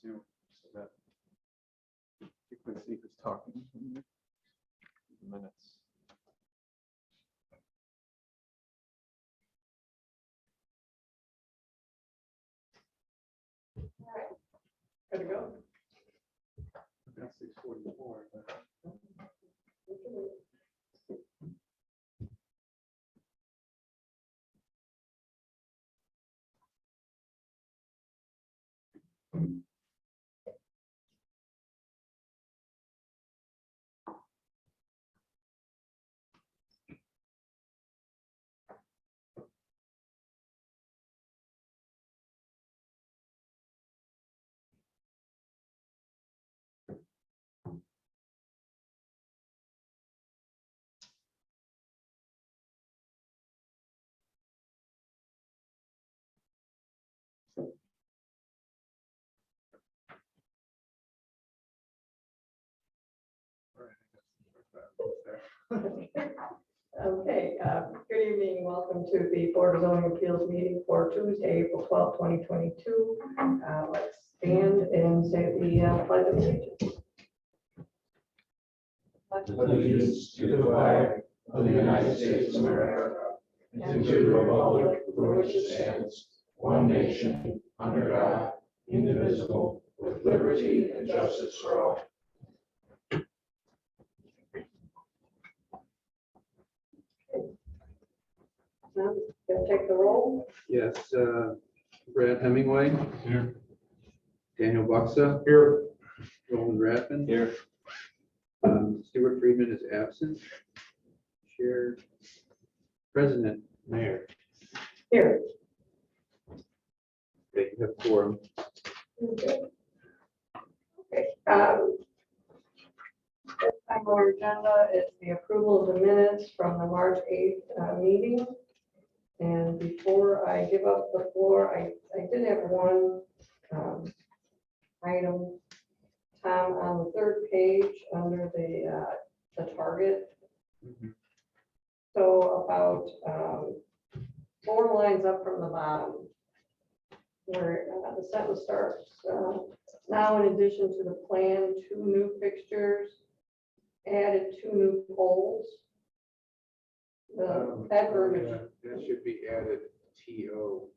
Zoom so that you can see who's talking in the minutes. All right, good to go. That's 6:44. But Okay, good evening. Welcome to the Board of Zoning Appeals meeting for Tuesday, April 12, 2022. Let's stand and say the pledge of allegiance. Allegiance to the flag of the United States of America and to the republic for which it stands, one nation, under God, indivisible, with liberty and justice for all. Gonna take the roll. yes, Brad Hemingway. Here. Daniel Buxa. Here. Roland Rathman. Here. Stuart Friedman is absent. Chair, President, Mayor. Here. Okay, you have quorum. Okay. This time on our agenda is the approval of the minutes from the March 8th meeting. And before I give up the floor, I did have one item, Tom, on the third page under the target. Mhm. So about 4 lines up from the bottom, where the sentence starts, now in addition to the plan, 2 new fixtures, added 2 new poles. That verbiage, That should be added TO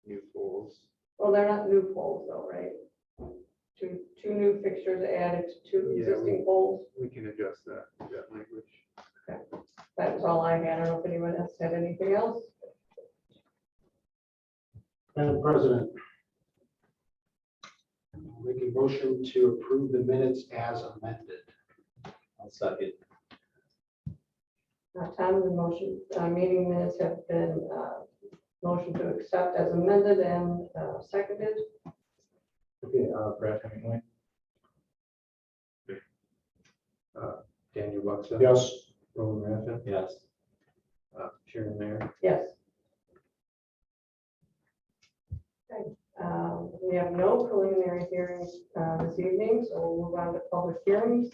new poles. well, they're not new poles though, right? Two new fixtures added to 2 Yeah, existing poles. We can adjust that language. That was all I had. I don't know if anyone else had anything else. Madam President, make a motion to approve the minutes as amended. I'll second. Tom, the motion, meeting minutes have been motion to accept as amended and seconded. Okay, Brad Hemingway. Daniel Buxa. Yes. Roland Rathman. Yes. Chair and Mayor. Yes. Okay, we have no preliminary hearings this evening, so we'll move on to public hearings.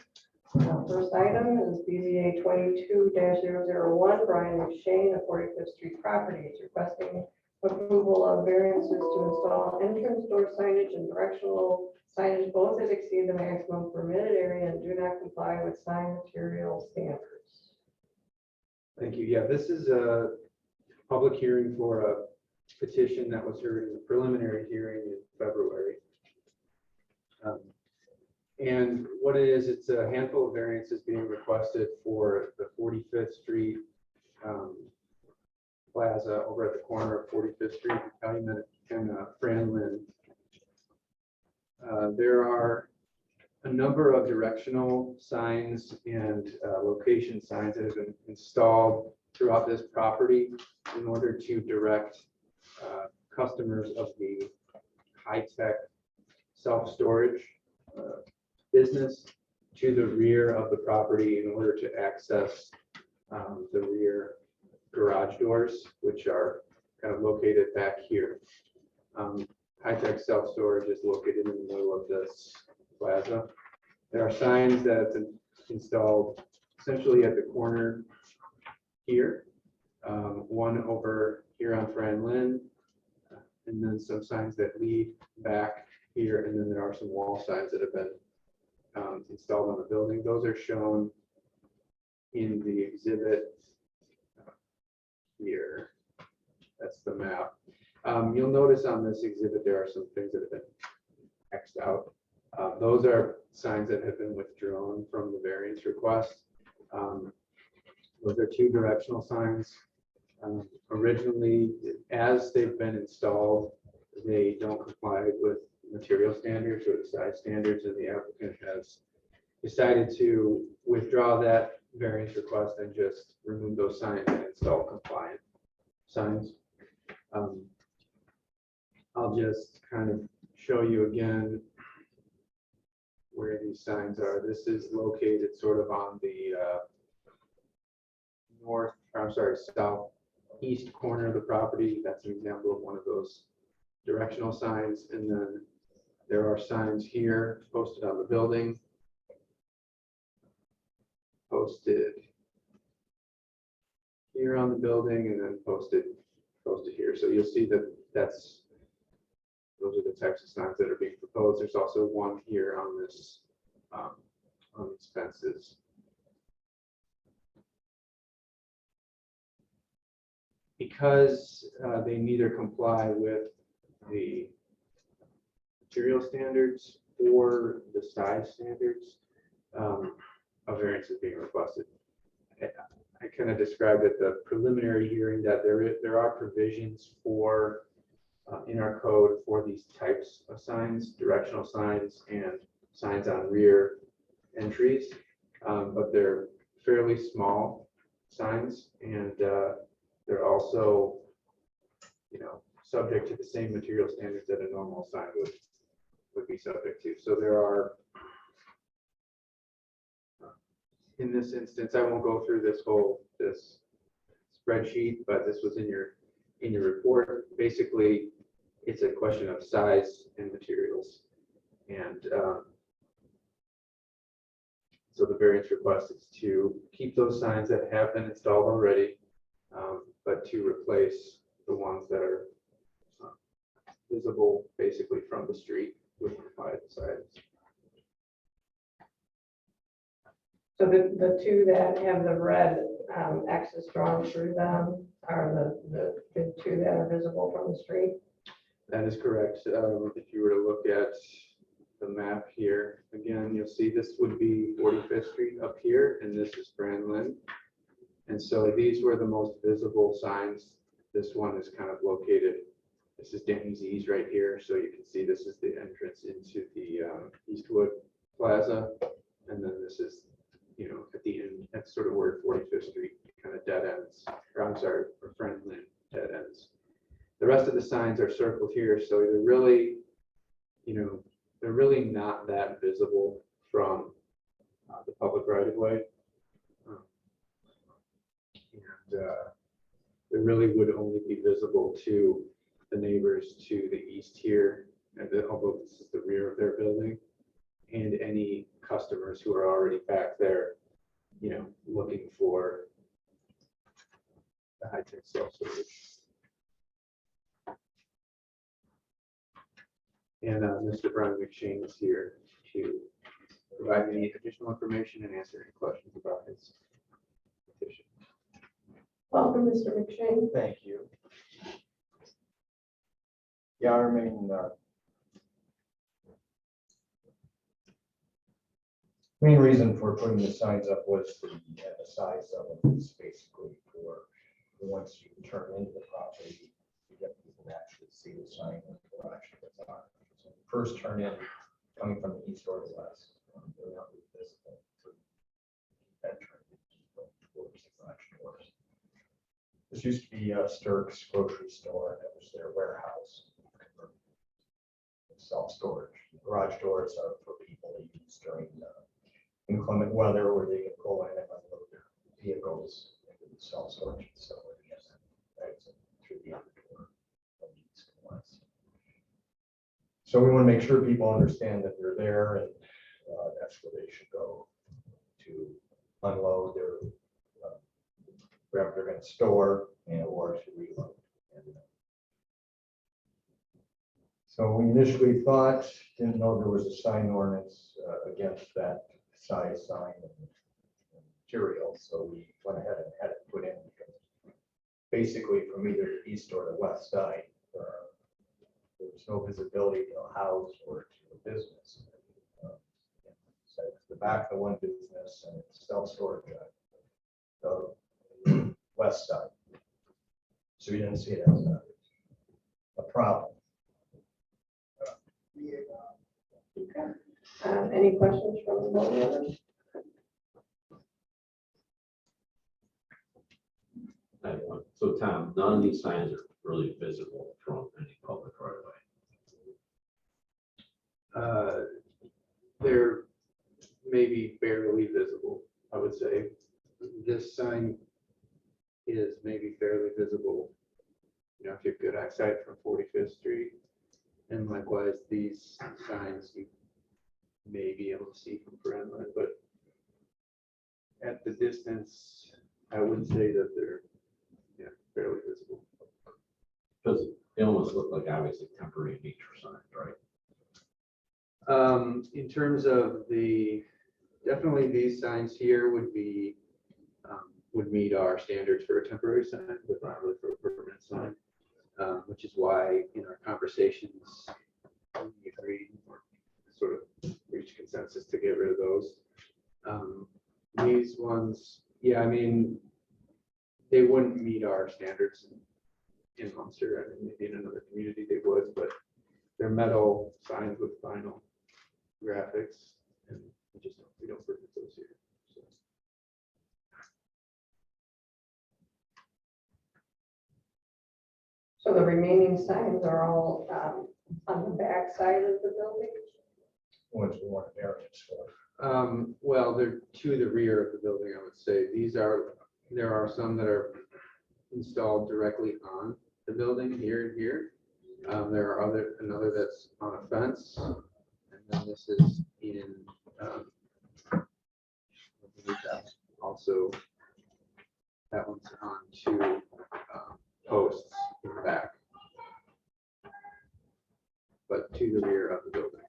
First item is BZA 22-001, Brian McShane of 45th Street Properties, requesting approval of variances to install entrance door signage and directional signage both that exceed the maximum permitted area and do not comply with sign material standards. Thank you. Yeah, this is a public hearing for a petition that was heard in the preliminary hearing in February. And what it is, it's a handful of variances being requested for the 45th Street Plaza over at the corner of 45th Street and Calumet and Franlin. There are a number of directional signs and location signs that have been installed throughout this property in order to direct customers of the high-tech self-storage business to the rear of the property in order to access the rear garage doors, which are kind of located back here. High-tech self-storage is located in the middle of this plaza. There are signs that have been installed essentially at the corner here, one over here on Franlin, and then some signs that lead back here, and then there are some wall signs that have been installed on the building. Those are shown in the exhibit here. That's the map. You'll notice on this exhibit there are some things that have been X'd out. Those are signs that have been withdrawn from the variance request. Those are two directional signs. Originally, as they've been installed, they don't comply with material standards or the size standards, and the applicant has decided to withdraw that variance request and just remove those signs and install compliant signs. I'll just kind of show you again where these signs are. This is located sort of on the southeast corner of the property. That's an example of one of those directional signs. And then there are signs here posted on the building, posted here on the building, and then posted here. So you'll see that those are the types of signs that are being proposed. There's also one here on this on these fences. Because they neither comply with the material standards or the size standards, a variance is being requested. I kind of described at the preliminary hearing that there are provisions for in our code for these types of signs, directional signs and signs on rear entries, but they're fairly small signs, and they're also, subject to the same material standards that a normal sign would be subject to. So there are, in this instance, I won't go through this spreadsheet, but this was in your report. Basically, it's a question of size and materials, and so the variance request is to keep those signs that have been installed already, but to replace the ones that are visible basically from the street with compliant signs. So the two that have the red X's drawn through them are the two that are visible from the street? That is correct. If you were to look at the map here, again, you'll see this would be 45th Street up here, and this is Franklin. And so these were the most visible signs. This one is kind of located, this is Danny's Ease right here. So you can see this is the entrance into the Eastwood Plaza. And then this is, at the end, that's sort of where 45th Street kind of dead ends, or Franklin dead ends. The rest of the signs are circled here. So they're really, they're really not that visible from the public right of way. They really would only be visible to the neighbors to the east here, and although this is the rear of their building, and any customers who are already back there, looking for the high-tech self-storage. And Mr. Brian McShane is here to provide any additional information and answer any questions about his petition. Welcome, Mr. McShane. Thank you. Yeah, our main reason for putting the signs up was the size of them. It's basically for once you turn into the property, you get people to actually see the sign and the direction it's on. So the first turn in, coming from the east or the west, they're not really visible to enter towards the garage doors. This used to be Sturk's grocery store, and it was their warehouse. Self-storage. Garage doors are for people to use during inclement weather, where they can pull in and unload their vehicles into the self-storage facility, and then exit through the other door from the east and west. So we want to make sure people understand that they're there, and that's where they should go to unload their wherever they're going to store, or to reload. And, So we initially thought, didn't know there was a sign ordinance against that size sign and material, so we went ahead and had it put in because basically from either the east or the west side, there was no visibility to a house or to a business. So it's the back of one business and it's self-storage on the west side. So we didn't see it as a problem. Any questions from the board members? I have one. So Tom, none of these signs are really visible from any public right away. They're maybe barely visible, I would say. This sign is maybe fairly visible, you know, if you have good eyesight from 45th Street. And likewise, these signs you may be able to see from Brentwood, but at the distance, I would say that they're fairly visible. Because they almost look like obviously temporary nature signs, right? In terms of definitely these signs here would be, would meet our standards for a temporary sign, but not really for a permanent sign. Which is why in our conversations, we agreed or sort of reached consensus to get rid of those. These ones, yeah, I mean, they wouldn't meet our standards in Munster. I mean, maybe in another community they would, but they're metal signs with vinyl graphics, and we don't permit those here. So. So the remaining signs are all on the back side of the building? Ones we want variance for. Well, they're to the rear of the building, I would say. There are some that are installed directly on the building here and here. There are another that's on a fence, and then this is in I believe that's also, that one's on two posts in the back, but to the rear of the building.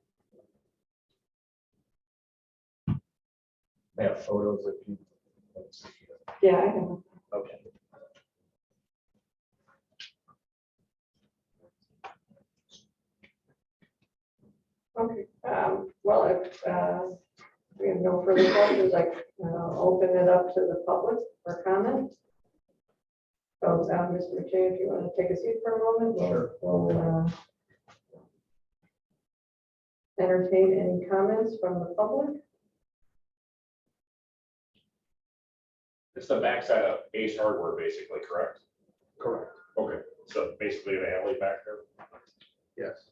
They have photos if you. Let's see here. Yeah, I have. Okay. Okay, well, if we have no further questions, I open it up to the public for comment. So, Mr. McShay, if you want to take a seat for a moment, Sure. we'll entertain any comments from the public. It's the backside of Ace Hardware, basically, correct? Correct. Okay, so basically an alley back there. Yes.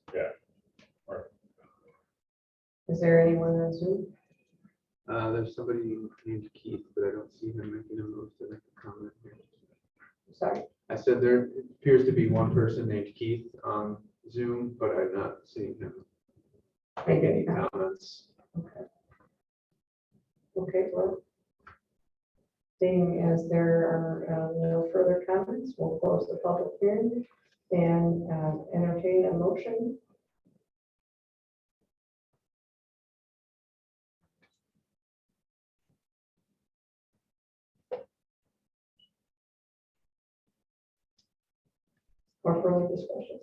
Is there anyone on Zoom? There's somebody named Keith, but I don't see him making a move to make a comment here. Sorry. I said there appears to be one person named Keith on Zoom, but I'm not seeing him make any comments. Okay. Okay, well, seeing as there are no further comments, we'll close the public hearing and entertain a motion. Or further discussion.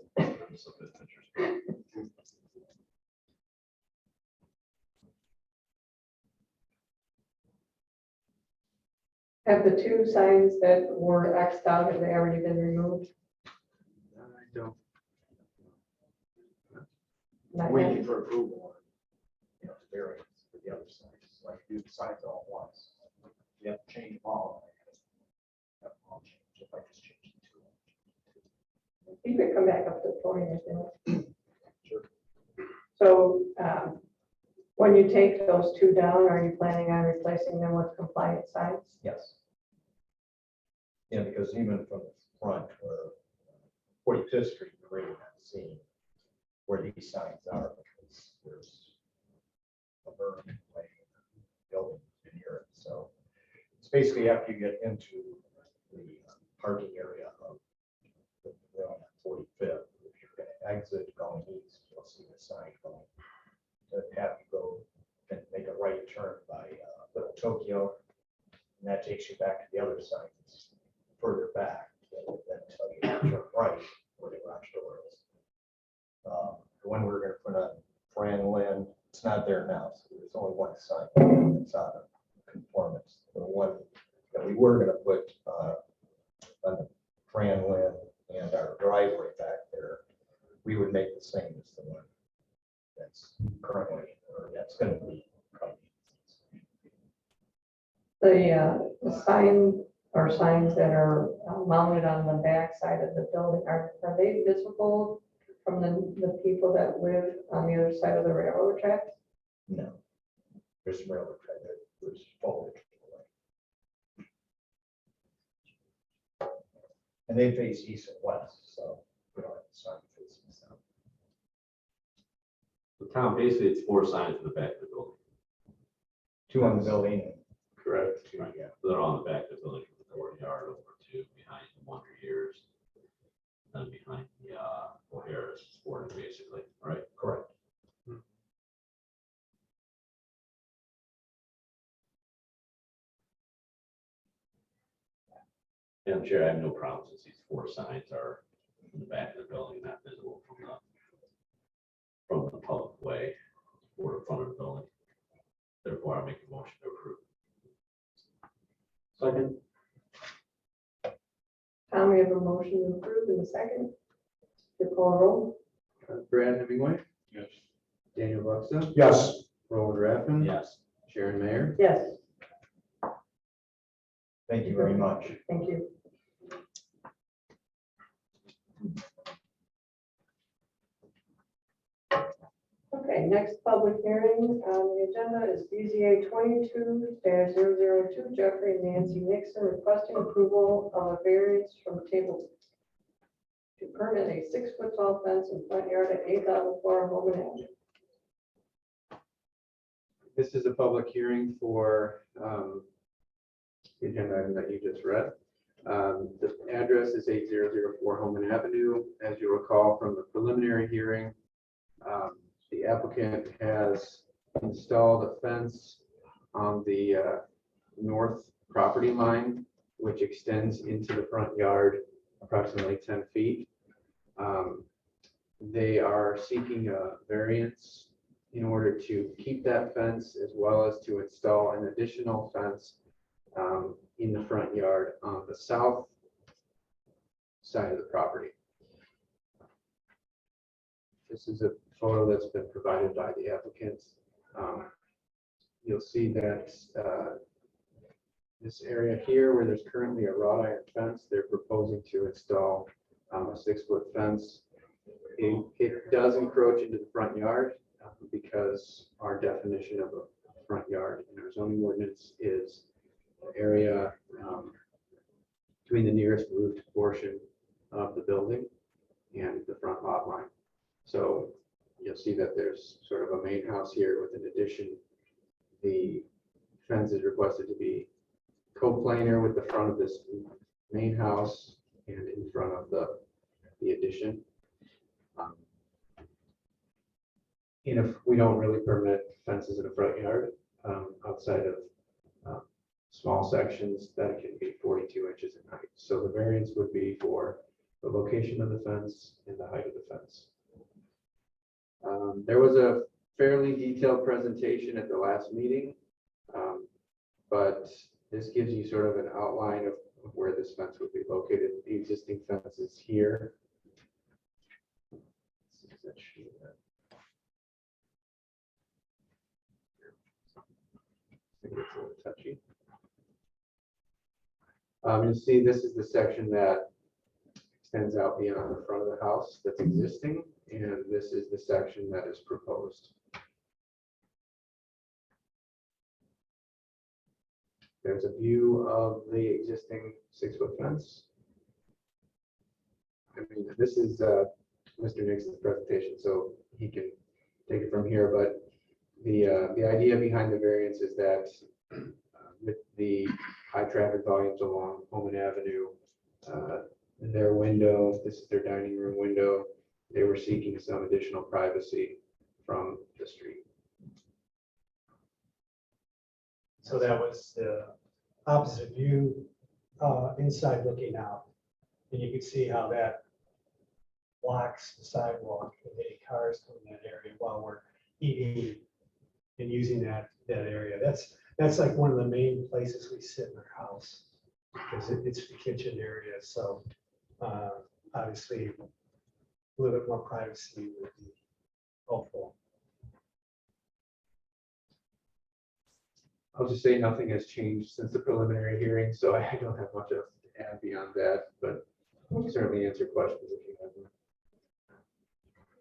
Have the two signs that were X'd out, have they already been removed? I don't. Not yet? Waiting for approval. You know, variance for the other side. It's like do the sides all at once. You have to change them all. Have them all changed. If I just change the two. You could come back up to the podium if you want. Sure. So when you take those two down, are you planning on replacing them with compliant signs? Yes. Yeah, because even from the front, where 45th Street, you're really not seeing where these signs are because there's a berm in the way of the building in here. So it's basically after you get into the parking area of the 45th, if you're going to exit going east, you'll see the sign going. To have you go and make a right turn by Little Tokyo. And that takes you back to the other side, it's further back, that will then tell you to turn right where the garage door is. The one we're gonna put on Fran Lynn, it's not there now, so there's only one sign that's out of conformance. The one that we were gonna put on the Fran Lynn and our driveway back there, we would make the same as the one that's currently, or that's gonna be probably. The sign or signs that are mounted on the back side of the building, are they visible from the people that live on the other side of the railroad tracks? No. There's railroad track, there's foliage. And they face east and west, so we don't have the sign facing south. So Tom, basically it's 4 signs in the back of the building. 2 on the building. Correct. Two, yeah. So they're on the back of the building from the courtyard over to behind the Wonder Years. Then behind the O'Hara's Sporting, basically, right? Correct. And Chair, I have no problem since these 4 signs are in the back of the building, not visible from the public way or the front of the building. Therefore, I make a motion to approve. Second. Tom, we have a motion to approve in a second. You call a roll? Brad Hemingway, Yes. Daniel Buxa, Yes. Roland Raffin. Yes. Sharon Mayer. Yes, Thank you very much. thank you. Okay, next public hearing on the agenda is BZA 22-002, Jeffrey and Nancy Nixon requesting approval of a variance from table to permit a 6-foot tall fence in front yard at 8004 Holman Avenue. This is a public hearing for the agenda item that you just read. The address is 8004 Holman Avenue. As you recall from the preliminary hearing, the applicant has installed a fence on the north property line, which extends into the front yard approximately 10 feet. They are seeking a variance in order to keep that fence as well as to install an additional fence in the front yard on the south side of the property. This is a photo that's been provided by the applicant. You'll see that this area here where there's currently a wrought iron fence, they're proposing to install a 6-foot fence. It does encroach into the front yard because our definition of a front yard in our zoning ordinance is the area between the nearest roofed portion of the building and the front lot line. So you'll see that there's sort of a main house here with an addition. The fence is requested to be coplanar with the front of this main house and in front of the addition. If we don't really permit fences in a front yard outside of small sections, that can be 42 inches in height. So the variance would be for the location of the fence and the height of the fence. There was a fairly detailed presentation at the last meeting, but this gives you sort of an outline of where this fence would be located. The existing fence is here. I think it's a little touchy. You'll see this is the section that extends out beyond the front of the house that's existing, and this is the section that is proposed. There's a view of the existing 6-foot fence. I mean, this is Mr. Nixon's presentation, so he can take it from here, but the idea behind the variance is that with the high traffic volumes along Holman Avenue, their window, this is their dining room window, they were seeking some additional privacy from the street. So that was the opposite view, inside looking out. And you can see how that blocks the sidewalk and any cars come in that area while we're eating and using that area. That's like one of the main places we sit in our house, because it's the kitchen area. So obviously, a little bit more privacy would be helpful. I'll just say nothing has changed since the preliminary hearing, so I don't have much else to add beyond that, but I'll certainly answer questions if you have them.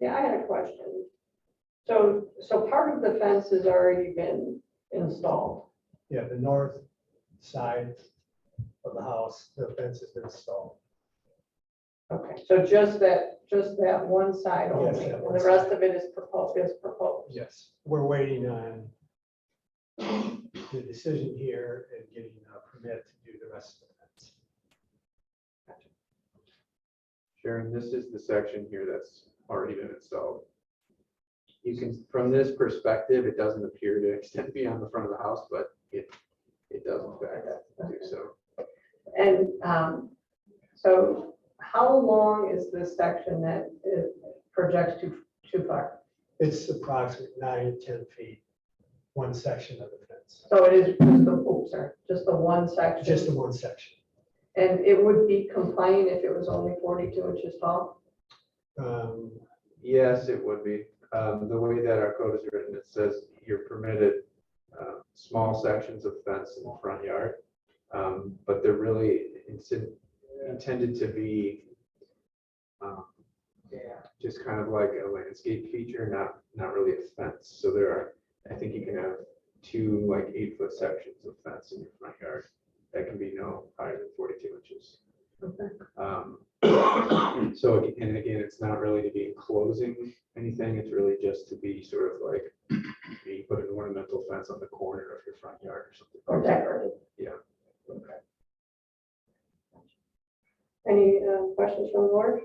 Yeah, I had a question. So part of the fence has already been installed. Yeah, the north side of the house, the fence has been installed. Okay, so just that one side Yes, only, that and one the rest side. of it is proposed. Yes, we're waiting on the decision here and getting a permit to do the rest of the fence. Sharon, this is the section here that's already been installed. You can, from this perspective, it doesn't appear to extend beyond the front of the house, but it does in fact do so. And so how long is this section that it projects too far? It's approximately 9 to 10 feet, one section of the fence, So it is just the one section? just the one section. And it would be compliant if it was only 42 inches tall? Yes, it would be. The way that our code is written, it says you're permitted small sections of fence in the front yard, but they're really intended to be just kind of like a landscape feature, not really a fence. So there are, I think you can have 2 like 8-foot sections of fence in your front yard that can be no higher than 42 inches. Okay. So, and again, it's not really to be enclosing anything, it's really just to be sort of like, you put an ornamental fence on the corner of your front yard or something. Or decorative? Yeah. Okay. Any questions from the board?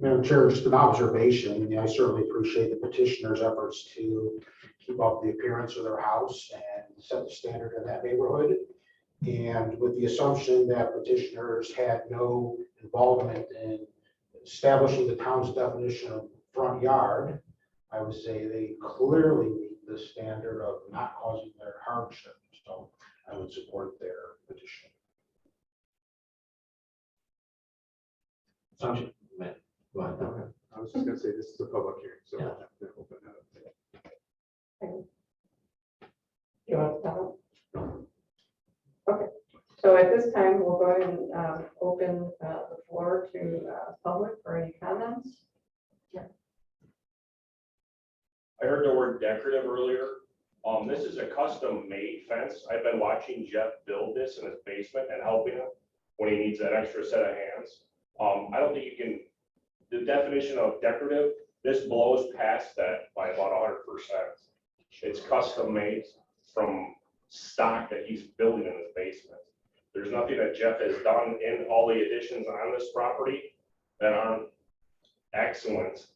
Madam Chair, just an observation. I mean, I certainly appreciate the petitioner's efforts to keep up the appearance of their house and set the standard in that neighborhood. And with the assumption that petitioners had no involvement in establishing the town's definition of front yard, I would say they clearly meet the standard of not causing their hardship. So I would support their petition. Okay. I was just gonna say, this is a public hearing, so we'll have to open that up. You want to comment? Okay, so at this time, we'll go ahead and open the floor to public for any comments. I heard the word decorative earlier. This is a custom made fence. I've been watching Jeff build this in his basement and helping him when he needs that extra set of hands. I don't think you can, the definition of decorative, this blows past that by about 100%. It's custom made from stock that he's building in his basement. There's nothing that Jeff has done in all the additions on this property that aren't excellent.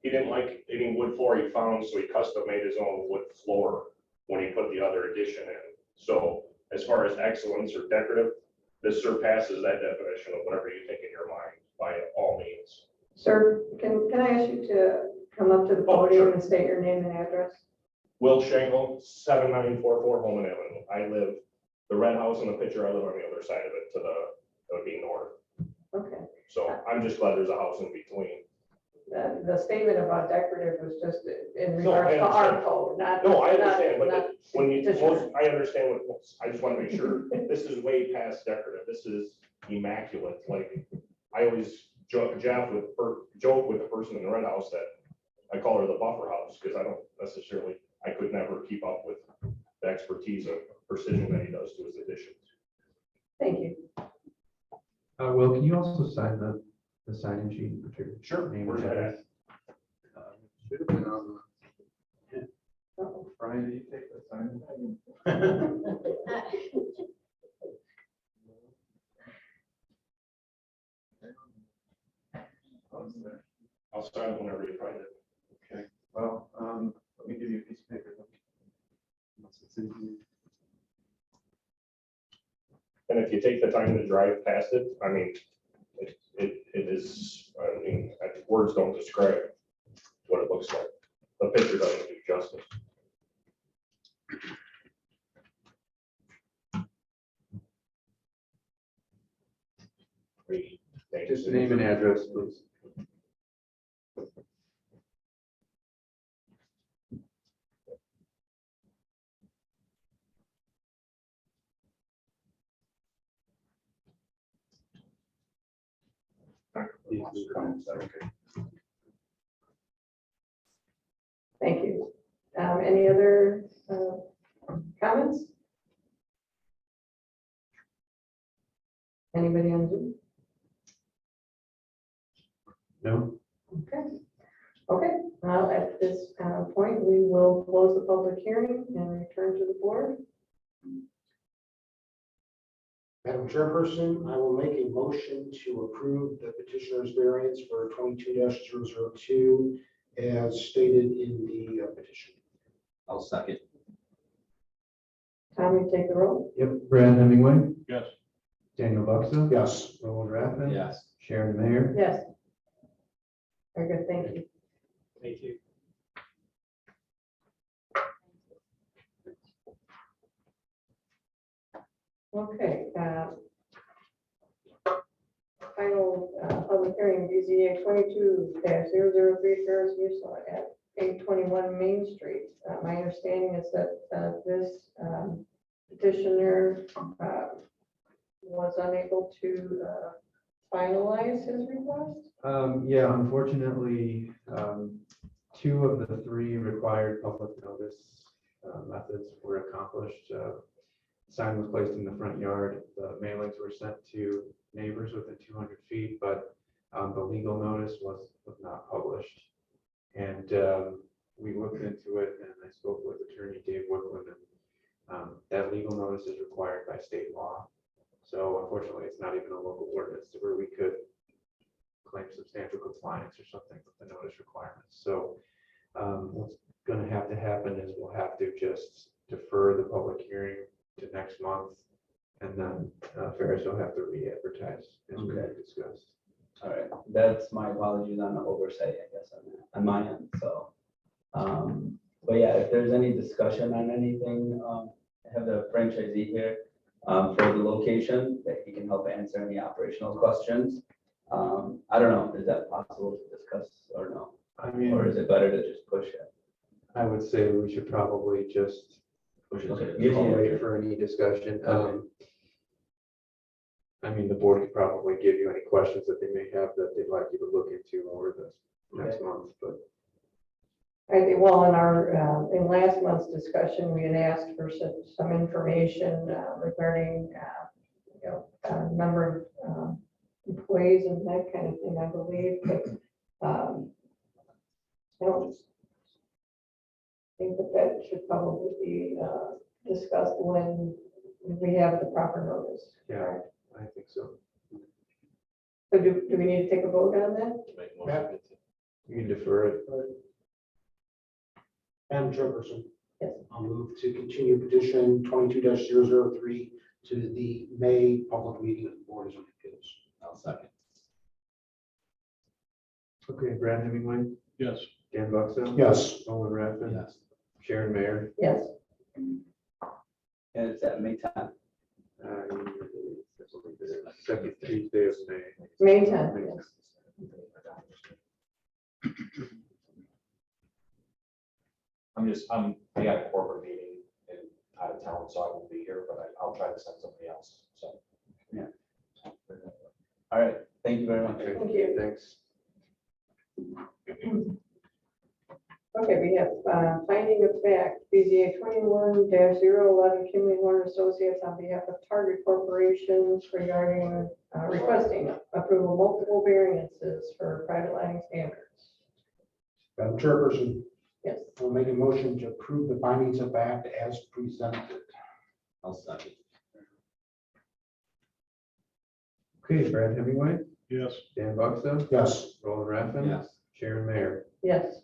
He didn't like any wood floor he found, so he custom made his own wood floor when he put the other addition in. So as far as excellence or decorative, this surpasses that definition of whatever you think in your mind by all means. Sir, can I ask you to come up to the Oh, podium sure. and state your name and address? Will Shangle, 7944 Holman Avenue. I live, the red house in the picture, I live on the other side of it to the, that would be north. Okay, So I'm just glad there's a house in between. the statement about decorative was just in No, I regards to our understand. code, not. No, I not- understand, but not- when you, petitioner. most, I understand what, I just want to make sure, this is way past decorative. This is immaculate. Like, I always joke with the person in the red house that I call her the buffer house, because I don't necessarily, I could never keep up with the expertise of precision that he does to his additions. Thank you. Will, can you also sign the sign-in sheet with your Sure. name? Where's that at? Should have been on the. Brian, did you take the sign? I'll sign it whenever you find it. Okay, well, let me give you a piece of paper. Unless it's in here. And if you take the time to drive past it, I mean, it is, I mean, words don't describe what it looks like. The picture doesn't do justice. Just name and address, please. Thank you. Any other comments? Anybody on Zoom? No? Okay. Okay, at this point, we will close the public hearing and return to the board. Madam Chairperson, I will make a motion to approve the petitioner's variance for 22-002 as stated in the petition. I'll second. Tom, you take the roll? Yep, Brad Hemingway, Yes. Daniel Buxa. Yes. Roland Rathman. Yes. Sharon Mayer. Yes. Very good, thank you. Thank you. Okay. Final public hearing, BZA 22-003 Ferris use lot at 821 Main Street. My understanding is that this petitioner was unable to finalize his request. Yeah, unfortunately, two of the three required public notice methods were accomplished. Sign was placed in the front yard. The mailings were sent to neighbors within 200 feet, but the legal notice was not published. And we looked into it, and I spoke with attorney Dave Woodland, and that legal notice is required by state law. So unfortunately, it's not even a local ordinance where we could claim substantial compliance or something with the notice requirements. So what's going to happen is we'll have to just defer the public hearing to next month, and then Ferris will have to re-advertise as we discussed. All right, that's my apologies on the oversight, I guess, on my end, so. But yeah, if there's any discussion on anything, I have the franchisee here for the location, that he can help answer any operational questions. I don't know, is that possible to discuss or no? I mean, Or is it better to just push it? I would say we should probably just Push it to wait the for any discussion. Okay. I mean, the board could probably give you any questions that they may have that they'd like you to look into over the next month, but. I think, well, in our, in last month's discussion, we had asked for some information regarding, number of employees and that kind of thing, I believe, but I don't think that should probably be discussed when we have the proper notice. Yeah, I think so. So do we need to take a vote on that? You can defer it. Madam Chairperson. Yes. I'll move to continue petition 22-003 to the May public meeting of the Board of Appeals. I'll second. Okay, Brad Hemingway, Yes. Dan Buxa. Yes. Roland Rathman. Yes. Sharon Mayer. Yes. And it's at May 10th. Second Tuesday of May. May 10th, yes. I got a corporate meeting in out of town, so I won't be here, but I'll try to send somebody else, so. Yeah. All right, thank you very much. Okay, Thank you. thanks. Okay, we have finding of fact, BZA 21-011, Kimley Warner Associates on behalf of Target Corporation regarding requesting approval of multiple variances for private lighting standards. Madam Chairperson, Yes. I'll make a motion to approve the findings of fact as presented. I'll second. Okay, Brad Hemingway, Yes. Dan Buxton, Yes. Roland Raffin. Yes. Sharon Mayer. Yes.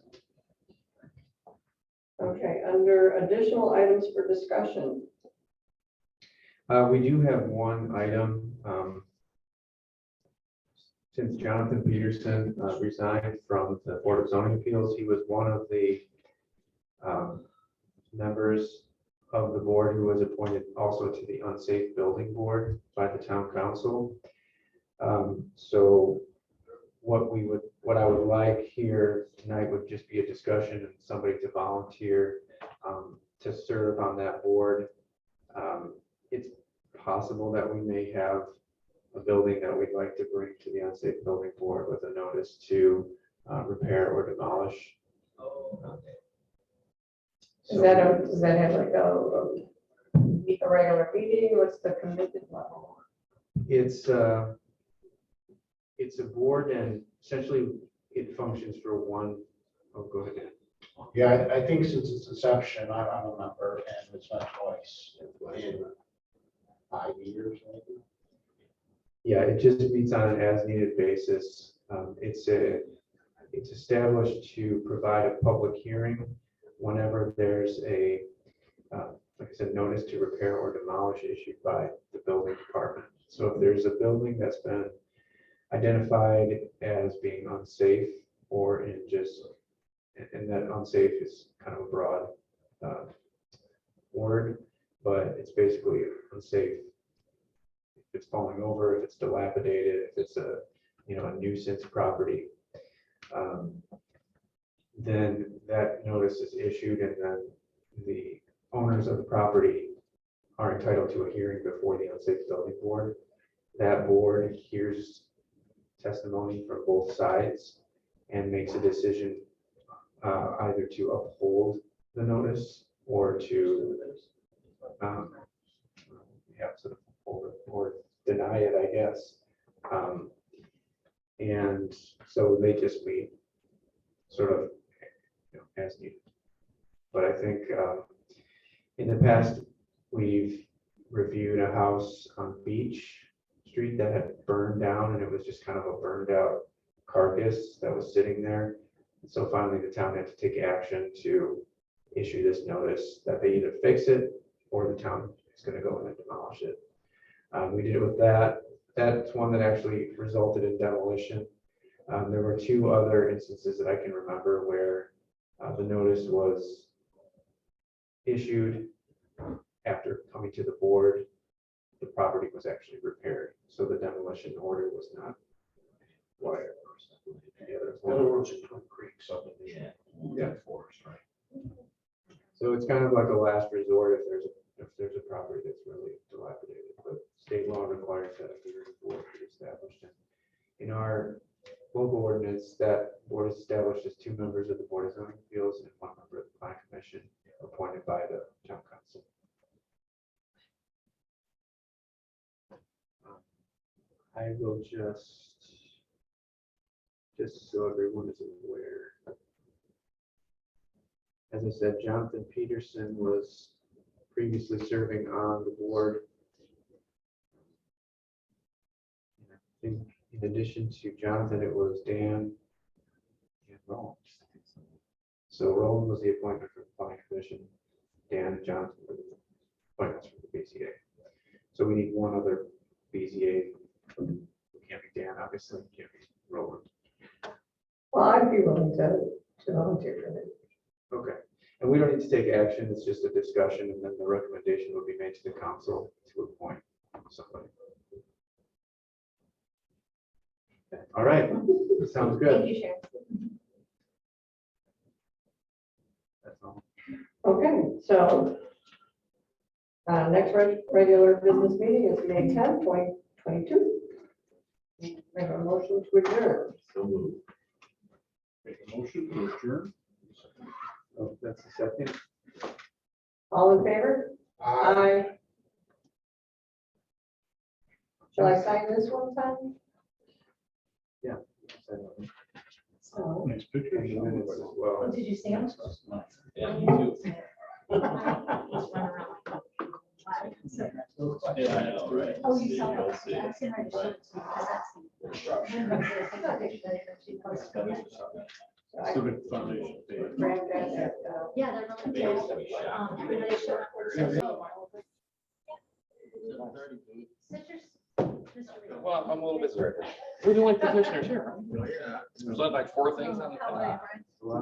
Okay, under additional items for discussion, We do have one item. Since Jonathan Peterson resigned from the Board of Zoning Appeals, he was one of the members of the board who was appointed also to the Unsafe Building Board by the Town Council. So what I would like here tonight would just be a discussion and somebody to volunteer to serve on that board. It's possible that we may have a building that we'd like to bring to the Unsafe Building Board with a notice to repair or demolish. does that have like a regular meeting? What's the commitment level? It's a board and essentially it functions for one. Oh, go ahead. Yeah, I think since its inception, I'm a member and it's met twice in 5 years, maybe. Yeah, it just meets on an as-needed basis. It's established to provide a public hearing whenever there's a, like I said, notice to repair or demolish issued by the building department. So if there's a building that's been identified as being unsafe or and that unsafe is kind of a broad word, but it's basically unsafe. If it's falling over, if it's dilapidated, if it's a nuisance property, then that notice is issued, and then the owners of the property are entitled to a hearing before the Unsafe Building Board. That board hears testimony from both sides and makes a decision either to uphold the notice or to uphold it or deny it, I guess. And so they just meet sort of as needed. But I think in the past, we've reviewed a house on Beach Street that had burned down, and it was just kind of a burned out carcass that was sitting there. And so finally, the town had to take action to issue this notice that they either fix it or the town is going to go in and demolish it. We did it with that. That's one that actually resulted in demolition. There were 2 other instances that I can remember where the notice was issued after coming to the board. The property was actually repaired, so the demolition order was not required. In other words, in Twin Creek subdivision. Yeah. Forest, right? So it's kind of like a last resort if there's a property that's really dilapidated, but state law requires that a hearing board be established. And in our local ordinance, that board is established as 2 members of the Board of Zoning Appeals and 1 member of the Planning Commission appointed by the town council. I will just so everyone is aware. As I said, Jonathan Peterson was previously serving on the board. And I think in addition to Jonathan, it was Dan and Roland. So Roland was the appointment for the Planning Commission. Dan and Jonathan were the appointments for the BZA. So we need 1 other BZA. It can't be Dan, obviously. It can't be Roland. Well, I'd be willing to volunteer for that. Okay, and we don't need to take action, it's just a discussion, and then the recommendation will be made to the council to appoint somebody. Okay, all right, sounds good. Thank you, Sharon. That's all. Okay, so next regular business meeting is May 10th, 2022. We have a motion to adjourn. So moved. Make a motion to adjourn. Oh, that's the second. All in favor? Aye. Shall I sign this one time? So, Nice picture. And the minutes as well. Oh, did you see him? Yeah, you too. Just run around. Yeah, I know, right? Oh, you saw that? Yeah, I was gonna write a short, because that's construction. Civic Foundation. Grab that, Yeah, they're really good. Everybody showed up. Well, I'm a little bit sorry. We're the only petitioners here. There's like four things on the.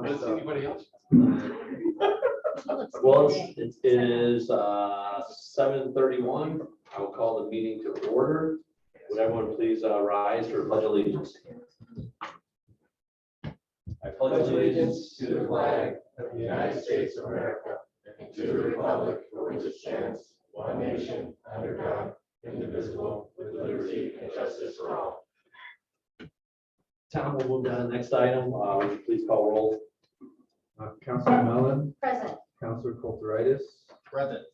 Does anybody else? Well, it is 7:31. I will call the meeting to order. Would everyone please rise for pledge allegiance? I pledge allegiance to the flag of the United States of America and to the republic for which it stands, one nation, under God, indivisible, with liberty and justice for all. Tom, we'll move on to the next item. Would you please call roll? Councilor Mellon, Present. Councilor Kulturitis, Present.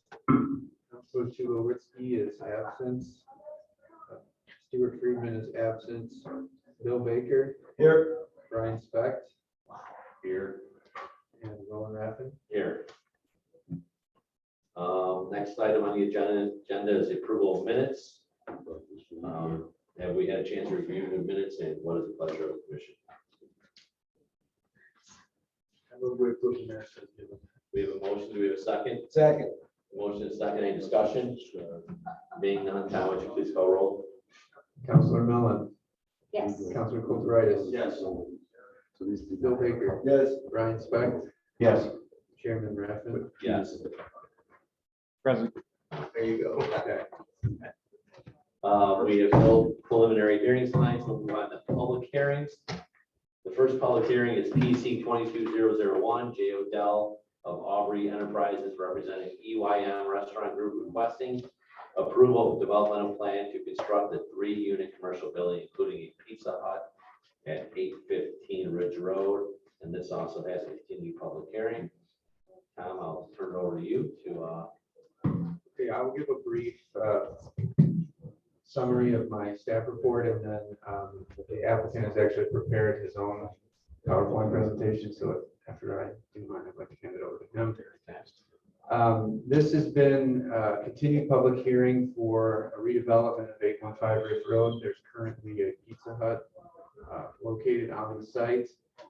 Councilor Tulowitzki is absent. Stuart Friedman is absent. Bill Baker, Here. Brian Specht, Here. and Roland Raffin. Here. Next item on the agenda is the approval of minutes. Have we had a chance to review the minutes, and what is the pleasure of the commission? I move we approve the minutes as given. We have a motion. Do we have a second? Second. Motion is second. Any discussion? Being none, Tom, would you please call roll? Councilor Mellon, Yes. Councilor Kulturitis. Yes. Bill Baker, Yes. Brian Specht, Yes. Chairman Raffin. Yes. Present. There you go. Okay. We have no preliminary hearings tonight, so we'll move on to public hearings. The first public hearing is PC 22001, J. Odell of Aubrey Enterprises representing EYM Restaurant Group requesting approval of developmental plan to construct a 3-unit commercial building, including a Pizza Hut at 815 Ridge Road. And this also has a continued public hearing. Tom, I'll turn it over to you to, Okay, I will give a brief summary of my staff report, and then the applicant has actually prepared his own PowerPoint presentation, so after I do mine, I'd like to hand it over to him. This has been a continued public hearing for a redevelopment of 815 Riff Road. There's currently a Pizza Hut located on the site.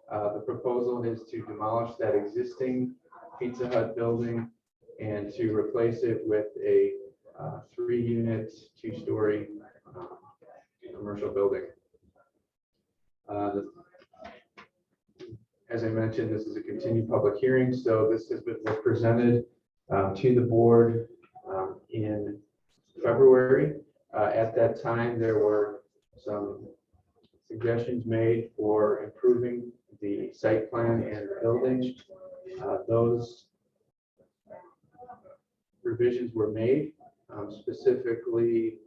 The proposal is to demolish that existing Pizza Hut building and to replace it with a 3-unit, 2-story commercial building. As I mentioned, this is a continued public hearing, so this has been presented to the board in February. At that time, there were some suggestions made for improving the site plan and the building. Those revisions were made, specifically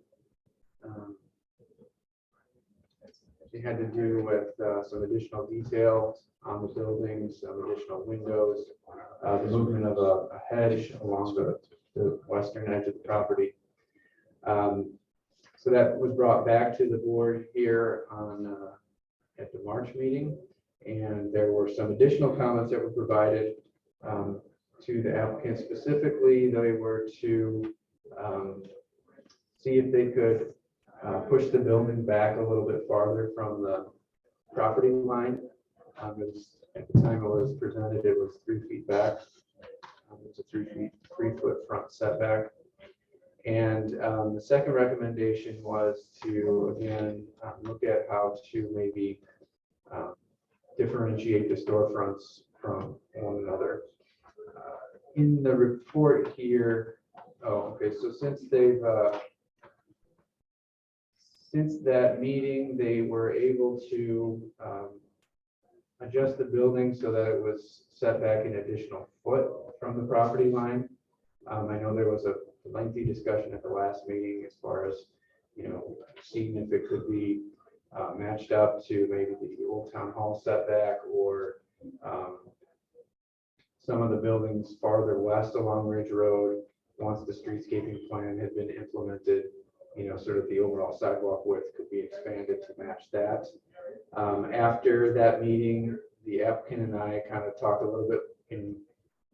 it had to do with some additional details on the building, some additional windows, the movement of a hedge along the western edge of the property. So that was brought back to the board here on at the March meeting, and there were some additional comments that were provided to the applicant. Specifically, they were to see if they could push the building back a little bit farther from the property line. At the time it was presented, it was 3 feet back. It was a 3-foot front setback. And the second recommendation was to, again, look at how to maybe differentiate the storefronts from one another. In the report here, so since that meeting, they were able to adjust the building so that it was set back an additional foot from the property line. I know there was a lengthy discussion at the last meeting as far as, seeing if it could be matched up to maybe the old town hall setback or some of the buildings farther west along Ridge Road. Once the streetscaping plan had been implemented, sort of the overall sidewalk width could be expanded to match that. After that meeting, the applicant and I kind of talked a little bit in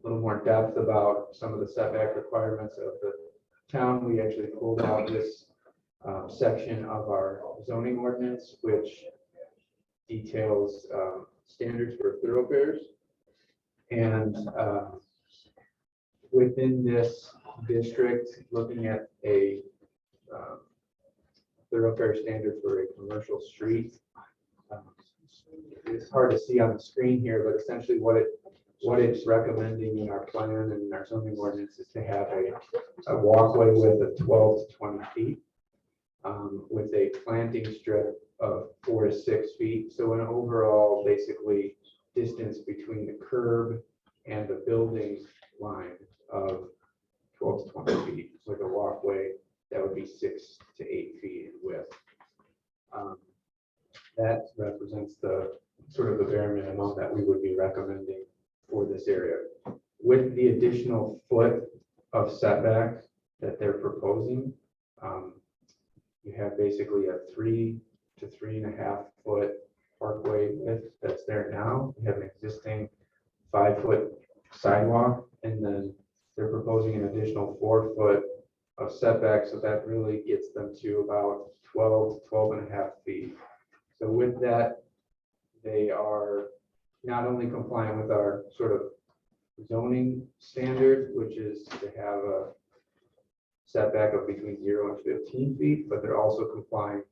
a little more depth about some of the setback requirements of the town. We actually pulled out this section of our zoning ordinance, which details standards for thoroughfares. And within this district, looking at a thoroughfare standard for a commercial street. It's hard to see on the screen here, but essentially what it's recommending in our plan and in our zoning ordinance is to have a walkway width of 12 to 20 feet with a planting strip of 4 to 6 feet. So an overall basically distance between the curb and the building line of 12 to 20 feet with a walkway that would be 6 to 8 feet in width. That represents the sort of the bare minimum that we would be recommending for this area. With the additional foot of setback that they're proposing, you have basically a 3 to 3.5 foot parkway width that's there now. You have an existing 5-foot sidewalk, and then they're proposing an additional 4 foot of setback, so that really gets them to about 12 to 12.5 feet. So with that, they are not only compliant with our sort of zoning standard, which is to have a setback of between 0 and 15 feet, but they're also complying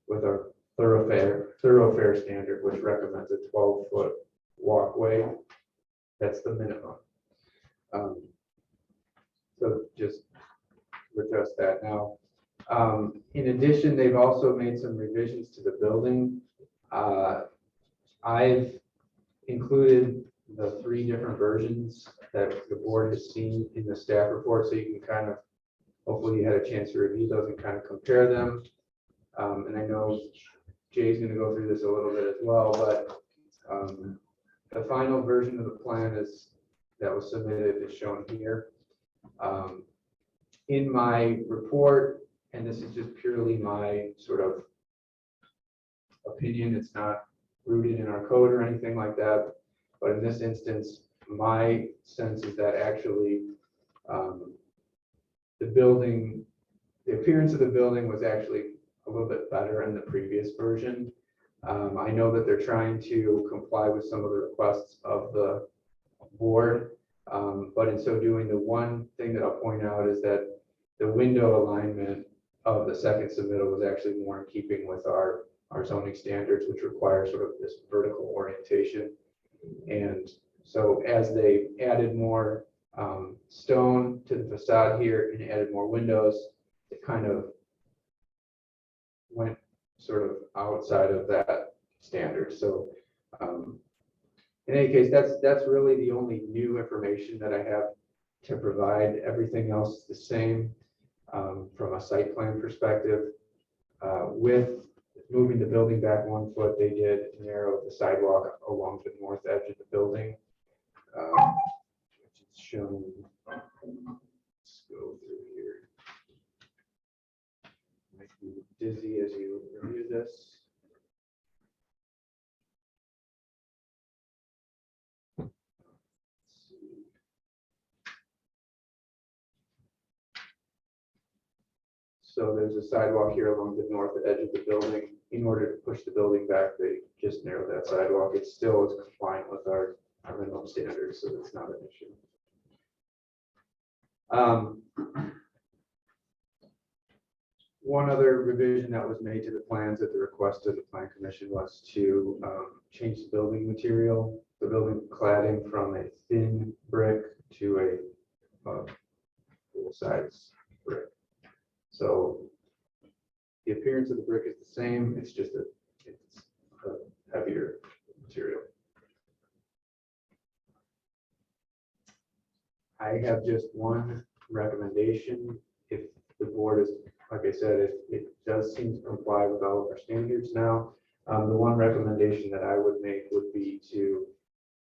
with our thoroughfare standard, which recommends a 12-foot walkway. That's the minimum. So just address that now. In addition, they've also made some revisions to the building. I've included the 3 different versions that the board has seen in the staff report, so you can kind of, hopefully you had a chance to review those and kind of compare them. And I know Jay's going to go through this a little bit as well, but the final version of the plan that was submitted is shown here. In my report, and this is just purely my sort of opinion, it's not rooted in our code or anything like that, but in this instance, my sense is that actually the appearance of the building was actually a little bit better in the previous version. I know that they're trying to comply with some of the requests of the board, but in so doing, the one thing that I'll point out is that the window alignment of the second submittal was actually more in keeping with our zoning standards, which require sort of this vertical orientation. And so as they added more stone to the facade here and added more windows, it kind of went sort of outside of that standard. So in any case, that's really the only new information that I have to provide. Everything else is the same from a site plan perspective. With moving the building back 1 foot, they did narrow the sidewalk along the north edge of the building, which is shown. Let's go through here. Make you dizzy as you review this. So there's a sidewalk here along the north edge of the building. In order to push the building back, they just narrowed that sidewalk. It still is compliant with our minimum standards, so it's not an issue. One other revision that was made to the plans at the request of the Plan Commission was to change the building material, the building cladding from a thin brick to a full-size brick. So the appearance of the brick is the same, it's just it's a heavier material. I have just one recommendation. If the board is, like I said, it does seem to comply with all of our standards now. The one recommendation that I would make would be to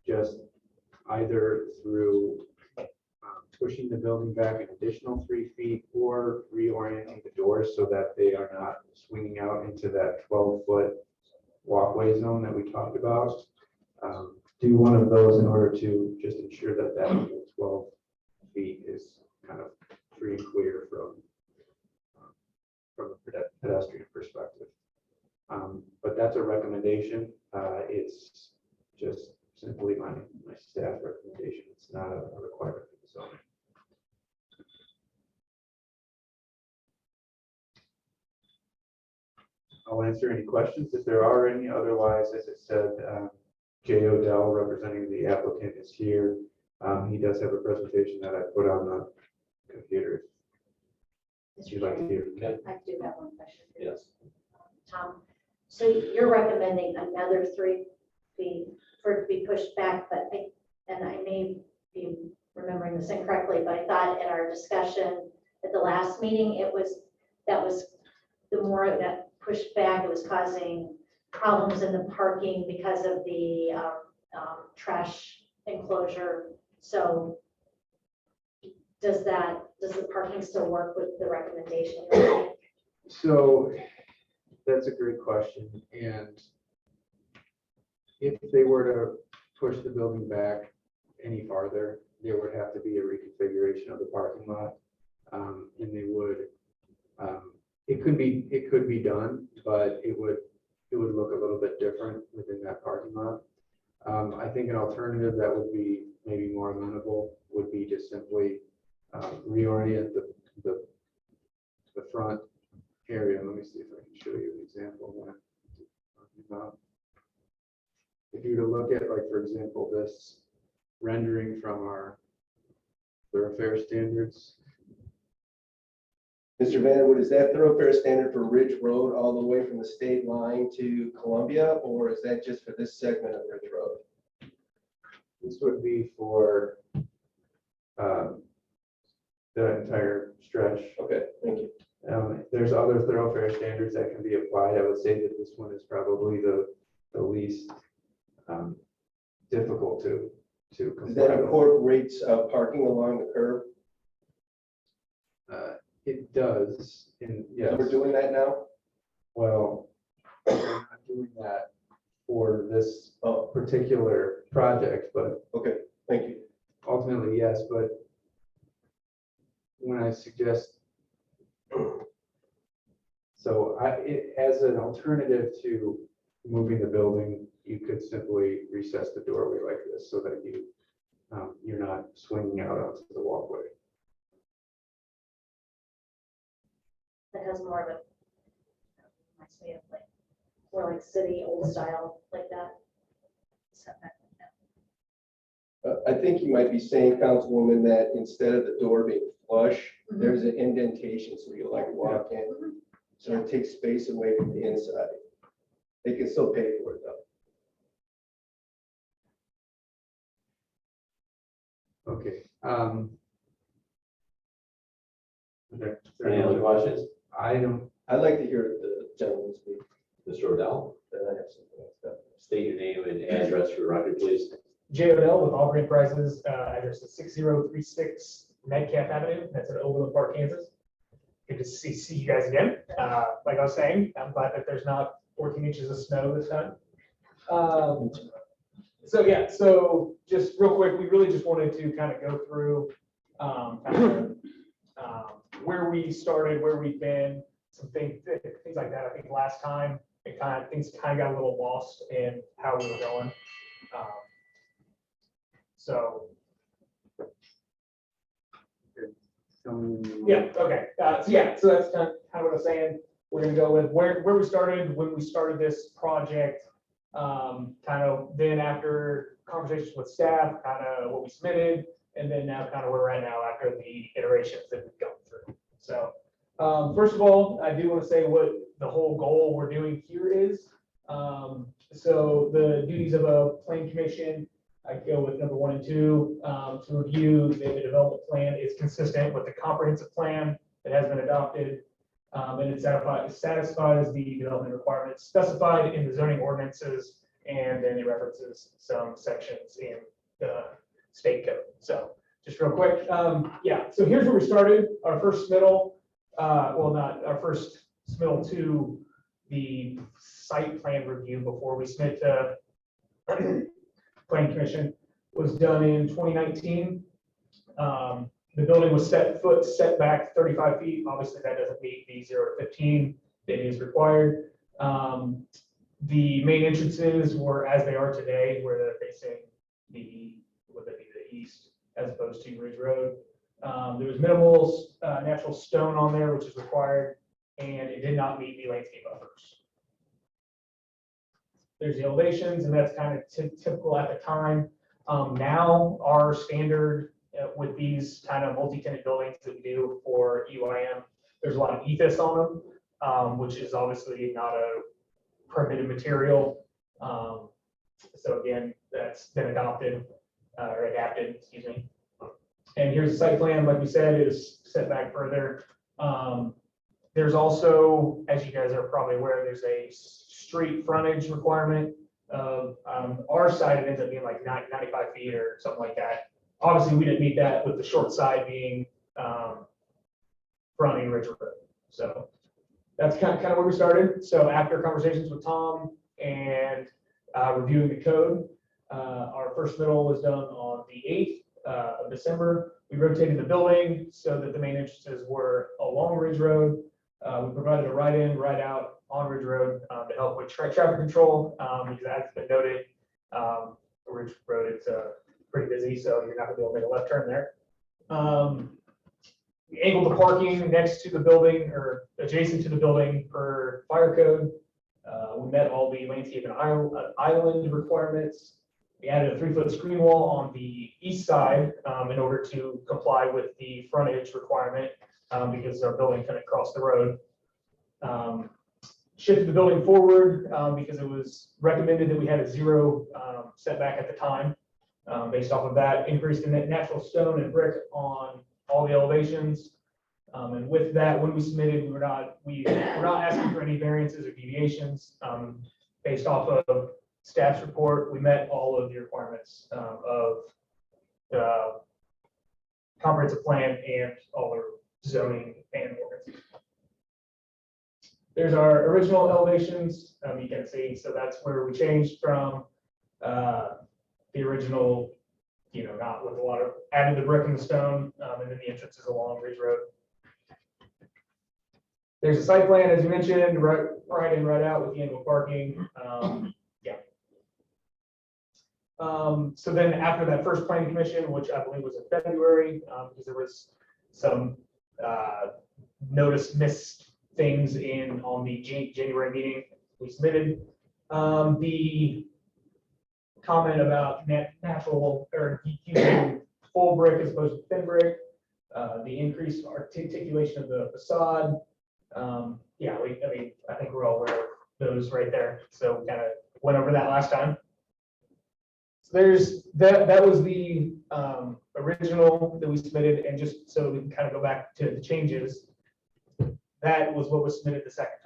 just either through pushing the building back an additional 3 feet or reorienting the doors so that they are not swinging out into that 12-foot walkway zone that we talked about. Do one of those in order to just ensure that that 12 feet is kind of free and clear from from a pedestrian perspective. But that's a recommendation. It's just simply my staff recommendation. It's not a requirement for the zoning. I'll answer any questions if there are any. Otherwise, as I said, Jay Odell, representing the applicant, is here. He does have a presentation that I put on the computer. If you'd like to hear. I do have one question. for you, Yes. Tom, so you're recommending another 3 feet for it to be pushed back, but I may be remembering this incorrectly, but I thought at our discussion at the last meeting, that was the more that pushed back, it was causing problems in the parking because of the trash enclosure. So does the parking still work with the recommendation? So that's a great question. And if they were to push the building back any farther, there would have to be a reconfiguration of the parking lot. And they would, it could be done, but it would look a little bit different within that parking lot. I think an alternative that would be maybe more amenable would be to simply reorient the front area. Let me see if I can show you an example of what I'm talking about. If you were to look at, like, for example, this rendering from our thoroughfare standards. Mr. Vanderwood, is that thoroughfare standard for Ridge Road all the way from the state line to Columbia, or is that just for this segment of Ridge Road? This would be for the entire stretch. Okay, thank you. There's other thoroughfare standards that can be applied. I would say that this one is probably the least difficult to Does comply that with. incorporate parking along the curb? It does, and yes. So we're doing that now? Well, we're not doing that for this particular project, but Okay, thank you. ultimately, yes, but when I suggest, so as an alternative to moving the building, you could simply recess the doorway like this so that you're not swinging out onto the walkway. That has more of a, reminds me of more like city old style like that. Setback like that. I think you might be saying, Councilwoman, that instead of the door being flush, Mhm. there's an indentation so you like walk in. So it takes space away from the inside. They can still pay for it though. Okay. Okay. Any other questions? I don't, I'd like to hear the gentleman speak. Mr. Odell, Then I have something else to say. state your name and address for the record, please. Jay Odell with Aubrey Enterprises, address is 6036 Metcalf Avenue. That's in Overland Park, Kansas. Good to see you guys again. Like I was saying, I'm glad that there's not 14 inches of snow this time. So just real quick, we really just wanted to kind of go through where we started, where we've been, some things like that. I think last time things kind of got a little lost in how we were going. So yeah, okay. So that's kind of what I was saying. We're gonna go with where we started when we started this project. Kind of then after conversations with staff, kind of what we submitted, and then now kind of where we're at now after the iterations that we've gone through. So first of all, I do want to say what the whole goal we're doing here is. So the duties of a plan commission, I go with number 1 and 2, to review that the development plan is consistent with the comprehensive plan that has been adopted. And it satisfies the development requirements specified in the zoning ordinances, and then it references some sections in the state code. So just real quick, so here's where we started. Our first submittal, not our first submittal to the site plan review before we submit to Plan Commission was done in 2019. The building was set back 35 feet. Obviously, that doesn't meet the 0 to 15 that is required. The main entrances were as they are today, where they're facing the east as opposed to Ridge Road. There was minimal natural stone on there, which is required, and it did not meet the landscape buffers. There's the elevations, and that's kind of typical at the time. Now, our standard with these kind of multi-tenant buildings that we do for UIM, there's a lot of ethos on them, which is obviously not a permitted material. So again, that's been adopted or adapted, excuse me. And here's the site plan, like we said, is set back further. There's also, as you guys are probably aware, there's a street frontage requirement of our side. It ends up being like 95 feet or something like that. Obviously, we didn't meet that with the short side being fronting Ridge Road. So that's kind of where we started. So after conversations with Tom and reviewing the code, our first middle was done on the 8th of December. We rotated the building so that the main entrances were along Ridge Road. We provided a right in, right out on Ridge Road to help with traffic control, because as been noted, Ridge Road is pretty busy, so you're not gonna be able to make a left turn there. We angled the parking next to the building or adjacent to the building per fire code. We met all the landscape and island requirements. We added a 3-foot screen wall on the east side in order to comply with the frontage requirement because our building couldn't cross the road. Shifted the building forward because it was recommended that we had a 0 setback at the time. Based off of that, increased in natural stone and brick on all the elevations. And with that, when we submitted, we're not asking for any variances or deviations. Based off of staff's report, we met all of the requirements of the comprehensive plan and all the zoning and ordinance. There's our original elevations. You can see, so that's where we changed from the original, not with a lot of added the brick and the stone, and then the entrances along Ridge Road. There's a site plan, as you mentioned, right in, right out with the angled parking. So then after that first planning commission, which I believe was in February, because there was some missed things on the January meeting we submitted. The comment about natural or using full brick as opposed to thin brick, the increased articulation of the facade. I think we're all aware of those right there. So we kind of went over that last time. So there's that was the original that we submitted, and just so we can kind of go back to the changes, that was what was submitted the second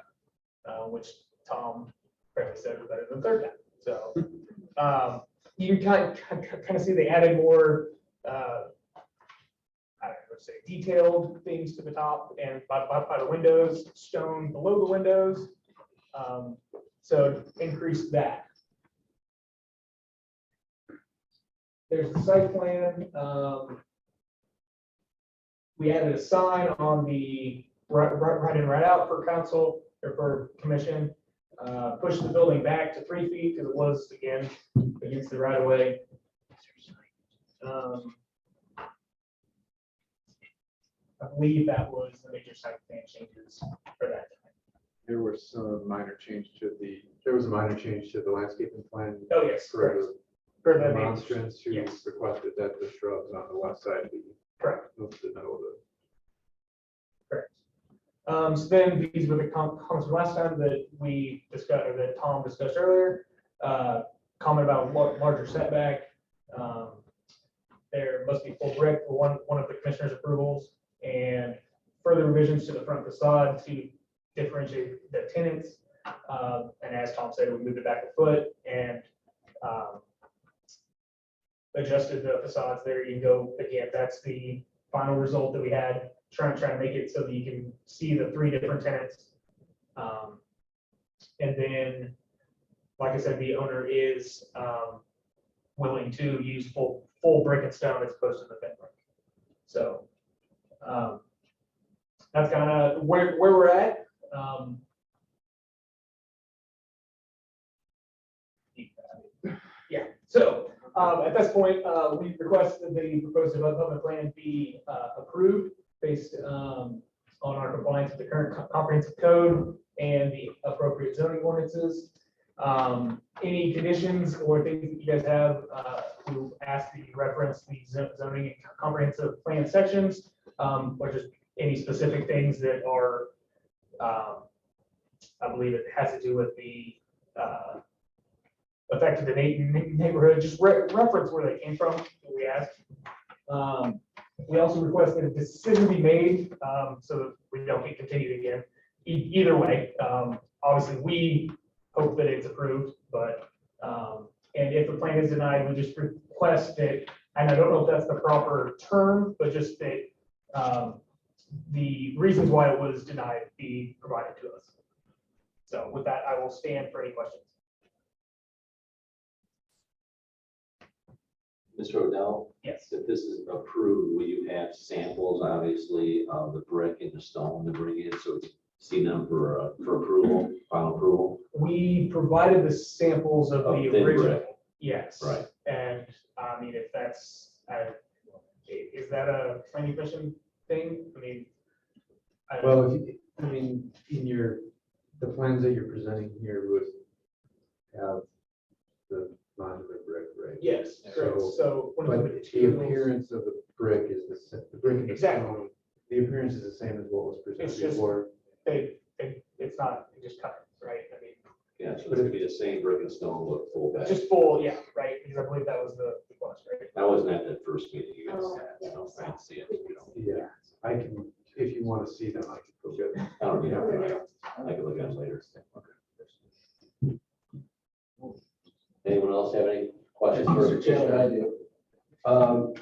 time, which Tom apparently said was better than the third time. So you can kind of see they added more detailed things to the top and by the windows, stone below the windows. So increase that. There's the site plan. We added a sign on the right in, right out for council or for commission. Pushed the building back to 3 feet because it was, again, against the right of way. I believe that was the major site plan changes for that time. There were some minor change to there was a minor change to the landscaping plan. Oh, yes, correct. For For the the demonstrants who yes. requested that the shrubs on the west side be Correct. moved to the middle of it. Correct. So then these were the comments from last time that we discussed, or that Tom discussed earlier. Comment about larger setback. There must be full brick for one of the commissioner's approvals, and further revisions to the front facade to differentiate the tenants. And as Tom said, we moved it back a foot and adjusted the facades there. You can go again. That's the final result that we had. Trying to make it so that you can see the 3 different tenants. And then, like I said, the owner is willing to use full brick and stone as opposed to the thin brick. So That's kind of where we're at. Yeah, so at this point, we request that the proposed development plan be approved based on our compliance with the current comprehensive code and the appropriate zoning ordinances. Any conditions or things that you guys have to ask that you reference the zoning and comprehensive plan sections, or just any specific things that are, I believe it has to do with the affected the neighborhood, just reference where they came from, that we asked. We also request that a decision be made, so that we don't get continued again. Either way, obviously, we hope that it's approved, but, and if the plan is denied, we just request that, and I don't know if that's the proper term, but just that the reasons why it was denied be provided to us. So with that, I will stand for any questions. Mr. Odell, Yes. if this is approved, will you have samples, obviously, of the brick and the stone to bring in, so we can see them for approval, final approval? We provided the samples of the thin original. brick. Yes. Right. And I mean, if that's, is that a planning commission thing? I mean. Well, if you, I mean, the plans that you're presenting here would have the modular brick, right? Yes, correct. So. one of But the the materials- appearance of the brick is the brick and the Exactly. stone. The appearance is the same as what was It's presented just- before. It's not, you just cut it, right? I mean, Yeah, so it's gonna be the same brick and stone look full back. just full, yeah, right? Because I believe that was the request, right? I wasn't at that first meeting you guys Oh, had, yeah. so I didn't see it, you know. Yeah, I can, if you want to see them, I can go get them. I don't need it. I can look at it later. Anyone else have any questions? Mr. Chairman, I do.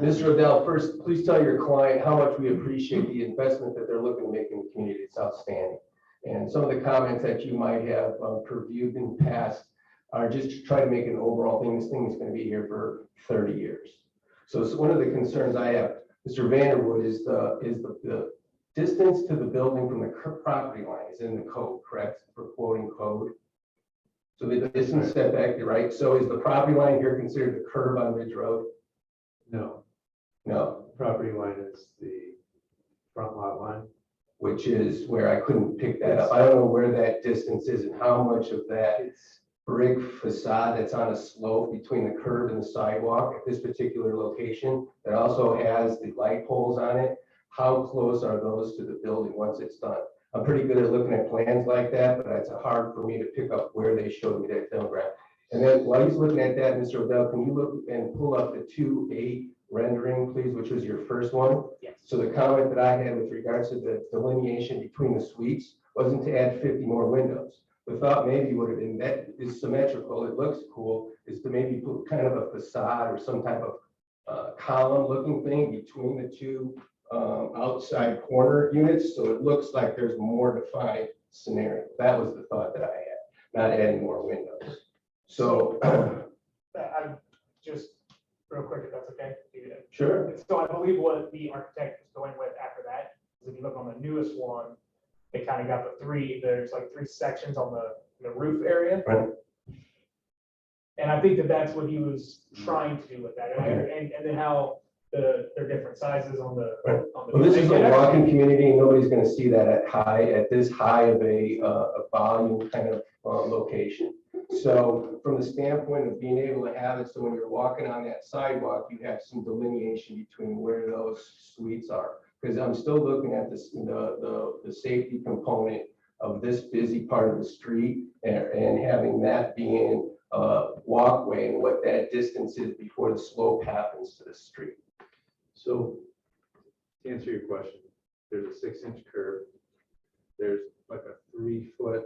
Mr. Odell, first, please tell your client how much we appreciate the investment that they're looking to make in the community. It's outstanding. And some of the comments that you might have previewed in the past are just to try to make an overall thing. This thing is going to be here for 30 years. So one of the concerns I have, Mr. Vanderwood, is the distance to the building from the property line is in the code, correct? For quoting code. So the distance setback, right? So is the property line here considered the curb on Ridge Road? No, No, property line is the front lot line. which is where I couldn't pick that up. I don't know where that distance is and how much of that It's, brick facade that's on a slope between the curb and the sidewalk at this particular location that also has the light poles on it. How close are those to the building once it's done? I'm pretty good at looking at plans like that, but it's hard for me to pick up where they showed me that photograph. And then while he's looking at that, Mr. Odell, can you look and pull up the 2.8 rendering, please, which was your first one? Yes. So the comment that I had with regards to the delineation between the suites wasn't to add 50 more windows. The thought maybe would have been that is symmetrical, it looks cool, is to maybe put kind of a facade or some type of column looking thing between the two outside corner units, so it looks like there's more defined scenario. That was the thought that I had, not adding more windows. So, I just, real quick, if that's okay. sure. So I believe what the architect was going with after that is if you look on the newest one, they kind of got there's like three sections on the roof area. Right. And I think that that's what he was trying to do with that. And then how they're different sizes on the. Right. on the- Well, this is a and walking community, and nobody's gonna see that at this high of a volume kind of location. So from the standpoint of being able to have it, so when you're walking on that sidewalk, you have some delineation between where those suites are. Because I'm still looking at this, the safety component of this busy part of the street and having that being a walkway and what that distance is before the slope happens to the street. so to answer your question, there's a 6-inch curb. There's like a 3-foot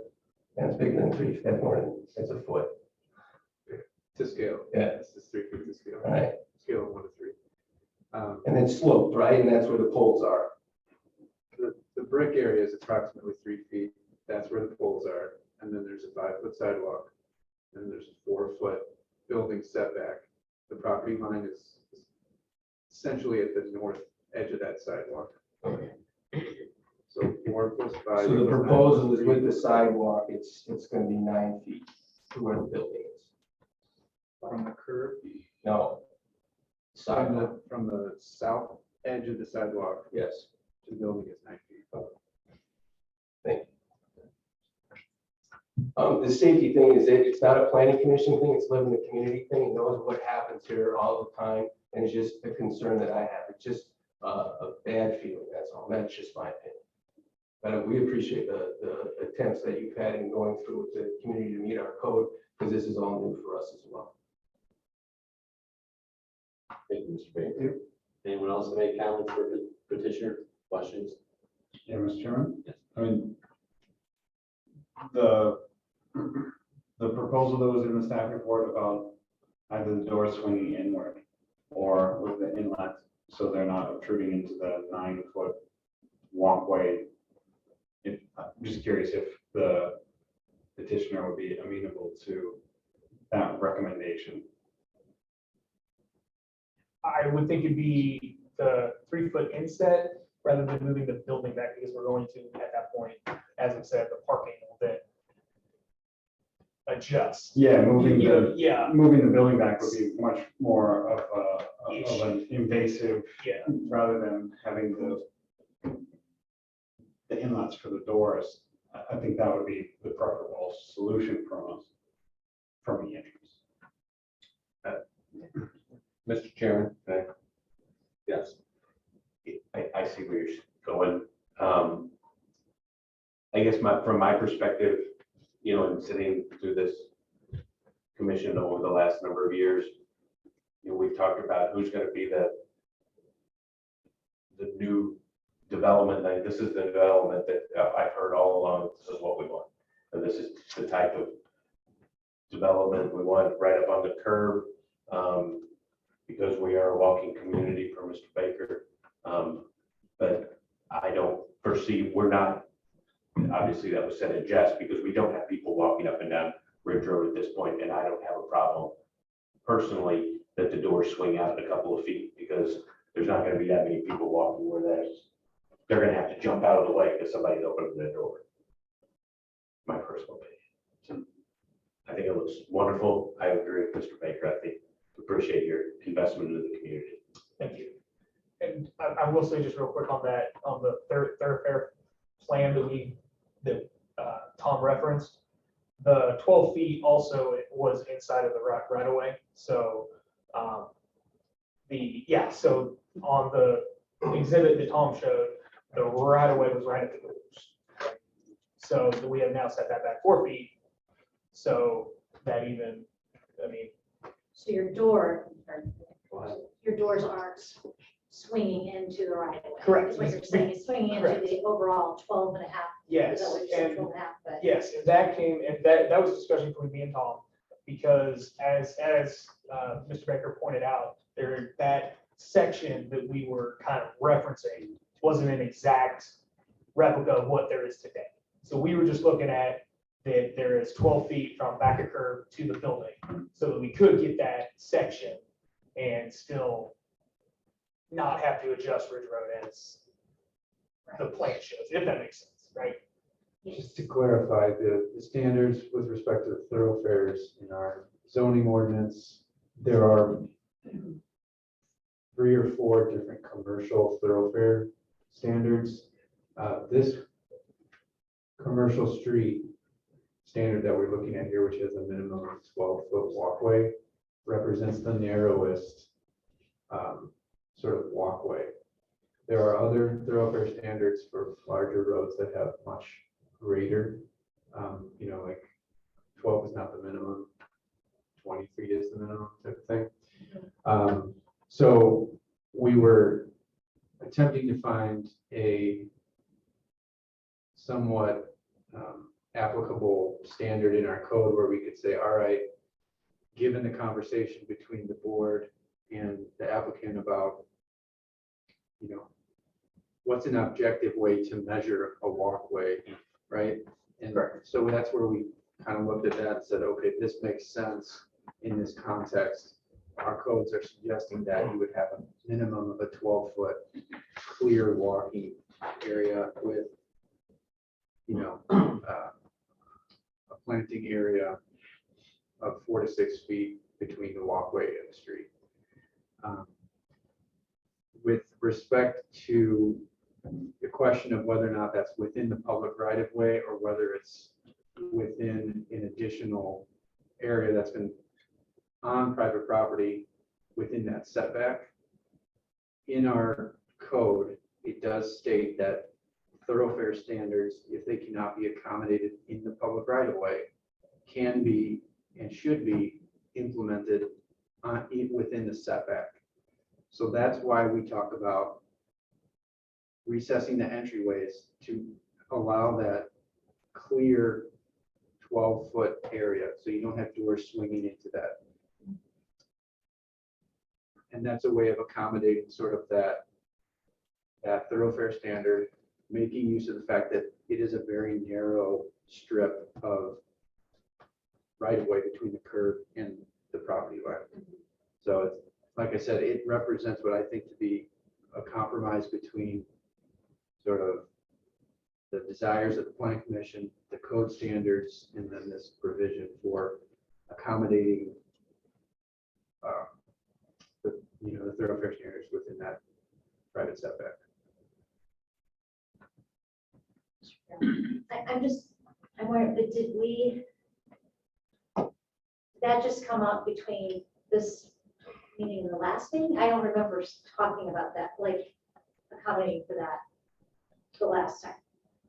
That's bigger than 3, that's more than, that's a foot, to scale. Yeah. This is 3 feet to scale. right? Scale of 1 to 3. And then sloped, right? And that's where the poles are. The brick area is approximately 3 feet. That's where the poles are. And then there's a 5-foot sidewalk. And there's a 4-foot building setback. The property line is essentially at the north edge of that sidewalk. Okay. So 4 + 5. So the proposal is with the sidewalk, it's gonna be 9 feet to where the building is. From the curb, No. Sidewalk, from the south edge of the sidewalk yes. to the building is 9 feet. The safety thing is, it's not a planning commission thing, it's living the community thing, it knows what happens here all the time, and it's just a concern that I have, it's just a bad feeling, that's all, that's just my opinion. But we appreciate the attempts that you've had in going through with the community to meet our code, because this is all new for us as well. Thank you, Mr. Baker. Anyone else have any comments for petitioner, questions? Yeah, Mr. Chairman? Yes. I mean, the proposal that was in the staff report about either the door swinging inward or with the inlet, so they're not obtruding into the 9-foot walkway. I'm just curious if the petitioner would be amenable to that recommendation. I would think it'd be the 3-foot inset rather than moving the building back, because we're going to, at that point, as I said, the parking will then adjust. Yeah, moving Yeah, the building back would be much more of an invasive, yeah. rather than having the inlets for the doors. I think that would be the preferable solution from us, from the entrance. Mr. Chairman? Yes. I see where you're going. I guess from my perspective, you know, in sitting through this commission over the last number of years, you know, we've talked about who's going to be the new development. Like, this is the development that I've heard all along. This is what we want. And this is the type of development we want right up on the curb. Because we are a walking community for Mr. Baker. But I don't foresee, we're not, obviously that was said in jest, because we don't have people walking up and down Ridge Road at this point, and I don't have a problem personally that the doors swing out a couple of feet, because there's not gonna be that many people walking where they're gonna have to jump out of the way because somebody's opening the door. My personal opinion. I think it looks wonderful. I agree with Mr. Baker. I think appreciate your investment into the community. Thank you. And I will say just real quick on that, on the Thoroughfare plan that Tom referenced, the 12 feet also was inside of the right of way. So so on the exhibit that Tom showed, the right of way was right at the doors. So we have now set that back 4 feet. So that even, I mean, So your doors aren't swinging into the right of way. Correct. Is what you're saying, it's swinging into Correct. the overall 12 and a half. yes. Is that what you said, And 12 and a half, but yes, and that was a discussion between me and Tom, because as Mr. Baker pointed out, that section that we were kind of referencing wasn't an exact replica of what there is today. So we were just looking at that there is 12 feet from back of curb to the building, so that we could get that section and still not have to adjust Ridge Road as the plan shows, if that makes sense, right? Just to clarify, the standards with respect to the thoroughfares in our zoning ordinance, there are 3 or 4 different commercial thoroughfare standards. This commercial street standard that we're looking at here, which has a minimum of 12-foot walkway, represents the narrowest sort of walkway. There are other thoroughfare standards for larger roads that have much greater, you know, like 12 is not the minimum, 20 feet is the minimum type of thing. So we were attempting to find a somewhat applicable standard in our code where we could say, all right, given the conversation between the board and the applicant about, you know, what's an objective way to measure a walkway, right? And so that's where we kind of looked at that and said, okay, this makes sense in this context. our codes are suggesting that you would have a minimum of a 12-foot clear walking area with, a planting area of 4 to 6 feet between the walkway and the street. With respect to the question of whether or not that's within the public right of way or whether it's within an additional area that's been on private property within that setback. In our code, it does state that thoroughfare standards, if they cannot be accommodated in the public right of way, can be and should be implemented within the setback. So that's why we talk about recessing the entryways to allow that clear 12-foot area, so you don't have doors swinging into that. And that's a way of accommodating sort of that thoroughfare standard, making use of the fact that it is a very narrow strip of right of way between the curb and the property line. So it's, like I said, it represents what I think to be a compromise between sort of the desires of the planning commission, the code standards, and then this provision for accommodating the thoroughfare standards within that private setback. I'm wondering, but did that just come up between this meeting and the last meeting? I don't remember talking about that, like accommodating for that the last time.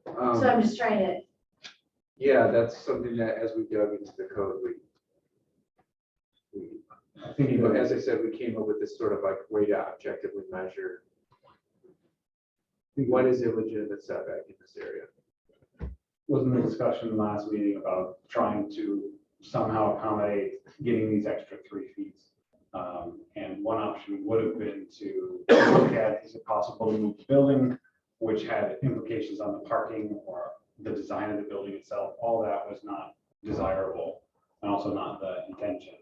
So I'm just trying to. Yeah, that's something that as we dug into the code, I think as I said, we came up with this sort of like way to objectively measure what is illegitimate setback in this area. wasn't the discussion last meeting about trying to somehow accommodate getting these extra 3 feet? And one option would have been to look at, is it possible to move the building, which had implications on the parking or the design of the building itself. All that was not desirable and also not the intention.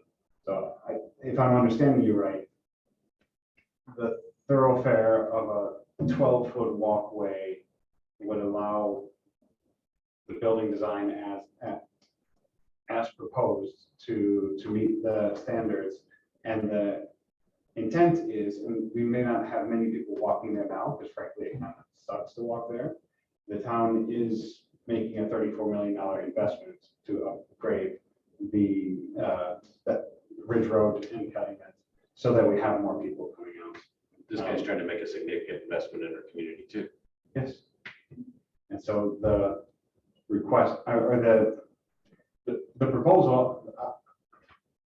So if I'm understanding you right, the thoroughfare of a 12-foot walkway would allow the building design as proposed to meet the standards. And the intent is, and we may not have many people walking there now, because frankly, it kind of sucks to walk there. The town is making a $34 million investment to upgrade the Ridge Road and cutting it so that we have more people coming out. This guy's trying to make a significant investment in our community too. Yes. And so the request or the proposal,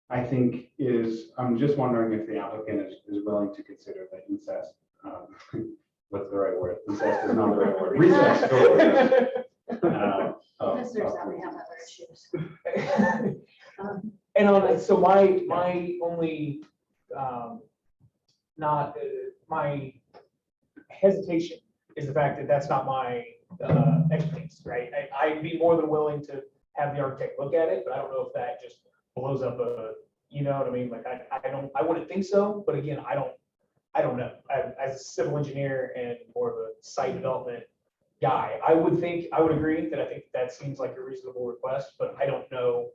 I think I'm just wondering if the applicant is willing to consider the incest. What's the right word? Incest is not the right word. Recess. Investors that we have other issues. And so my only, my hesitation is the fact that that's not my expertise, right? I'd be more than willing to have the architect look at it, but I don't know if that just blows up you know what I mean? Like, I wouldn't think so, but again, I don't know. As a civil engineer and more of a site development guy, I would agree that I think that seems like a reasonable request, but I don't know.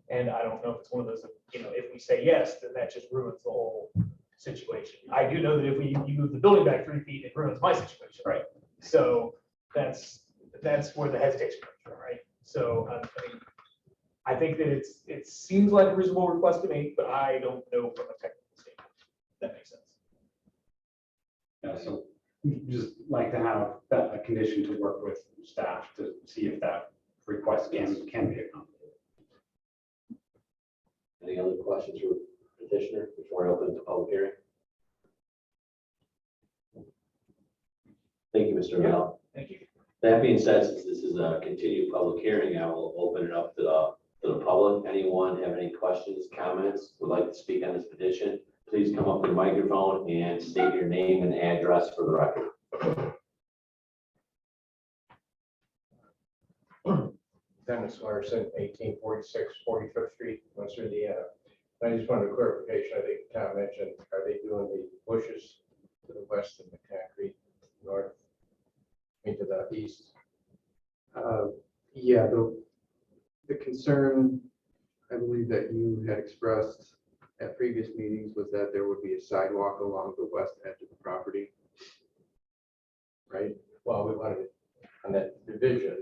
And I don't know if it's one of those, if we say yes, then that just ruins the whole situation. I do know that if you move the building back 3 feet, it ruins my situation. Right. So that's where the hesitation comes from, right? So I think that it seems like a reasonable request to me, but I don't know from a technical standpoint. If that makes sense. Yeah, so just like to have a condition to work with staff to see if that request can be accommodated. Any other questions for petitioner before I open the public hearing? Thank you, Mr. Mel. Thank you. That being said, since this is a continued public hearing, I will open it up to the public. Anyone have any questions, comments, would like to speak on this petition? Please come up to the microphone and state your name and address for the record. Dennis Larson, 1846 45th Street, West Indiana. I just wanted a clarification. I think Tom mentioned, are they doing the bushes to the west and the concrete north? Into the east? Yeah, the concern, I believe that you had expressed at previous meetings was that there would be a sidewalk along the west edge of the property. Right? Well, we wanted it on that division.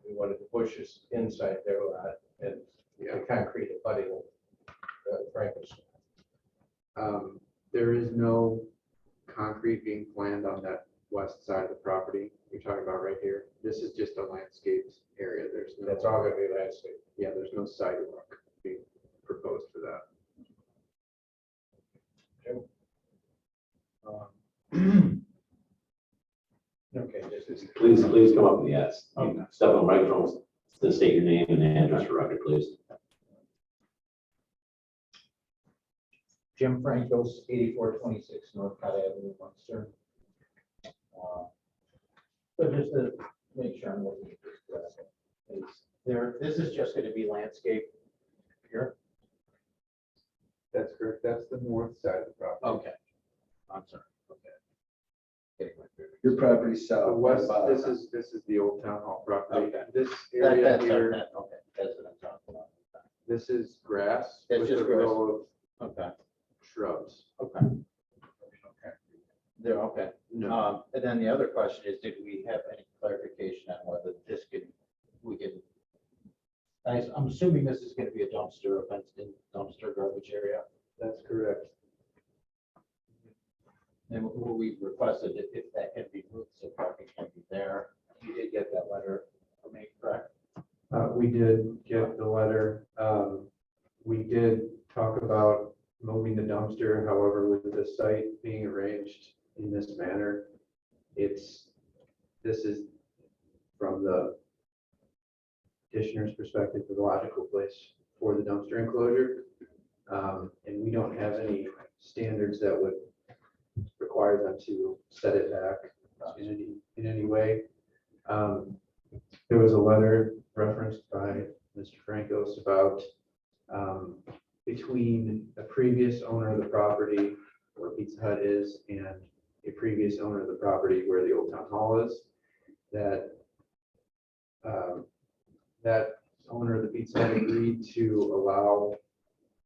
We wanted the bushes inside their lot and the concrete abutting Franklin. There is no concrete being planned on that west side of the property you're talking about right here. This is just a landscaped area. There's no. That's all gonna be landscape. Yeah, there's no sidewalk being proposed for that. Okay, this is. Please come up and yes. Step on the microphone, to state your name and address for record, please. Jim Frankos, 8426 North Cott Avenue, Munster. So just to make sure I'm looking at this correctly, is there, this is just going to be landscape here? That's correct. That's the north side of the property. Okay. I'm sorry. Okay. Your property The south. west, this is the old town hall property. Okay. This area Okay, here, that's what I'm talking about. this is grass. That's with just a grass. row Okay, of shrubs. okay. There, okay. No, And then the other question is, did we have any clarification on whether this I'm assuming this is going to be a dumpster, a fenced-in dumpster garbage area. that's correct. And we requested if that can be moved, so parking can be there. You did get that letter from me, correct? We did get the letter. We did talk about moving the dumpster, however, with the site being arranged in this manner, this is from the petitioner's perspective, the logical place for the dumpster enclosure. And we don't have any standards that would require them to set it back in any way. There was a letter referenced by Mr. Frankos about between a previous owner of the property where Pizza Hut is and a previous owner of the property where the old town hall is, that that owner of the Pizza Hut agreed to allow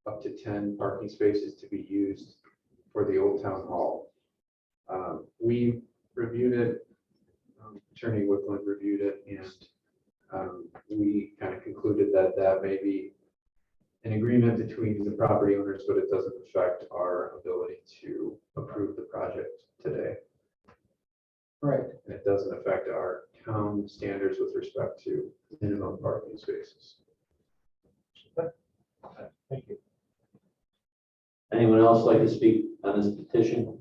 up to 10 parking spaces to be used for the old town hall. We reviewed it, Attorney Wickland reviewed it, and we kind of concluded that that may be an agreement between the property owners, but it doesn't affect our ability to approve the project today. Right. And it doesn't affect our town standards with respect to minimum parking spaces. Thank you. Anyone else like to speak on this petition?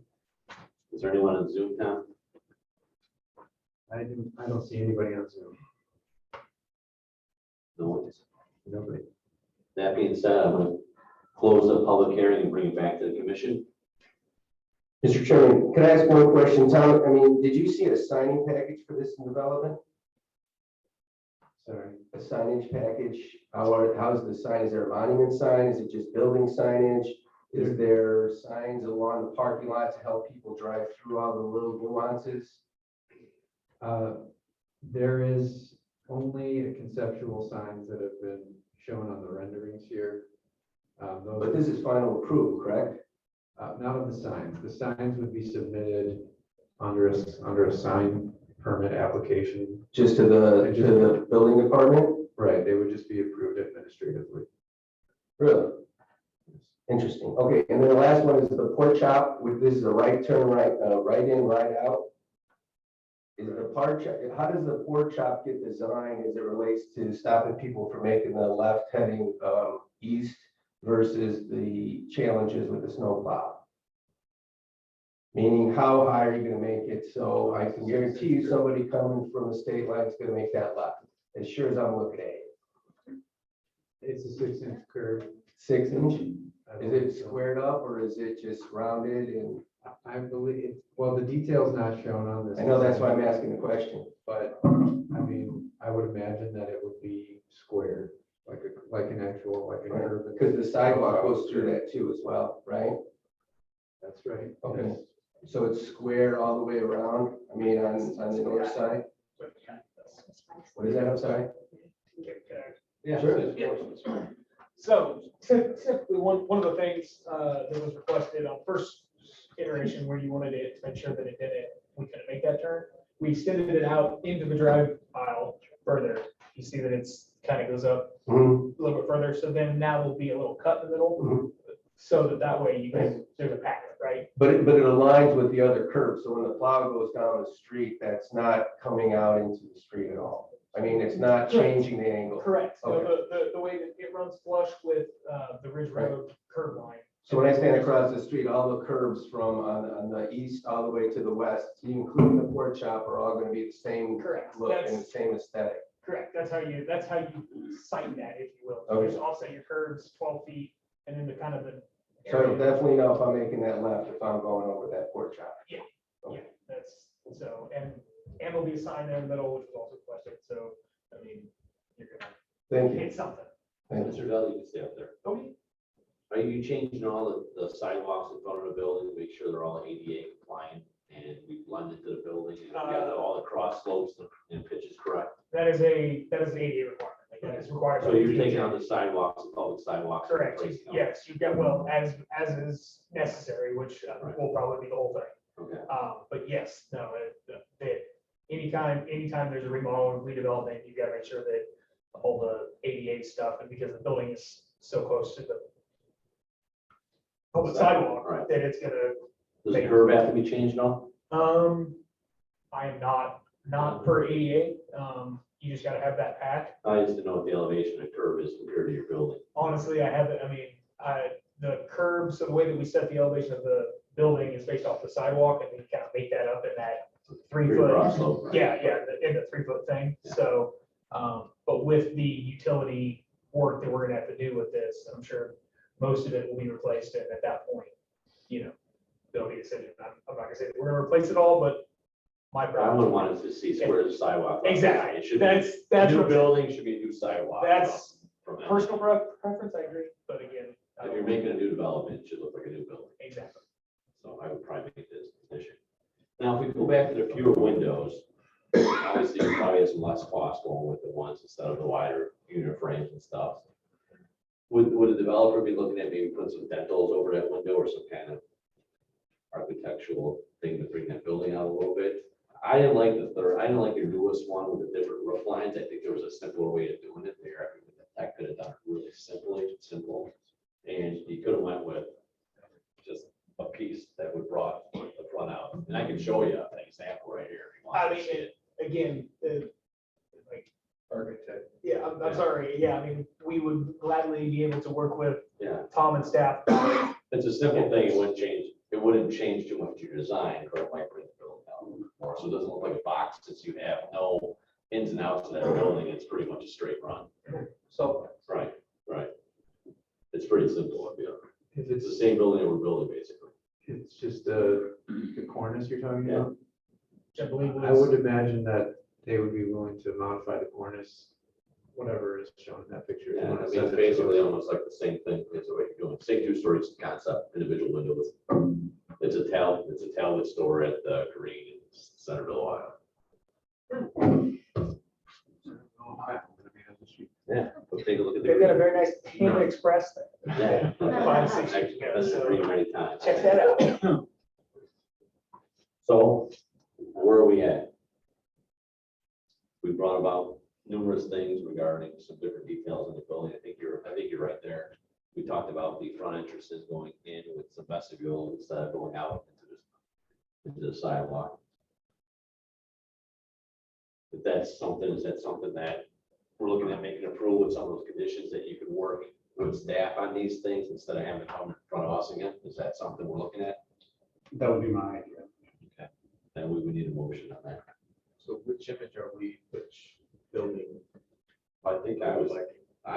Is there anyone on Zoom now? I don't see anybody on Zoom. No one. Nobody. That being said, I'm going to close the public hearing and bring it back to the commission. Mr. Chairman, can I ask one question? Tom, I mean, did you see a signing package for this development? Sorry. A signage package? How's the sign? Is there a monument sign? Is it just building signage? Is there signs along the parking lot to help people drive through all the little nuances? There is only conceptual signs that have been shown on the renderings here. But this is final approval, correct? Not of the signs. The signs would be submitted under a sign permit application. Just to the building department? Right, they would just be approved administratively. Really? Interesting. Okay, and then the last one is the pork chop. This is a right turn, right in, right out. Is the pork chop, how does the pork chop get designed as it relates to stopping people from making the left heading east versus the challenges with the snowplow? Meaning, how high are you going to make it? So I can guarantee you somebody coming from the state line is going to make that left, as sure as I'm looking at it. It's a 6-inch curve. 6 inch? Is it squared up or is it just rounded? And I believe, well, the detail's not shown on this. I know that's why I'm asking the question. But, I mean, I would imagine that it would be squared. like an actual, like an urban. Because the sidewalk goes through that too as well, right? That's right. Okay. So it's square all the way around, I mean, on the north side? What is that, I'm sorry? Yeah. Sure. So typically, one of the things that was requested on first iteration where you wanted it to make sure that it did it, we couldn't make that turn. We extended it out into the drive aisle further. You see that it's kind of goes up Mhm. a little bit further. So then now will be a little cut in the middle. Mhm. So that way you can, there's a packet, right? But it aligns with the other curb, so when the plow goes down the street, that's not coming out into the street at all. I mean, it's not changing the angle. Correct. So Okay. the way that it runs flush with the Ridge Road curb line. So when I stand across the street, all the curbs from on the east all the way to the west, including the pork chop, are all gonna be the same Correct. look and the That's same aesthetic. correct. That's how you sign that, if you will. You Okay. just offset your curbs 12 feet and then the kind of the. So I area- definitely know if I'm making that left, if I'm going over that pork chop. Yeah, that's, so, and there'll be a sign there in the middle, which was also requested, so, I mean, you're gonna Thank you. hit something. Thank you. Mr. Dudley, you can stay up there. Okay. Are you changing all the sidewalks in front of the building, to make sure they're all ADA compliant and we blend into the building and we got all the cross slopes and pitches correct? That is ADA requirement, like that is required. So you're taking out the sidewalks, the public sidewalks? and Correct, replacing them? yes, you've got, well, as is necessary, which will probably be the whole thing. Okay, But yes, no, anytime there's a remodel or redevelopment, you've got to make sure that all the ADA stuff, and because the building is so close to the public sidewalk, Right. that it's gonna, does the curb have to be changed now? I am not per ADA, you just gotta have that pack. I just didn't know what the elevation of curb is compared to your building. Honestly, I have it, I mean, the curb, so the way that we set the elevation of the building is based off the sidewalk, and we kind of make that up in that 3 Pretty foot. broad slope, right? Yeah, in the 3 foot thing, Yeah. so, but with the utility work that we're gonna have to do with this, I'm sure most of it will be replaced, and at that point, there'll be a decision. I'm not gonna say that we're gonna replace it all, but my I preference. would want to see square the sidewalk. Exactly, It should be, that's new what- building should be a new sidewalk. That's From that. personal preference, I agree, but again. If you're making a new development, it should look like a new building. Exactly. So I would probably make this condition. Now, if we go back to the fewer windows, obviously you probably have some less cost going with the ones instead of the wider unit frames and stuff. Would the developer be looking at maybe putting some dentals over that window or some kind of architectural thing to bring that building out a little bit? I didn't like your newest one with the different roof lines. I think there was a simpler way of doing it there. I think that could have done it really simple. And you could have went with just a piece that would brought the front out. And I can show you an example right here. if you want I to mean, see it. again, like, Architect. yeah, I'm sorry, yeah, I mean, we would gladly be able to work with Yeah, Tom and staff. it's a simple thing. It wouldn't change too much your design, but it might bring the building down more. So it doesn't look like a box since you have no ins and outs of that building. It's pretty much a straight run. So, Right. It's pretty simple. If It's the it's, same building that we're building basically. it's just the cornice you're talking about? I believe I was, would imagine that they would be willing to modify the cornice, whatever is shown in that picture. If you Yeah, wanna I mean, send it's it to us. basically almost like the same thing. It's what you're doing. Same 2-story concept, individual windows. It's a talent store at the Green in Centerville, Ohio. Yeah, but take a look at the. they've got a very nice Panda Express there. Yeah. 5, 6 years ago, That's so pretty many times. check that out. So where are we at? We brought about numerous things regarding some different details in the building. I think you're right there. We talked about the front entrances going in with some vestibule instead of going out into the sidewalk. If that's something, is that something that we're looking at making approval with some of those conditions that you can work with staff on these things instead of having to come in front of us again? Is that something we're looking at? That would be my idea. Okay, then we would need a motion on that. So which image are which building? I think I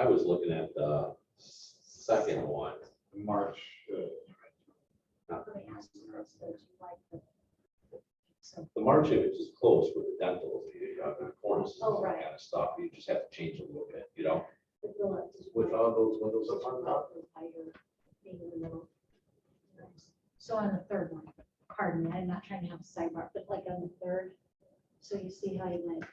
was looking at the second one. March. The March image is close with the dentals, the corners, Oh, and that right. kind of stuff. You just have to change a little bit, With all those windows up on top? Being in the middle. So on the third one, pardon me, I'm not trying to have a sidebar, but like on the third, so you see how you went,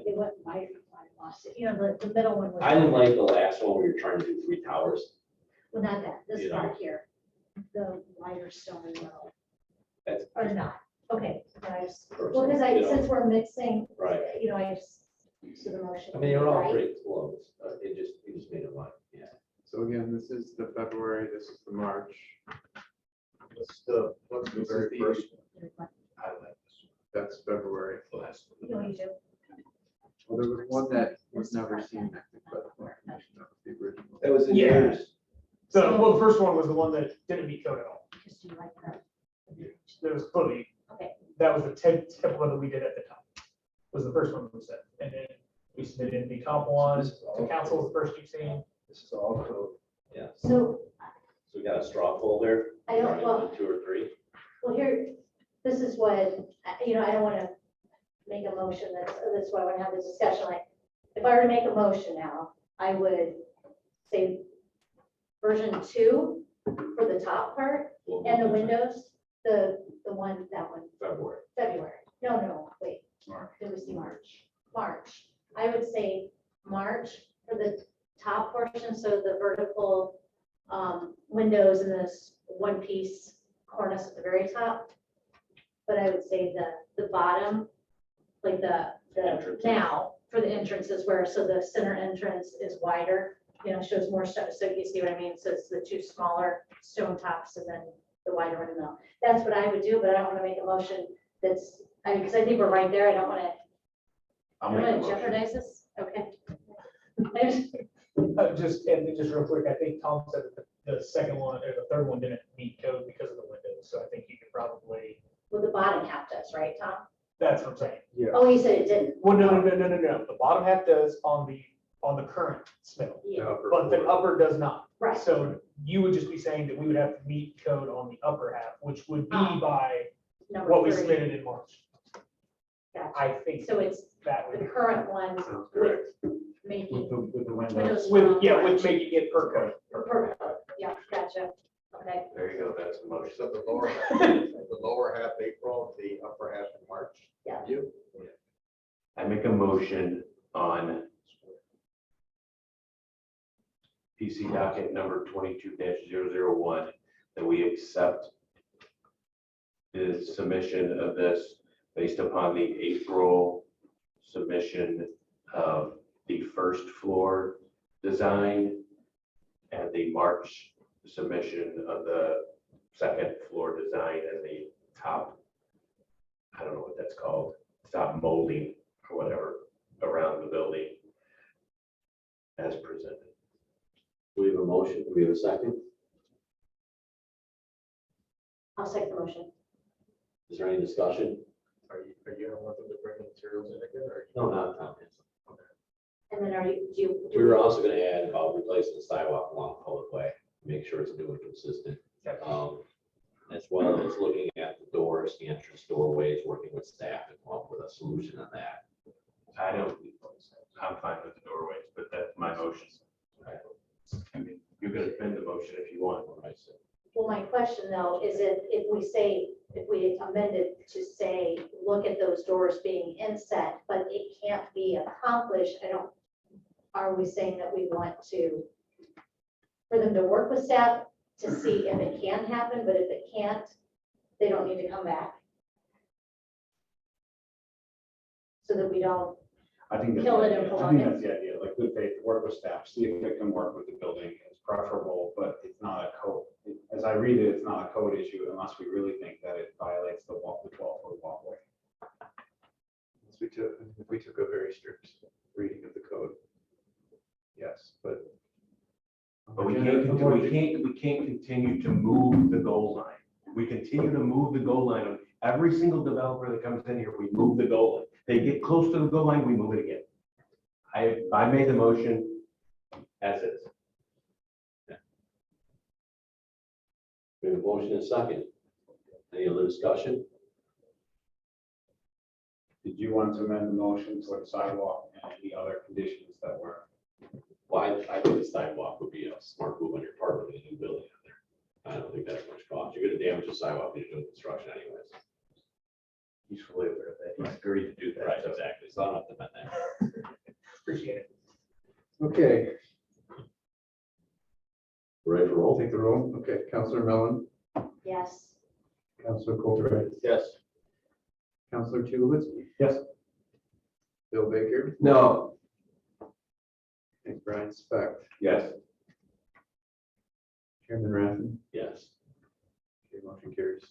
it went wider, I lost it, you know, the middle one was. I didn't like the last one where you're trying to do 3 towers. Well, not that, this You know. part here, the wider stone middle. That's- Or not, okay, guys, Or well, because you know. since we're mixing, Right. you know, I just, so the motion. I mean, they were all right? pretty close. You just made it one, yeah. So again, this is the February, this is the March. What's the This very is the- first one? I like this That's February. one. The last one. You know, you do. Well, there was one that was never seen, I think, by the planning commission. That was the original. That was in Yeah. yours. So, well, the first one was the one that didn't meet code at all. Just do like that. There was clearly, Okay. that was the typical that we did at the time, was the first one we said. And then we submitted the top one to council, the first you've seen. This is all code. Yeah. So, So we got a straw poll there. I don't- Starting well- with 2 or 3. well, here, this is what, you know, I don't want to make a motion, that's why I want to have this discussion, like, if I were to make a motion now, I would say version 2 for the top part, and the windows, the one, that one, February. February. No, wait. March. It was March. March. I would say March for the top portion, so the vertical windows and this one piece cornice at the very top. But I would say the bottom, like the Entrances. now for the entrances where, so the center entrance is wider, you know, shows more stuff. So you see what I mean? So it's the 2 smaller stone tops and then the wider one in the middle. That's what I would do, but I don't want to make a motion that's, because I think we're right there. I don't want to, I'll I don't make a want to motion. jeopardize this. Okay. I just- Just real quick, I think Tom said that the second one, or the third one didn't meet code because of the windows, so I think you could probably, Well, the bottom half does, right, Tom? that's what I'm saying. Oh, you said it didn't. Well, no, the bottom half does on the current smell, Yeah, but the upper does not. right. So you would just be saying that we would have to meet code on the upper half, which would be by Number what we 3. submitted in March. Gotcha. I think So it's that the would, current ones Sounds with correct. making With the windows. windows. with, yeah, with making it per code. Perfect. Yeah, gotcha. Okay. There you go, that's the motion. So the lower, the lower half April, the upper half in March. Yeah. You? I make a motion on PC docket number 22-001 that we accept the submission of this based upon the April submission of the first floor design and the March submission of the second floor design and the top, I don't know what that's called, top molding or whatever around the building as presented. We have a motion. Do we have a second? I'll second the motion. Is there any discussion? Are you gonna want them to bring the materials in again, or? No, not Tom. And then do you? We were also gonna add about replacing the sidewalk along Public Way, make sure it's new and consistent. As well as looking at the doors, the entrance doorways, working with staff to come up with a solution on that. I'm fine with the doorways, but that's my motion. I mean, you can amend the motion if you want. Right, so Well, my question though, is if we amend it to say, look at those doors being inset, but it can't be accomplished, are we saying that we want for them to work with staff to see if it can happen, but if it can't, they don't need to come back? So that we don't, I think that's Kill the it and idea. I prolong think it. that's the idea, like good faith, work with staff, see if it can work with the building, it's preferable, but it's not a code. As I read it, it's not a code issue unless we really think that it violates the 12-foot walkway. If we took a very strict reading of the code. Yes, but. But we can't continue to move the goal line. We continue to move the goal line on every single developer that comes in here, we move the goal line. They get close to the goal line, we move it again. I made the motion as is. we have a motion and a second. Any other discussion? Did you want to amend the motion for the sidewalk and the other conditions that were? Well, I think the sidewalk would be a smart move on your part with a new building in there. I don't think that's much cost. You're gonna damage the sidewalk when you're doing construction anyways. He's fully aware of that. He's agreed to do that. Right, so. exactly. So I don't have to amend that. Appreciate it. Okay, Ready for I'll roll? take the roll. Okay, Counselor Mellon, Yes. Counselor Kulturitis, Yes. Counselor Tulowitzki. Yes. Bill Baker, No. and Brian Specht, Yes. Chairman Rathman. Yes. Okay, motion carries.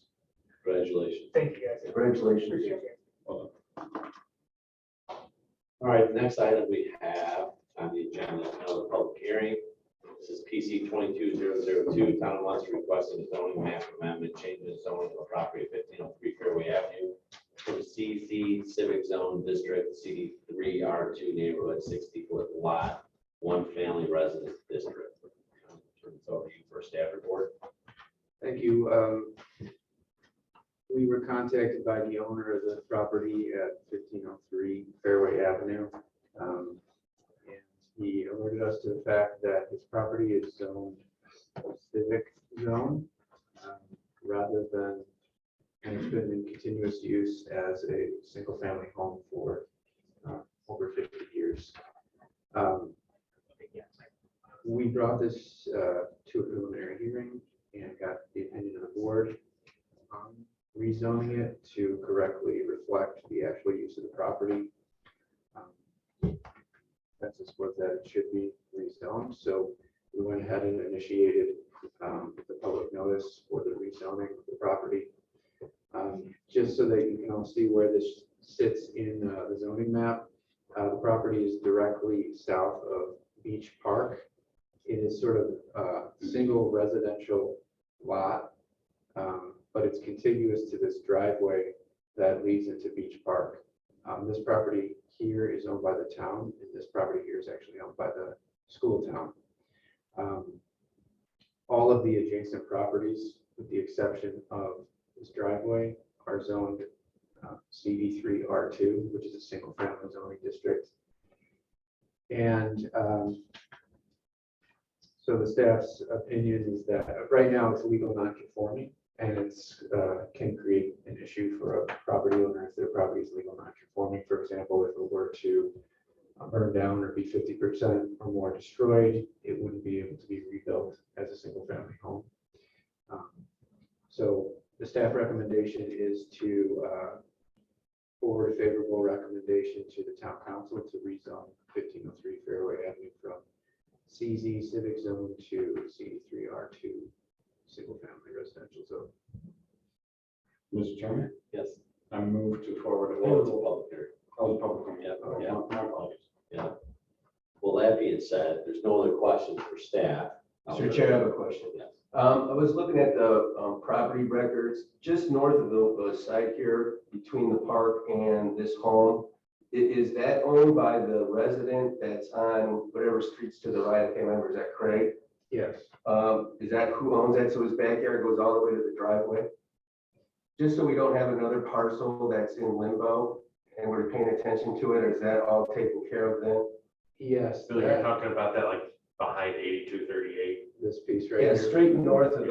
Congratulations. Thank you, guys. Congratulations. Appreciate it. All right, the next item we have on the agenda, another public hearing. This is PC 22002. Town of Munster requesting a zoning map amendment, changing the zoning of a property at 1503 Fairway Avenue from CZ Civic Zone District, CD3 R2 neighborhood, 60-foot lot, one family residence district. Turn this over to you for a staff report. Thank you. We were contacted by the owner of the property at 1503 Fairway Avenue. And he alerted us to the fact that his property is zoned civic zone rather than, and it's been in continuous use as a single family home for over 50 years. We brought this to a preliminary hearing and got the opinion of the board on rezoning it to correctly reflect the actual use of the property. Consensus was that it should be rezoned, so we went ahead and initiated the public notice for the rezoning of the property. Just so that you can all see where this sits in the zoning map, the property is directly south of Beach Park. It is sort of a single residential lot, but it's contiguous to this driveway that leads into Beach Park. This property here is owned by the town, and this property here is actually owned by the school town. All of the adjacent properties, with the exception of this driveway, are zoned CD3 R2, which is a single family zoning district. And so the staff's opinion is that right now it's legal non-conforming, and it's can create an issue for a property owner if their property is legal non-conforming. For example, if it were to burn down or be 50% or more destroyed, it wouldn't be able to be rebuilt as a single family home. So the staff recommendation is to forward a favorable recommendation to the town council to rezone 1503 Fairway Avenue from CZ Civic Zone to CD3 R2 single family residential zone. Mr. Chairman, Yes. I move to forward a Well, it's a favorable. public hearing. Oh, the public hearing. Yeah, yeah. My apologies. Yeah. Well, that being said, there's no other questions for staff. Mr. Chair, I have a question. Yes. I was looking at the property records, just north of the site here, between the park and this home. Is that owned by the resident that's on whatever streets to the right? I can't remember. Is that Craig? Yes. Is that who owns that? So his backyard goes all the way to the driveway? Just so we don't have another parcel that's in limbo and we're paying attention to it, or is that all taken care of then? Yes. Bill, you're talking about that like behind 8238. This piece right Yeah, here. straight north of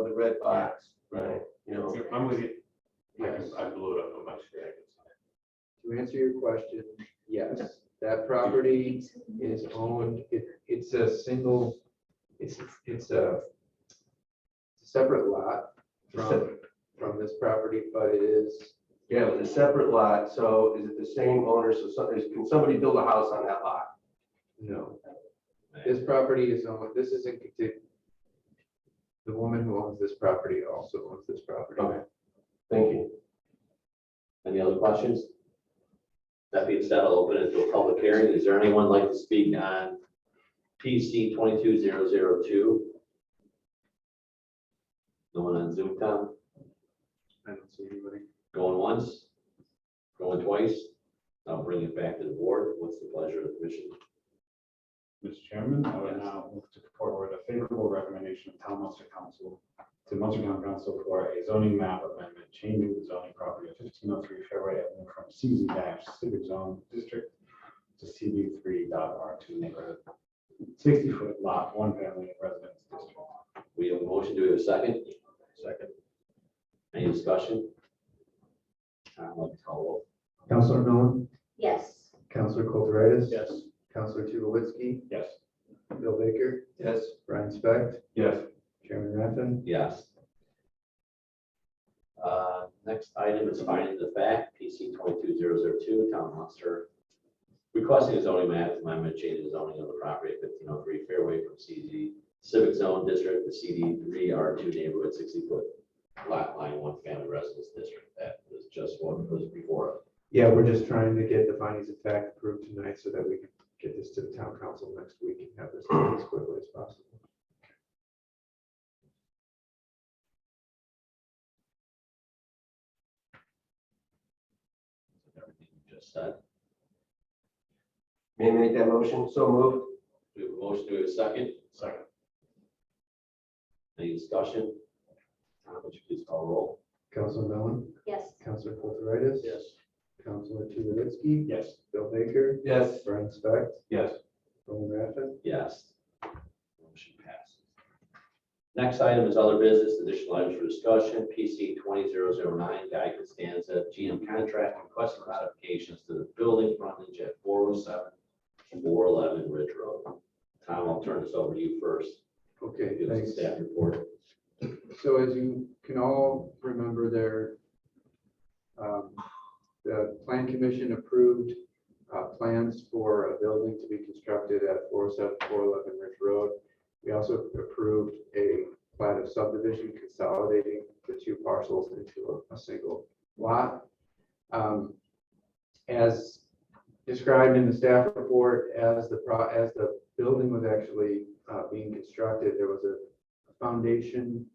the red box, right? You know, I'm with you. Yes. I blew it up on my screen. To answer your question, yes, that property is owned, it's a single, it's a separate lot from this property, but it is, yeah, it's a separate lot. So is it the same owner? So can somebody build a house on that lot? no. This property is owned, this isn't, the woman who owns this property also owns this property. Okay. Thank you. Any other questions? That being said, I'll open it to a public hearing. Is there anyone like to speak on PC 22002? No one on Zoom, Tom? I don't see anybody. Going once? Going twice? I'll bring it back to the board. What's the pleasure of the commission? Mr. Chairman, I would Yes. now move to forward a favorable recommendation of Town Munster Council to Munster Town Council for a zoning map amendment, changing the zoning property of 1503 Fairway Avenue from CZ Civic Zone District to CB3.R2 neighborhood, 60-foot lot, one family residence district. We have a motion. Do we have a second? Second. Any discussion? I'd like to call roll. Counselor Nolan, Yes. Counselor Kulturitis. Yes. Counselor Tulowitzki, Yes. Bill Baker, Yes. Brian Specht, Yes. Chairman Raffin. Yes. Next item is finding the fact, PC 22002, Town of Munster, requesting a zoning map amendment, changing the zoning of the property at 1503 Fairway from CZ Civic Zone District to CD3 R2 Neighborhood 60-foot lot line, one family residence district. That was just what was before. Yeah, we're just trying to get the findings of fact approved tonight so that we can get this to the town council next week and have this done as quickly as possible. Everything you just said. May I make that motion? So moved. We have a motion. Do we have a second? Second. Any discussion? Would you please call roll? Counselor Nolan, Yes. Counselor Kulturitis. Yes. Counselor Tulowitzki, Yes. Bill Baker, Yes. Brian Specht, Yes. Chairman Raffin. Yes. Motion passes. Next item is other business, additional items for discussion, PC 20009, Guy Costanza, GM contract, requesting modifications to the building frontage at 407, 411 Ridge Road. Tom, I'll turn this over to you first. Okay, Give us a thanks. staff report. So as you can all remember there, the plan commission approved plans for a building to be constructed at 407, 411 Ridge Road. We also approved a plat of subdivision consolidating the two parcels into a single lot. As described in the staff report, as the building was actually being constructed, there was a foundation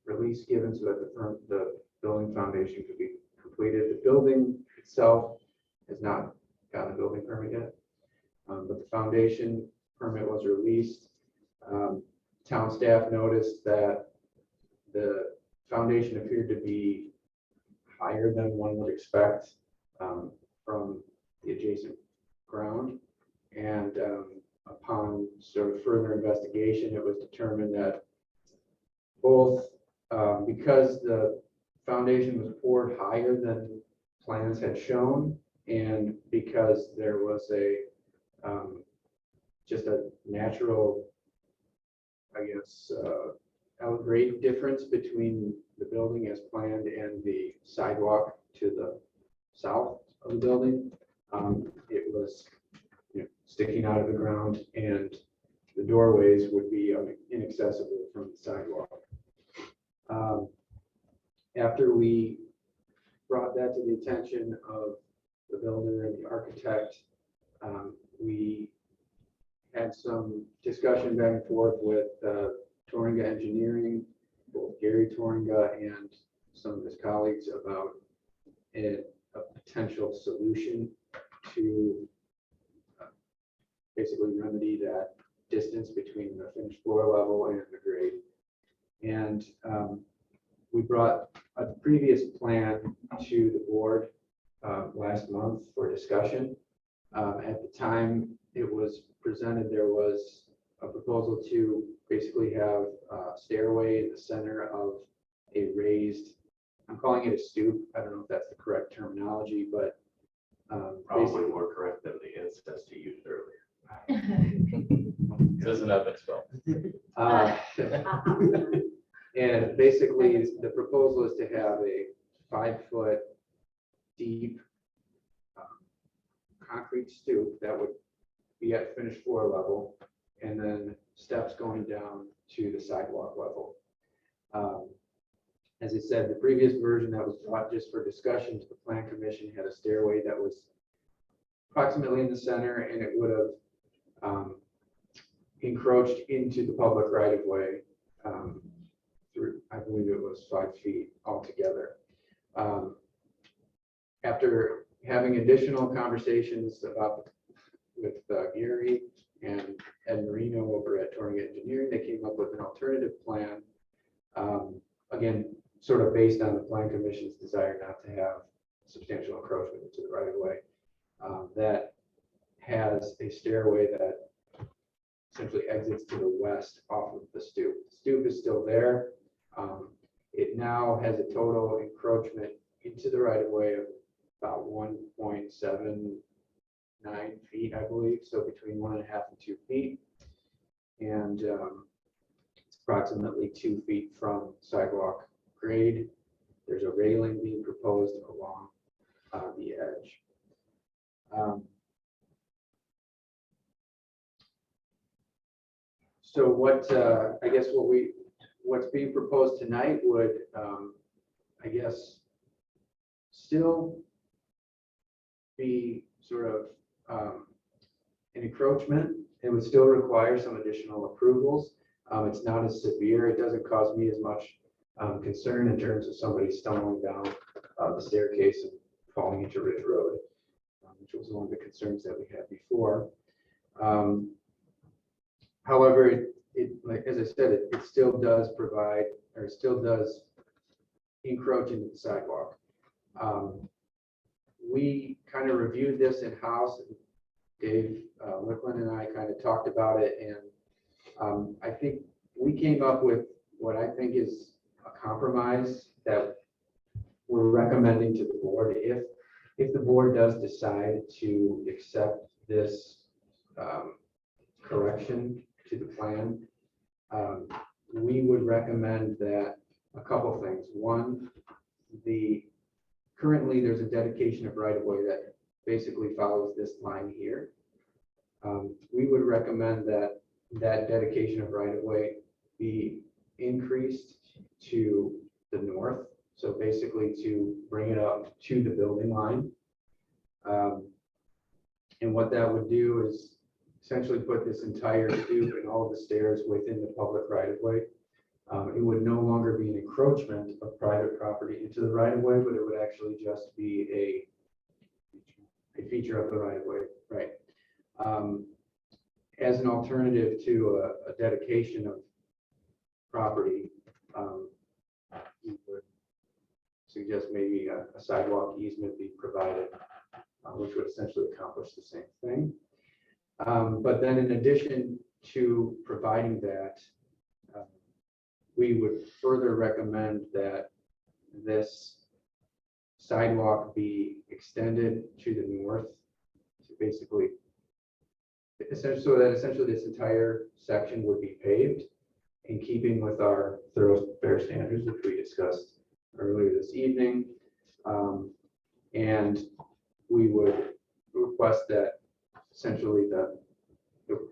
release given so that the building foundation could be completed. The building itself has not gotten a building permit yet, but the foundation permit was released. Town staff noticed that the foundation appeared to be higher than one would expect from the adjacent ground. And upon sort of further investigation, it was determined that both because the foundation was poured higher than plans had shown, and because there was just a natural, I guess, outgrade difference between the building as planned and the sidewalk to the south of the building. It was sticking out of the ground, and the doorways would be inaccessible from the sidewalk. After we brought that to the attention of the builder and the architect, we had some discussion back and forth with Torringa Engineering, both Gary Torringa and some of his colleagues, about a potential solution to basically remedy that distance between the finished floor level and the grade. And we brought a previous plan to the board last month for discussion. At the time it was presented, there was a proposal to basically have a stairway in the center of a raised, I'm calling it a stoop. I don't know if that's the correct terminology, but Probably more correct than the instance you used earlier. Doesn't have it spelled. And basically, the proposal is to have a 5-foot deep concrete stoop that would be at finished floor level, and then steps going down to the sidewalk level. As I said, the previous version that was brought just for discussion to the plan commission had a stairway that was approximately in the center, and it would have encroached into the public right of way through, I believe it was 5 feet altogether. After having additional conversations with Gary and Ed Marino over at Torringa Engineering, they came up with an alternative plan. Again, sort of based on the plan commission's desire not to have substantial encroachment into the right of way. That has a stairway that essentially exits to the west off of the stoop. The stoop is still there. It now has a total encroachment into the right of way of about 1.79 feet, I believe, so between 1.5 and 2 feet. And it's approximately 2 feet from sidewalk grade. There's a railing being proposed along the edge. So what, I guess what's being proposed tonight would, I guess, still be sort of an encroachment. It would still require some additional approvals. It's not as severe. It doesn't cause me as much concern in terms of somebody stumbling down the staircase and falling into Ridge Road, which was one of the concerns that we had before. However, like, as I said, it still does provide, or it still does encroach into the sidewalk. We kind of reviewed this in-house. Dave Wicklund and I kind of talked about it, and I think we came up with what I think is a compromise that we're recommending to the board. If the board does decide to accept this correction to the plan, we would recommend that a couple things. One, currently there's a dedication of right of way that basically follows this line here. We would recommend that dedication of right of way be increased to the north. So basically to bring it up to the building line. And what that would do is essentially put this entire stoop and all of the stairs within the public right of way. It would no longer be an encroachment of private property into the right of way, but it would actually just be a feature of the right of way, right? As an alternative to a dedication of property, we would suggest maybe a sidewalk easement be provided, which would essentially accomplish the same thing. But then in addition to providing that, we would further recommend that this sidewalk be extended to the north to basically, so that essentially this entire section would be paved in keeping with our thoroughfare standards, which we discussed earlier this evening. And we would request that essentially the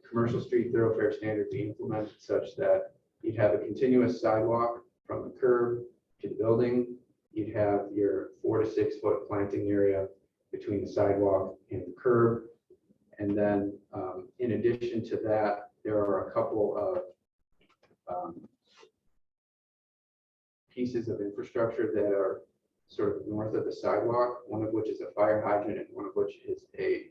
commercial street thoroughfare standard be implemented such that you'd have a continuous sidewalk from the curb to the building. You'd have your 4 to 6 foot planting area between the sidewalk and the curb. And then in addition to that, there are a couple of pieces of infrastructure that are sort of north of the sidewalk, one of which is a fire hydrant and one of which is a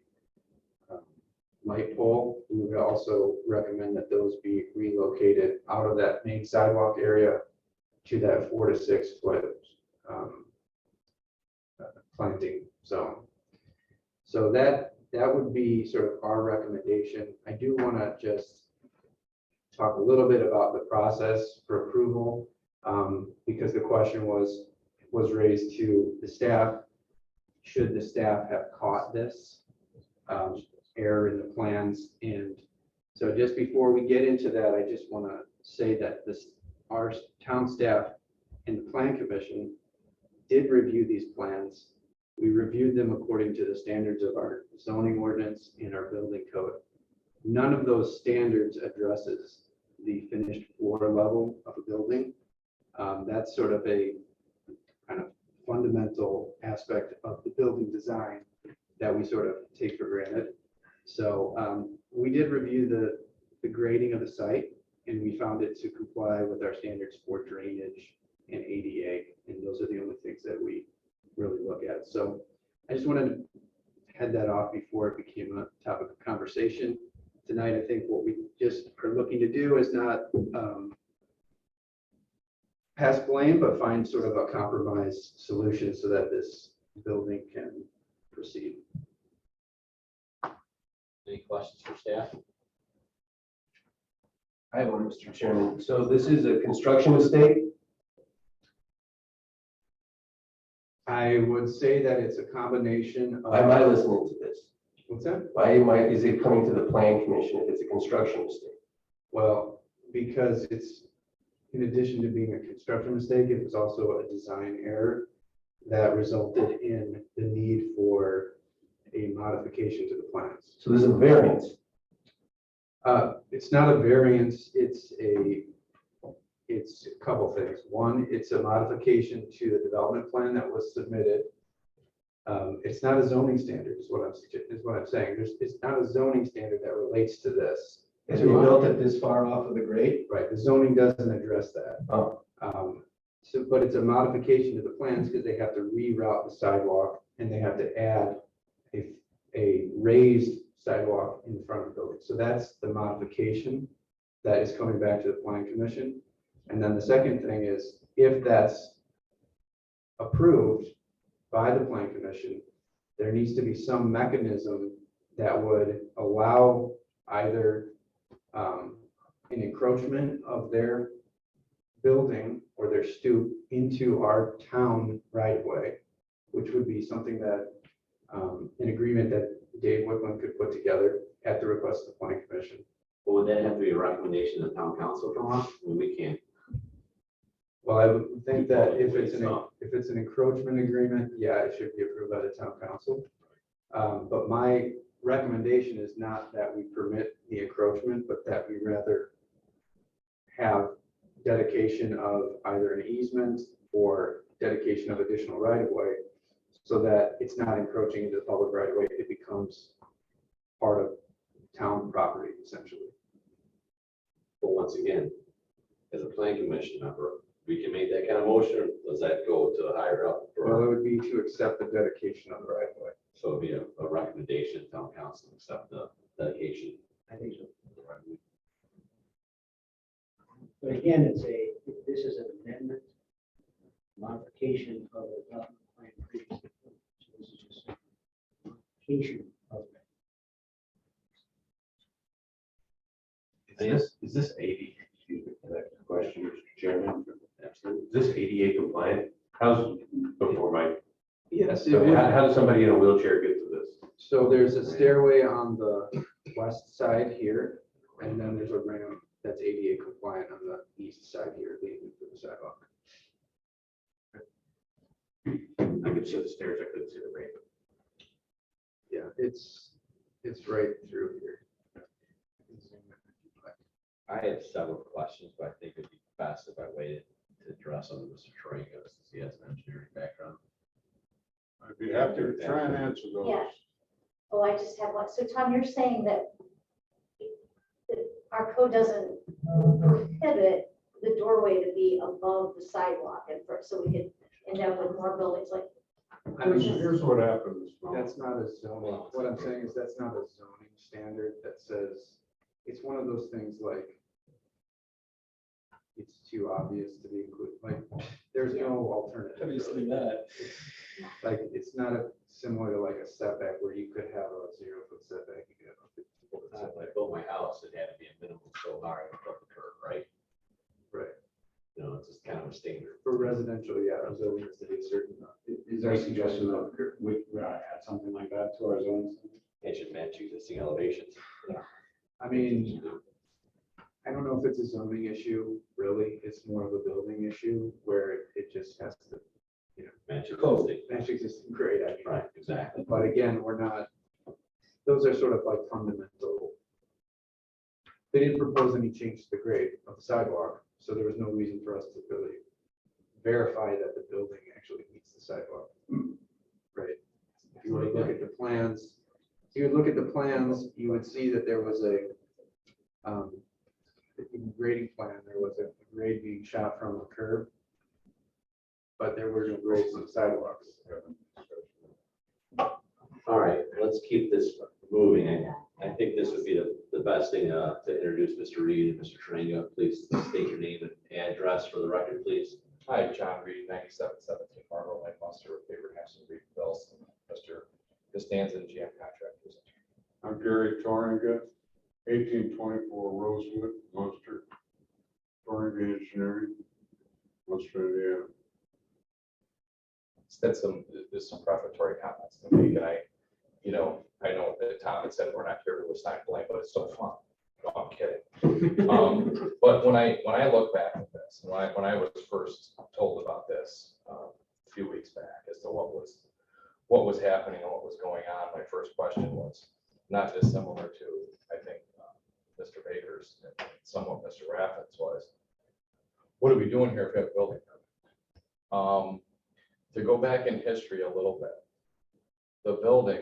light pole. We would also recommend that those be relocated out of that main sidewalk area to that 4 to 6 foot planting zone. So that would be sort of our recommendation. I do want to just talk a little bit about the process for approval, because the question was raised to the staff. Should the staff have caught this error in the plans? And so just before we get into that, I just want to say that our town staff and the plan commission did review these plans. We reviewed them according to the standards of our zoning ordinance and our building code. None of those standards addresses the finished floor level of a building. That's sort of a kind of fundamental aspect of the building design that we sort of take for granted. So we did review the grading of the site, and we found it to comply with our standards for drainage and ADA, and those are the only things that we really look at. So I just wanted to head that off before it became a topic of conversation. Tonight, I think what we just are looking to do is not pass blame, but find sort of a compromise solution so that this building can proceed. Any questions for staff? I have one, Mr. Chairman. So this is a construction mistake? I would say that it's a combination Why am I of, listening to this? what's that? Is it coming to the plan commission if it's a construction mistake? Well, because it's, in addition to being a construction mistake, it was also a design error that resulted in the need for a modification to the plans. So this is a variance. It's not a variance, it's a couple things. One, it's a modification to the development plan that was submitted. It's not a zoning standard is what I'm saying. It's not a zoning standard that relates to this. Is it built at this far off of the grade? Right, the zoning doesn't address that. Oh, So, but it's a modification to the plans because they have to reroute the sidewalk and they have to add a raised sidewalk in front of the building. So that's the modification that is coming back to the planning commission. And then the second thing is, if that's approved by the planning commission, there needs to be some mechanism that would allow either an encroachment of their building or their stoop into our town right of way, which would be something that, an agreement that Dave Whitman could put together at the request of the planning commission. Well, would that have to be a recommendation of town council from us? I mean, we can't. Well, I would think that if it's an encroachment agreement, yeah, it should be approved by the town council. But my recommendation is not that we permit the encroachment, but that we rather have dedication of either an easement or dedication of additional right of way so that it's not encroaching into the public right of way. It becomes part of town property essentially. But once again, as a plan commission member, we can make that kind of motion, or does that go to higher up? Well, it would be to accept the dedication of the right of way. So it'd be a recommendation, to town council, to accept the dedication. I think so. But again, this is an amendment, modification of the development plan previously. So this is just a modification of it. Is this 80? Excuse me for that question, Mr. Chairman. Absolutely. Is this ADA compliant? How's before my, Yes. so how does somebody in a wheelchair get to this? So there's a stairway on the west side here, and then there's a ramp that's ADA compliant on the east side here, leading to the sidewalk. I could see the stairs, I couldn't see the ramp. Yeah, it's right through here. I have several questions, but I think it'd be best if I waited to address them to Mr. Trego, since he has an engineering background. I'd be happy to try and answer those. Yeah. Oh, I just have one. So Tom, you're saying that our code doesn't prohibit the doorway to be above the sidewalk and so we could end up with more buildings like. I mean, Here's what happens. that's not a zoning, what I'm saying is that's not a zoning standard that says, it's one of those things like, it's too obvious to be included, like, there's no alternative. Obviously not. Like, it's not similar to like a setback where you could have a 0-foot setback, you could have a 50-foot When I setback. built my house, it had to be a minimum so high above the curb, right? Right. You know, it's just kind of a standard. For residential, yeah, a zoning has to be a certain. Is there a suggestion that we add something like that to our zones? It should match existing elevations. I mean, I don't know if it's a zoning issue, really, it's more of a building issue where it just has to, Match Code. existing. match existing grade, I mean. Right, exactly. But again, we're not, those are sort of like fundamental. They didn't propose any change to the grade of the sidewalk, so there was no reason for us to really verify that the building actually meets the sidewalk. Right? If you were to look at the plans, you would see that there was a, in the grading plan, there was a grade being shot from the curb, but there were no grades on the sidewalks. All right, let's keep this moving. I think this would be the best thing to introduce Mr. Reed and Mr. Trego. Please state your name and address for the record, please. Hi, John Reed, 9717 Marlboro Lane, Munster, with Favorite Hampson Reed Bills, Mr. Costanza and GM Contractors. I'm Gary Torringa, 1824 Rosewood, Munster, Torrey Engineering, Munster, Indiana. That's there's some prefatory comments to make, and I know that Tom had said we're not here to assign blame, but it's so fun. No, I'm kidding. But when I look back at this, when I was first told about this a few weeks back as to what was happening and what was going on, my first question was not dissimilar to, I think, Mr. Baker's and somewhat Mr. Raffin's was, what are we doing here if we have a building permit? To go back in history a little bit, the building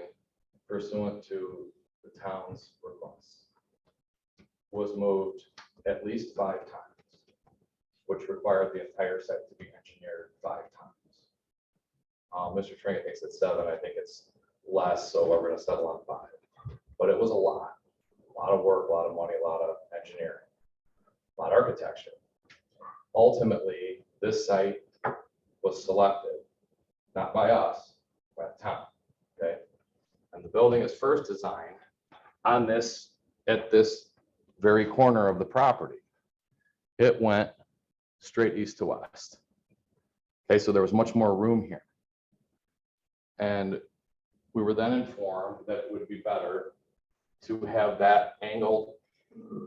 pursuant to the town's request was moved at least 5 times, which required the entire site to be engineered 5 times. Mr. Trinket thinks it's 7, I think it's less, so we're gonna settle on 5. But it was a lot of work, a lot of money, a lot of engineering, a lot of architecture. Ultimately, this site was selected, not by us, by the town, okay? And the building is first designed on this, at this very corner of the property. It went straight east to west. Okay, so there was much more room here. And we were then informed that it would be better to have that angled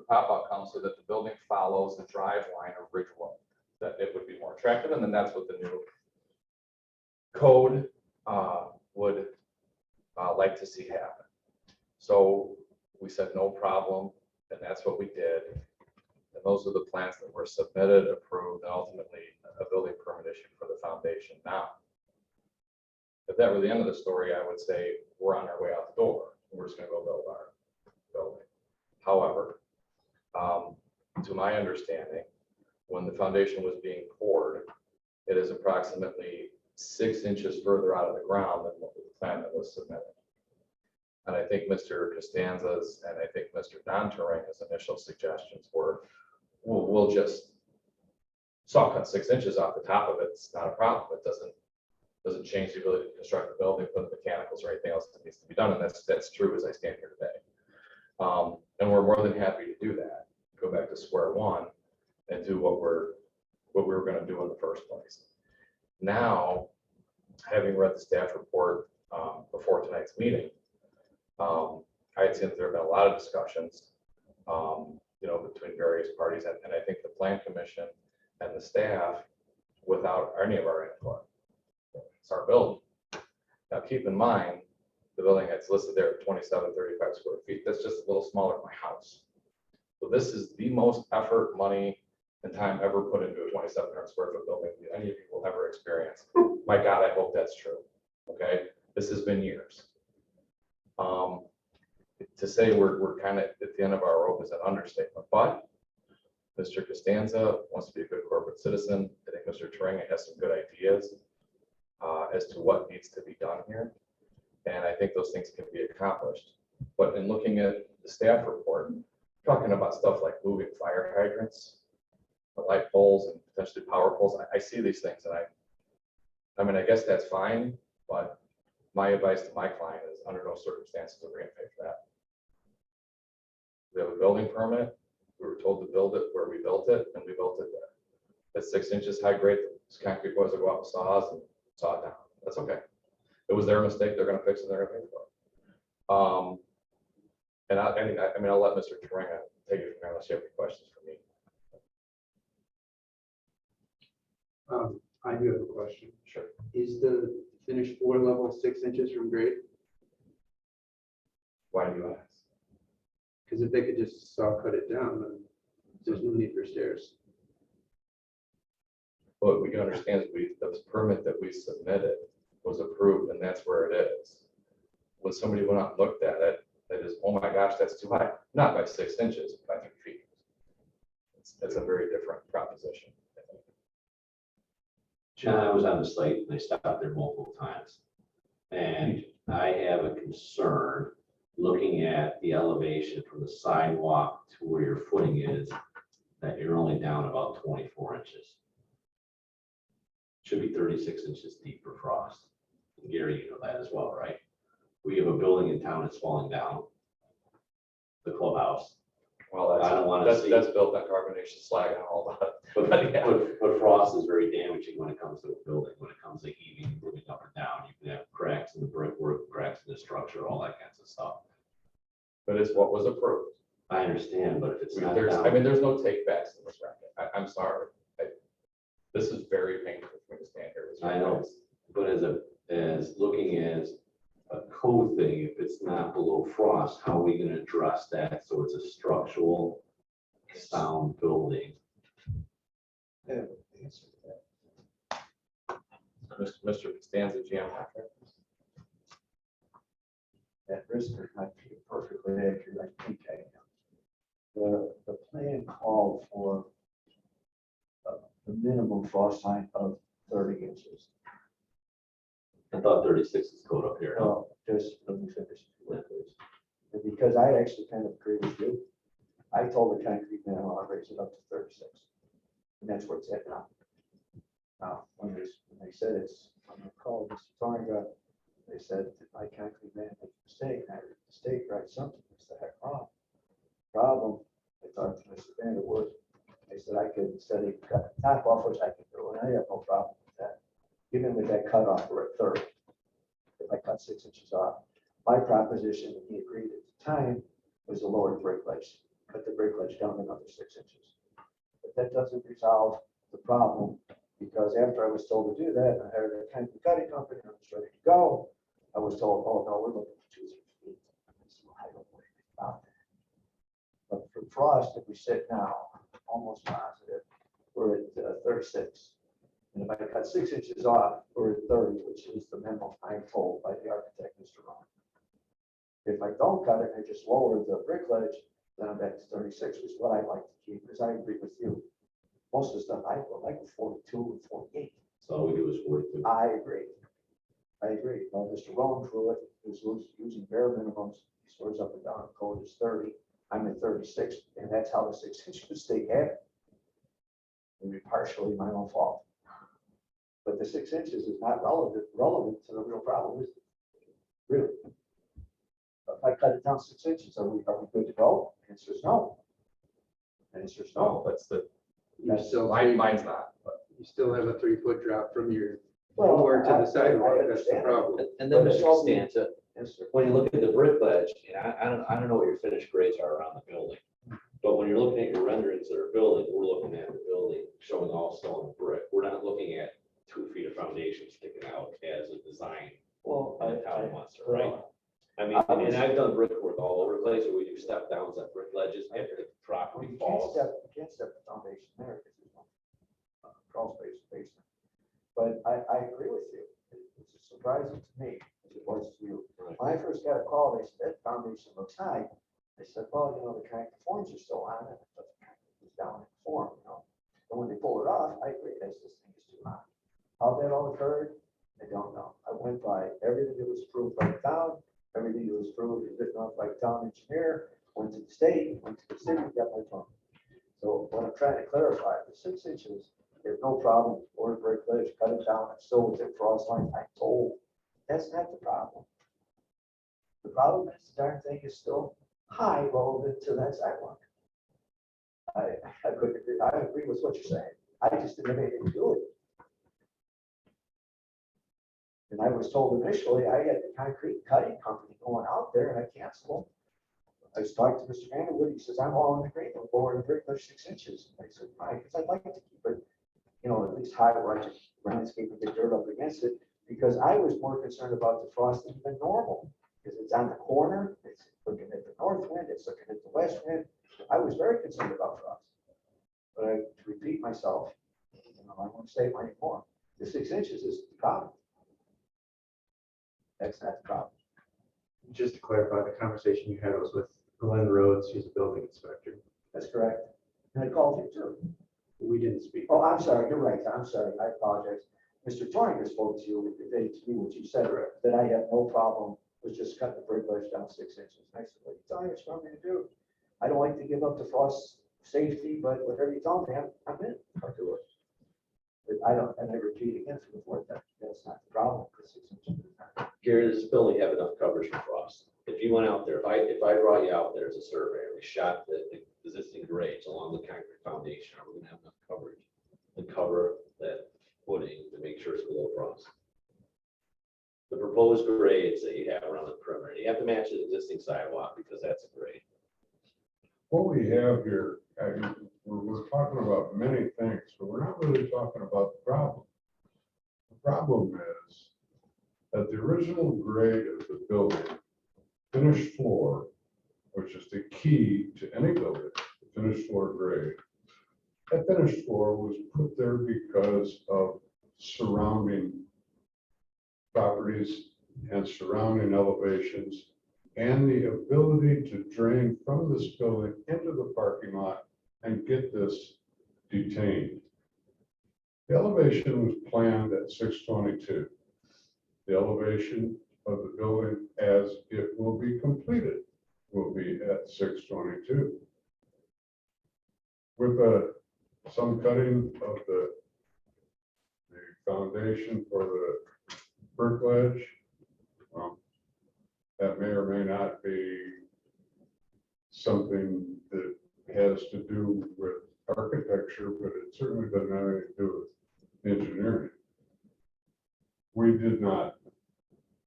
pop-out come so that the building follows the drive line of Ridgewood, that it would be more attractive, and then that's what the new code would like to see happen. So we said no problem, and that's what we did. And those are the plans that were submitted, approved, and ultimately a building permit issued for the foundation. Now, if that were the end of the story, I would say we're on our way out the door. We're just gonna go build our building. However, to my understanding, when the foundation was being poured, it is approximately 6 inches further out of the ground than what the plan that was submitted. And I think Mr. Costanza's and I think Mr. Don Terranga's initial suggestions were, we'll just saw cut 6 inches off the top of it. It's not a problem. It doesn't change the ability to construct the building, put the mechanicals or anything else that needs to be done. And that's true as I stand here today. And we're more than happy to do that. Go back to square one and do what we were going to do in the first place. Now, having read the staff report before tonight's meeting, I had seen that there have been a lot of discussions, between various parties, and I think the Plan Commission and the staff, without any of our input, it's our building. Now, keep in mind, the building that's listed there at 2735 square feet. That's just a little smaller than my house. So this is the most effort, money, and time ever put into a 2,700 square foot building that any of you will ever experience. My God, I hope that's true. Okay, this has been years. To say we're kind of at the end of our rope is an understatement, but Mr. Costanza wants to be a good corporate citizen. I think Mr. Teranga has some good ideas as to what needs to be done here. And I think those things can be accomplished. But in looking at the staff report, talking about stuff like moving fire hydrants, the light poles and potentially power poles, I see these things and I mean, I guess that's fine, but my advice to my client is under no circumstances are we going to pay for that. We have a building permit. We were told to build it where we built it, and we built it there. At 6 inches high grade, this concrete boys will go out with saws and saw it down. That's okay. It was their mistake. They're going to fix it. They're going to pay for it. And I mean, I'll let Mr. Teranga take it from there unless you have any questions for me. I do have a question. Sure. Is the finished floor level 6 inches from grade? Why do you ask? Because if they could just saw cut it down, then there's no need for stairs. What we can understand is the permit that we submitted was approved, and that's where it is. When somebody went out and looked at it, that is, oh my gosh, that's too high. Not by 6 inches, by 3 feet. It's a very different proposition. John, I was on the site and I stopped there multiple times. And I have a concern looking at the elevation from the sidewalk to where your footing is, that you're only down about 24 inches. Should be 36 inches deep for frost. And Gary, you know that as well, right? We have a building in town that's falling down, the clubhouse, Well, I don't wanna see. that's built on carbonation slag and all that. But, Yeah. but frost is very damaging when it comes to a building, when it comes to heaving, moving up and down. You can have cracks in the brickwork, cracks in the structure, all that kinds of stuff. But it's what was approved. I understand, but if it's not There's, down. I mean, there's no take backs in this record. I'm sorry. This is very painful for me to stand here with you. I know, guys. but as looking as a code thing, if it's not below frost, how are we gonna address that? So it's a structural sound building. Mr. Costanza, GM. At risk of not being perfectly accurate, I think I am. The plan called for the minimum frost height of 30 inches. I thought 36 is code up here. Well, just let me finish, please. And because I actually kind of agree with you, I told the concrete man, I'll raise it up to 36. And that's where it's at now. Now, when they said it's, I'm gonna call Mr. Thornga, they said that my concrete man made a mistake, and I made a mistake, right, something was the heck wrong. Problem, I talked to Mr. Vanderwood, they said I could, instead of cut the top off, which I can do, and I have no problem with that. Even with that cutoff, we're at 30. If I cut 6 inches off, my proposition, and he agreed at the time, was to lower the brake ledge, cut the brake ledge down another 6 inches. But that doesn't resolve the problem, because after I was told to do that, I hired a concrete cutting company, and I was ready to go. I was told, oh, no, we're looking for 2 or 3 feet. I said, well, I don't know anything about that. But for frost, if we sit now, almost positive, we're at 36. And if I cut 6 inches off, we're at 30, which is the minimum I'm told by the architect, Mr. Ron. If I don't cut it, I just lower the brick ledge, then I'm back to 36, which is what I'd like to keep, because I agree with you. Most of the stuff I go like 42 and 48. So all we do is 42. I agree. Well, Mr. Rowan threw it, he was using bare minimums, he swears up and down, the code is 30, I'm at 36, and that's how the 6 inch mistake happened. Maybe partially my own fault. But the 6 inches is not relevant to the real problem, is it? Really? If I cut it down 6 inches, are we good to go? Answer is no. Answer is no. That's the, You still, you mine's not, but. still have a 3-foot drop from your Well, floor to I- the sidewalk, I that's the understand. problem. And then But it's Mr. all- Costanza, Yes, sir. when you look at the brick ledge, and I don't know what your finished grades are around the building. But when you're looking at your renderings that are building, we're looking at the building showing all stone and brick. We're not looking at 2 feet of foundation sticking out as a design Well, in the town of Munster, right? I mean, and I've done brickwork all over the place where we do step downs at brick ledges after the property You falls. can't step the foundation there because there's no crawl space basement. But I agree with you. It's surprising to me as it was to you. Right. When I first got a call, they said that foundation looks high. I said, well, the concrete forms are still on it, but the concrete is down in the form, And when they pulled it off, I agree, this thing is too high. How that all occurred, I don't know. I went by everything that was approved by the town, everything that was approved and written off by the town engineer, went to the state, went to the city, got my phone. So what I'm trying to clarify, the 6 inches, there's no problem, or brick ledge, cut it down, it's still within frost line, I'm told. That's not the problem. The problem is the darn thing is still high relative to that sidewalk. I agree with what you're saying. I just didn't have anything to do with it. And I was told initially, I had the concrete cutting company going out there and I canceled them. I was talking to Mr. Vanderwood, he says, I'm all in agreement, lowering the brick ledge 6 inches. I said, fine, because I'd like to keep it, at least high where I just landscape and get dirt up against it, because I was more concerned about the frosting than normal, because it's on the corner, it's looking at the north wind, it's looking at the west wind. I was very concerned about frost. But to repeat myself, I won't say it anymore. The 6 inches is the problem. That's not the problem. Just to clarify, the conversation you had was with Glenn Rhodes, who's a building inspector. That's correct. And I called you too. We didn't speak. Oh, I'm sorry, you're right. I'm sorry. I apologize. Mr. Torringer spoke to you, conveyed to me what you said, that I have no problem with just cutting the brick ledge down 6 inches. I said, what are you telling me, what you want me to do? I don't like to give up the frost safety, but whatever you tell me, I'm in. I'll do it. But I don't, and I repeat again for the fourth time, that's not the problem, because 6 inches is not. Gary, does this building have enough coverage for frost? if you went out there, if I brought you out there as a surveyor, we shot the existing grades along the concrete foundation, are we gonna have enough coverage to cover that footing to make sure it's below frost? The proposed grades that you have around the perimeter, you have to match the existing sidewalk because that's a grade. What we have here, we're talking about many things, but we're not really talking about the problem. The problem is that the original grade of the building, finished floor, which is the key to any building, the finished floor grade. That finished floor was put there because of surrounding properties and surrounding elevations and the ability to drain from this building into the parking lot and get this detained. The elevation was planned at 622. The elevation of the building as it will be completed will be at 622. With some cutting of the foundation for the brick ledge, that may or may not be something that has to do with architecture, but it certainly doesn't have anything to do with engineering. We did not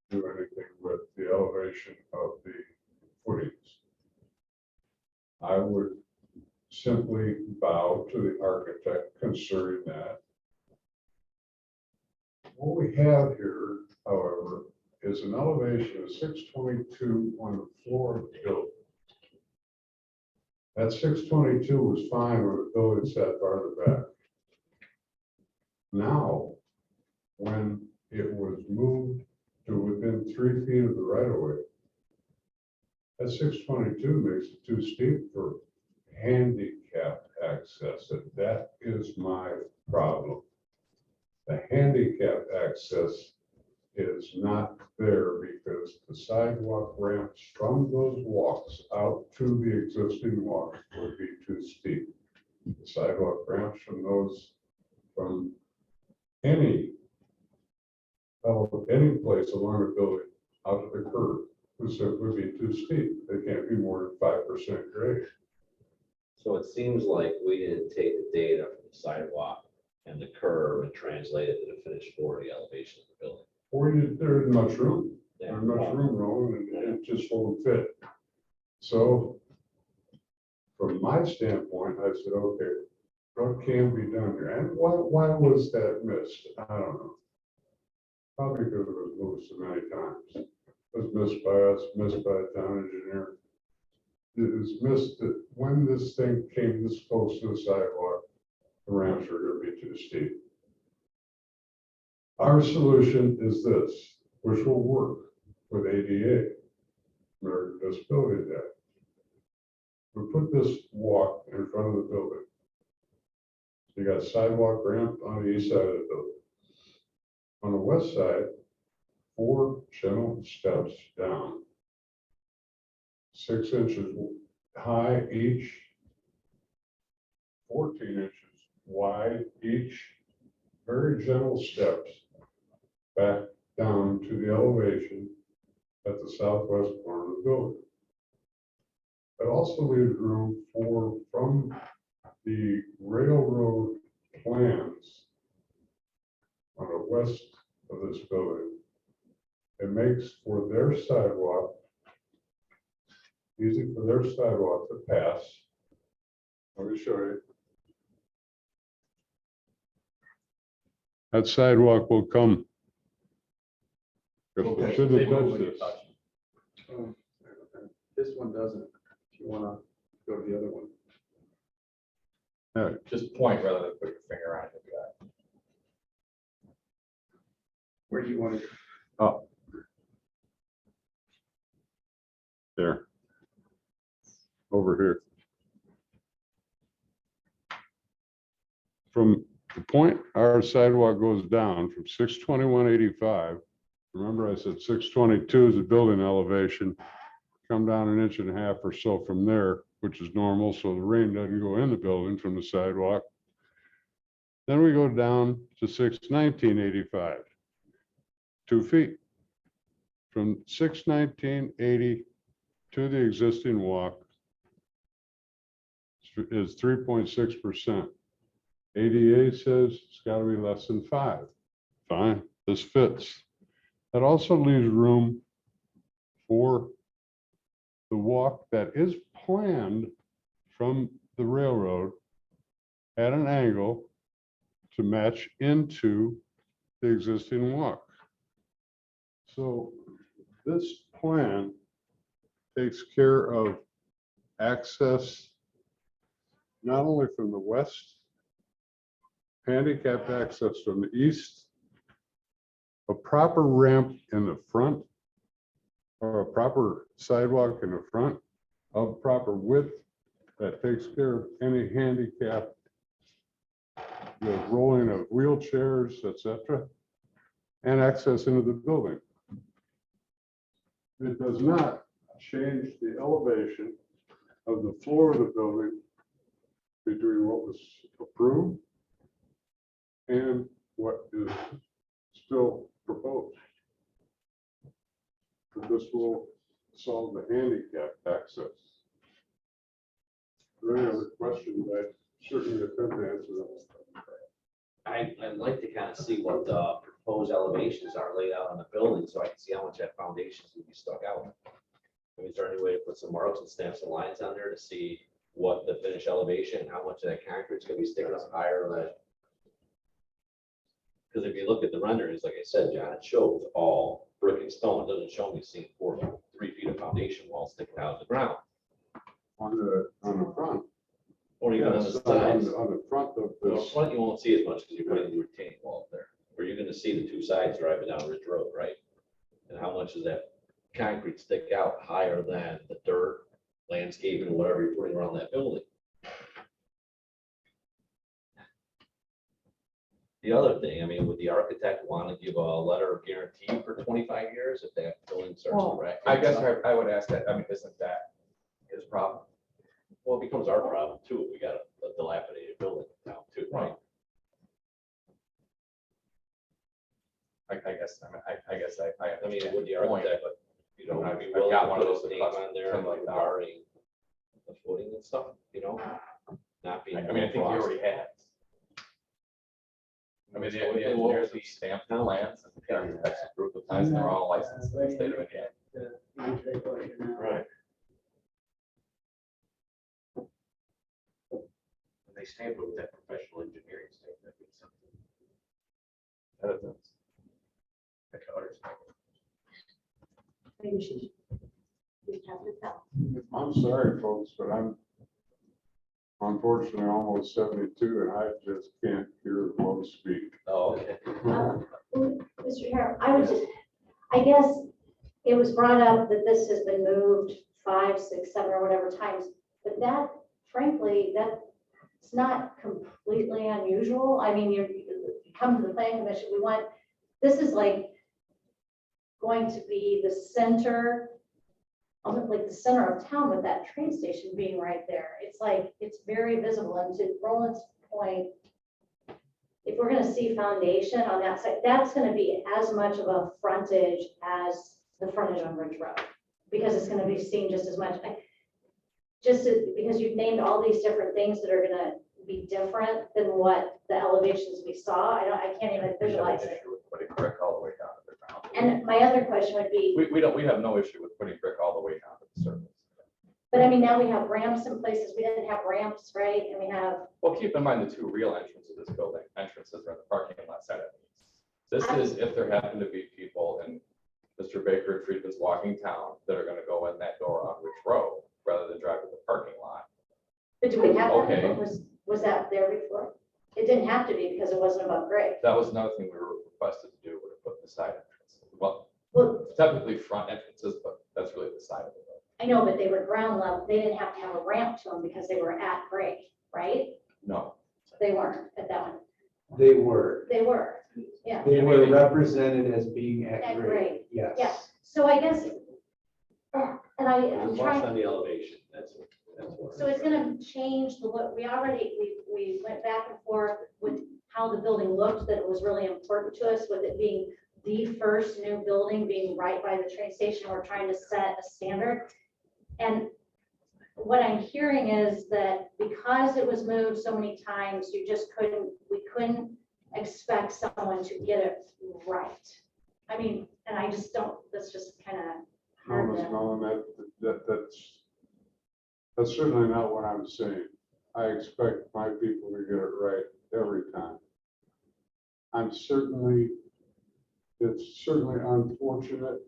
do anything with the elevation of the footings. I would simply bow to the architect concerning that. What we have here, however, is an elevation of 622 on the floor of the building. That 622 was fine when the building sat farther back. Now, when it was moved to within 3 feet of the right of way, that 622 makes it too steep for handicap access, and that is my problem. The handicap access is not there because the sidewalk ramps from those walks out to the existing walks would be too steep. The sidewalk ramps from any place along the building out to the curb would simply be too steep. They can't be more than 5% grade. So it seems like we didn't take the data from the sidewalk and the curve and translate it to the finished floor, the elevation of the building. There isn't much room. Yeah. There's much room, Roland, and it just won't fit. So from my standpoint, I said, okay, what can be done here? And why was that missed? I don't know. Probably because it was moved so many times. It was missed by us, missed by the town engineer. It was missed that when this thing came this close to the sidewalk, the ramps were going to be too steep. Our solution is this, which will work with ADA, American Disabilities Act. We put this walk in front of the building. You got sidewalk ramp on the east side of the building. On the west side, 4 gentle steps down, 6 inches high each, 14 inches wide each, very gentle steps back down to the elevation at the southwest corner of the building. It also leaves room for, from the railroad plans on the west of this building, it makes for their sidewalk, easy for their sidewalk to pass. Let me show you. That sidewalk will come. It shouldn't touch this. This one doesn't, if you want to go to the other one. Just point rather than put your finger on it. Where do you want it? Up. There. Over here. From the point our sidewalk goes down from 621.85, remember I said 622 is the building elevation, come down 1.5 inches or so from there, which is normal, so the rain doesn't go in the building from the sidewalk. Then we go down to 619.85, 2 feet from 6/19/80 to the existing walk is 3.6%. ADA says it's got to be less than 5. Fine, this fits. That also leaves room for the walk that is planned from the railroad at an angle to match into the existing walk. So this plan takes care of access not only from the west, handicapped access from the east, a proper ramp in the front, or a proper sidewalk in the front of proper width that takes care of any handicap, the rolling of wheelchairs, etc., and access into the building. It does not change the elevation of the floor of the building between what was approved and what is still proposed. This will solve the handicap access. Are there any other questions? I certainly attempt to answer them. I'd like to kind of see what the proposed elevations are laid out on the building, so I can see how much that foundations would be stuck out. I mean, is there any way to put some marks and stamp some lines on there to see what the finished elevation, how much of that concrete is gonna be sticking up higher than? Because if you look at the renderings, like I said, John, it shows all brick and stone. It doesn't show me seeing 3 feet of foundation wall sticking out of the ground. On the front. Or even on the Yes, sides. on the front of Well, this. front you won't see as much because you're putting the retaining wall up there, where you're gonna see the 2 sides driving down Ridge Road, right? And how much does that concrete stick out higher than the dirt, landscaping, or whatever you're putting around that building? The other thing, I mean, would the architect want to give a letter of guarantee for 25 years if that building starts to wreck? I guess I would ask that, I mean, isn't that his problem? Well, it becomes our problem too. If we got a dilapidated building now too, right? I guess, I guess I I mean, understand would the your point, architect, but you know, I've- be I've willing got to one put of his those name that on there costs regarding the footing and stuff, you know? Not being. I mean, I think he already has. I mean, the engineers have stamped the plans and the architects approved the plans, and they're all licensed in the state of Indiana. To answer that question now. Right. They stamp it with that professional engineering stamp. That means something. That is- I can understand. Maybe she just have to tell. I'm sorry, folks, but I'm unfortunately almost 72 and I just can't hear the low speak. Oh, okay. Mr. Harris, I guess it was brought up that this has been moved 5, 6, 7, or whatever times, but that, frankly, it's not completely unusual. I mean, you come to the planning commission, this is like going to be the center, almost like the center of town with that train station being right there. It's like, it's very visible. And to Roland's point, if we're gonna see foundation on that side, that's gonna be as much of a frontage as the frontage on Ridge Road, because it's gonna be seen just as much. Because you've named all these different things that are gonna be different than what the elevations we saw, I can't even visualize it. Putting brick all the way down to the ground. And my other question would be, We have no issue with putting brick all the way down to the surface. but I mean, now we have ramps in places we didn't have ramps, right? And we have, Well, keep in mind the 2 real entrances of this building, entrances are in the parking lot side of it. This is if there happen to be people in Mr. Baker and Friedman's walking town that are gonna go in that door on Ridge Road rather than drive to the parking lot. but do we have that? Okay. Was that there before? It didn't have to be because it wasn't above grade. That was another thing we were requested to do, to put the side entrance. Well, Well, technically front entrances, but that's really the side of it. I know, but they were ground level. They didn't have to have a ramp to them because they were at grade, right? No. They weren't at that one. They were. They were, yeah. They were represented as being At at grade, grade, yes. yeah. So I guess, and I'm Plus trying. on the elevation, that's what. So it's gonna change the look. We went back and forth with how the building looked, that it was really important to us with it being the first new building being right by the train station. We're trying to set a standard. And what I'm hearing is that because it was moved so many times, we couldn't expect someone to get it right. I mean, and I just don't, that's just kind of hard No, Ms. to. Mellon, that's certainly not what I'm saying. I expect my people to get it right every time. It's certainly unfortunate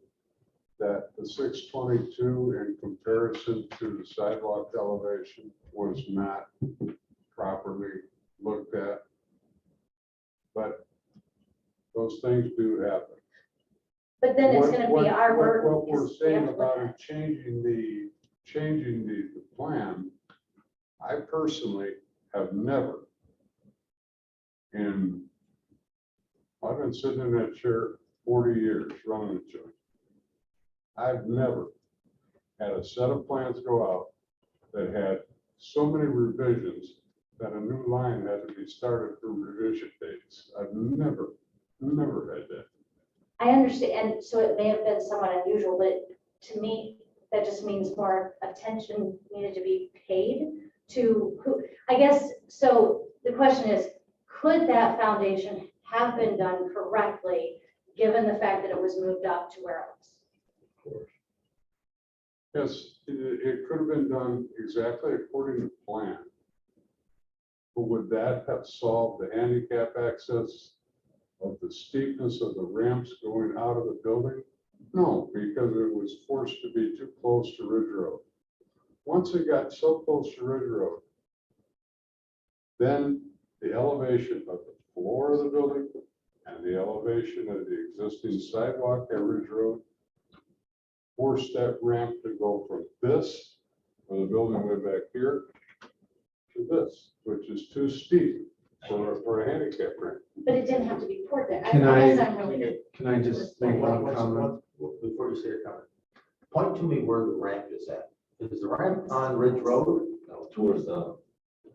that the 622 in comparison to the sidewalk elevation was not properly looked at. But those things do happen. But then it's gonna be our burden. What we're because we have saying to look about at it changing the plan, I personally have never I've been sitting in that chair 40 years running the joint. I've never had a set of plans go out that had so many revisions that a new line had to be started for revision dates. I've never had that. I understand, and so it may have been somewhat unusual, but to me, that just means more attention needed to be paid to who, I guess, so the question is, could that foundation have been done correctly, given the fact that it was moved up to where it was? Yes, it could have been done exactly according to plan. But would that have solved the handicap access of the steepness of the ramps going out of the building? No, because it was forced to be too close to Ridge Road. Once it got so close to Ridge Road, then the elevation of the floor of the building and the elevation of the existing sidewalk at Ridge Road forced that ramp to go from this, where the building went back here, to this, which is too steep for a handicap ramp. But it didn't have to be poured there. Can I guess I- I'm really. Can I just make one comment? Before you say your comment, point to me where the ramp is at. Is the ramp on Ridge Road? No, towards the,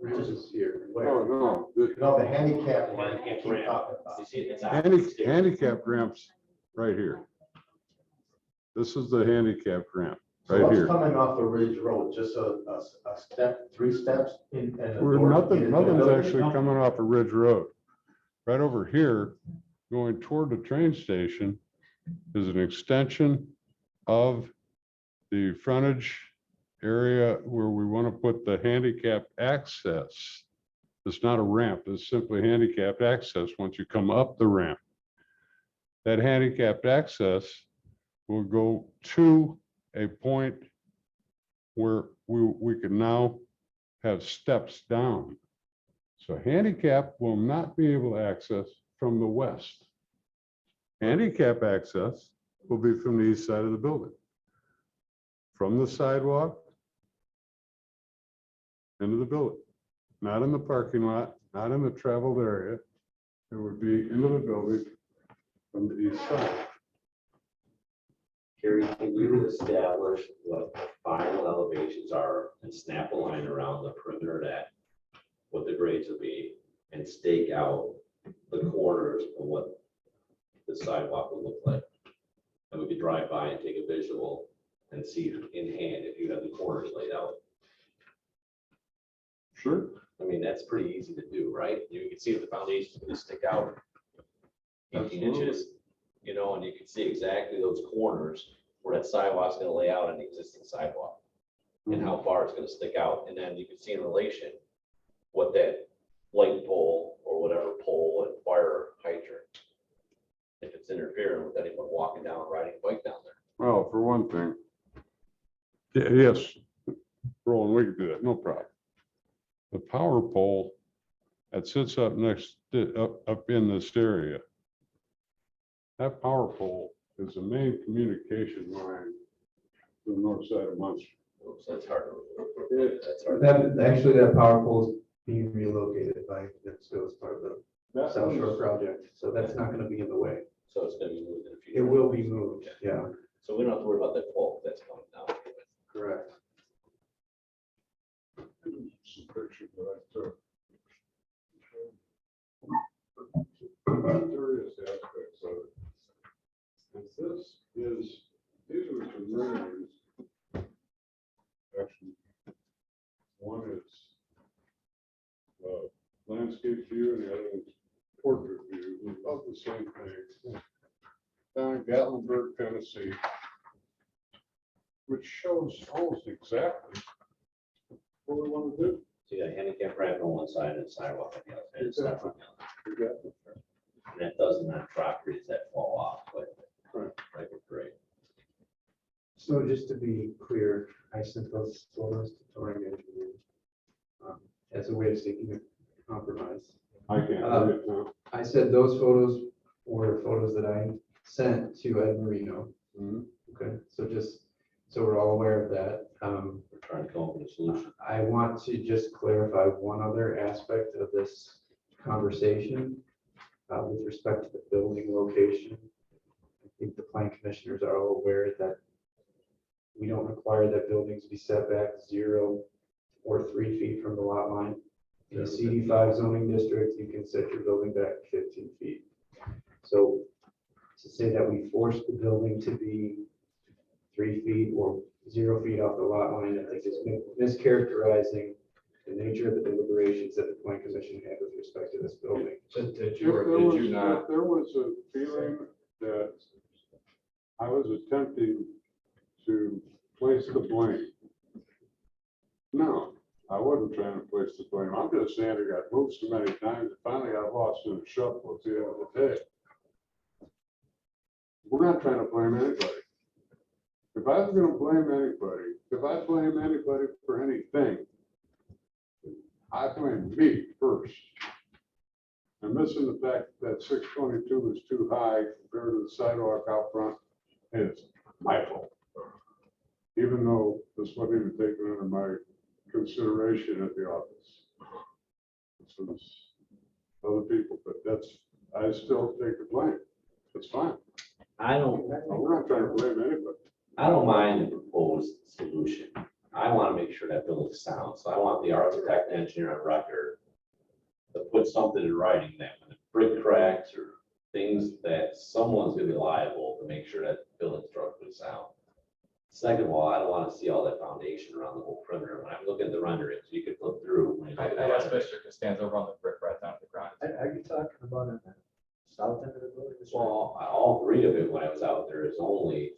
This is here. Oh, no, the No, the handicap ramp. Handicap Keep ramp. talking about. you see, it's out. handicap ramps right here. This is the handicap ramp So right what's here. coming off the Ridge Road? Just a step, 3 steps in? and a Where door to get nothing's into the building? actually coming off of Ridge Road. Right over here, going toward the train station is an extension of the frontage area where we want to put the handicap access. It's not a ramp, it's simply handicapped access once you come up the ramp. That handicapped access will go to a point where we can now have steps down. So handicap will not be able to access from the west. Handicap access will be from the east side of the building. From the sidewalk into the building, not in the parking lot, not in the traveled area. It would be into the building from the east side. Carrie, can you establish what the final elevations are and snap a line around the perimeter of that, what the grades would be, and stake out the corners of what the sidewalk would look like? And we could drive by and take a visual and see in hand if you have the corners laid out. Sure. I mean, that's pretty easy to do, right? You can see if the foundation's gonna stick out 18 inches, you know, and you can see exactly those corners where that sidewalk's gonna lay out on the existing sidewalk and how far it's gonna stick out. And then you can see in relation what that light pole or whatever pole and fire hydrant, if it's interfering with anyone walking down, riding a bike down there. Well, for one thing, yes, Roland, we can do that, no problem. The power pole that sits up up in this area, that power pole is the main communication line to the north side of Munster. Oops, that's hard to. That's hard. Actually, that power pole is being relocated by NIPSCO as part of the That South Shore was- project, so that's not gonna be in the way. So it's gonna be moved in the future. It will be moved, yeah, So we don't have to worry about that pole that's coming down. correct. Some pictures that I took. Various aspects of it. down in Gatlinburg, Tennessee, which shows almost exactly what we want to do. So you got a handicap ramp on one side and a sidewalk on the other. And stuff on the other. And that doesn't have properties that fall off, but like a great. So just to be clear, I sent those photos to Touring Engineering as a way of seeking a compromise. I can't read it now. I said those photos were photos that I sent to Ed Marino. Mhm. Okay, so just, so we're all aware of that. We're trying to come up with a solution. I want to just clarify one other aspect of this conversation with respect to the building location. I think the plan commissioners are all aware that we don't require that buildings be set back 0 or 3 feet from the lot line. In a CD5 zoning district, you can set your building back 15 feet. So to say that we force the building to be 3 feet or 0 feet off the lot line, I think is mischaracterizing the nature of the deliberations that the plan commission had with respect to this building. Did you or did you not? If there was a feeling that I was attempting to place the blame. No, I wasn't trying to place the blame. I'm just saying it got moved so many times, that finally got lost in the shuffle at the end of the day. We're not trying to blame anybody. If I was gonna blame anybody, if I blame anybody for anything, I blame me first. I'm missing the fact that 622 is too high compared to the sidewalk out front. It's my fault. Even though this wasn't even taken under my consideration at the office. This was other people, but I still take the blame. It's fine. We're not trying to blame anybody. I don't mind the proposed solution. I want to make sure that building's sound, so I want the architect and engineer on record to put something in writing that when the brick cracks or things that someone's gonna be liable to make sure that the building's structurally sound. Second of all, I don't want to see all that foundation around the whole perimeter. When I'm looking at the renderings, you can flip through. when you look at the I asked renderings. Mr. Costanza over on the brick right down to the ground. Are you talking about on the south end of the building? Well, all three of it, when I was out there, is only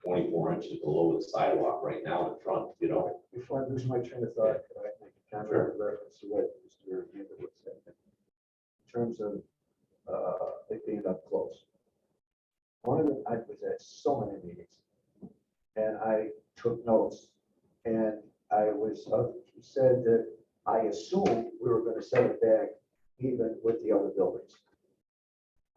24 inches below the sidewalk right now in front, you know? Before I lose my train of thought, could I make a comment in reference to what Mr. Underwood said? In terms of it being up close. One of them, I was at so many meetings, and I took notes, and I was, he said that I assumed we were gonna set it back even with the other buildings.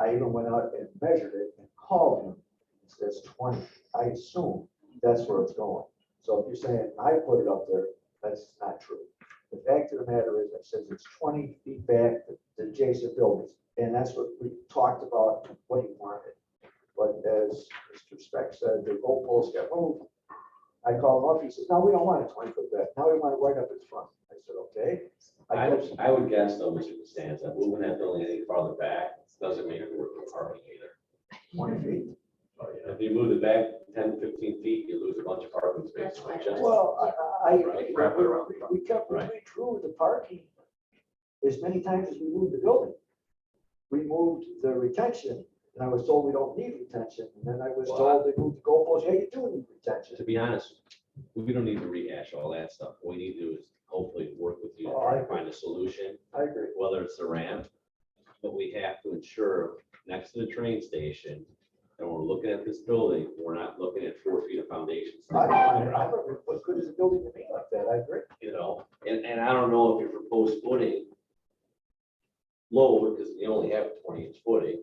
I even went out and measured it and called him. It says 20. I assume that's where it's going. So if you're saying I put it up there, that's not true. The fact of the matter is, it says it's 20 feet back to the adjacent buildings. And that's what we talked about, what he wanted. But as Mr. Speck said, the goalposts got moved. I called him up, he says, no, we don't want it 20 foot back. Now we want it right up in front. I said, okay. I would guess though, Mr. Costanza, moving that building any farther back doesn't make it work for parking either. 20 feet. If you move it back 10, 15 feet, you lose a bunch of parking spaces. That's Just- Well, Right, wrap it around. we kept Right. moving through the parking as many times as we moved the building. We moved the retention, and I was told we don't need retention, and then I was told they moved the goalposts, yeah, you do need retention. To be honest, we don't need to rehash all that stuff. What we need to do is hopefully work with you to Oh, try I to find a solution, I agree. whether it's the ramp. But we have to ensure next to the train station, and we're looking at this building, we're not looking at 4 feet of foundation. What good is a building to me like that? I agree. You know, and I don't know if your proposed footing lower, because you only have 20-inch footing.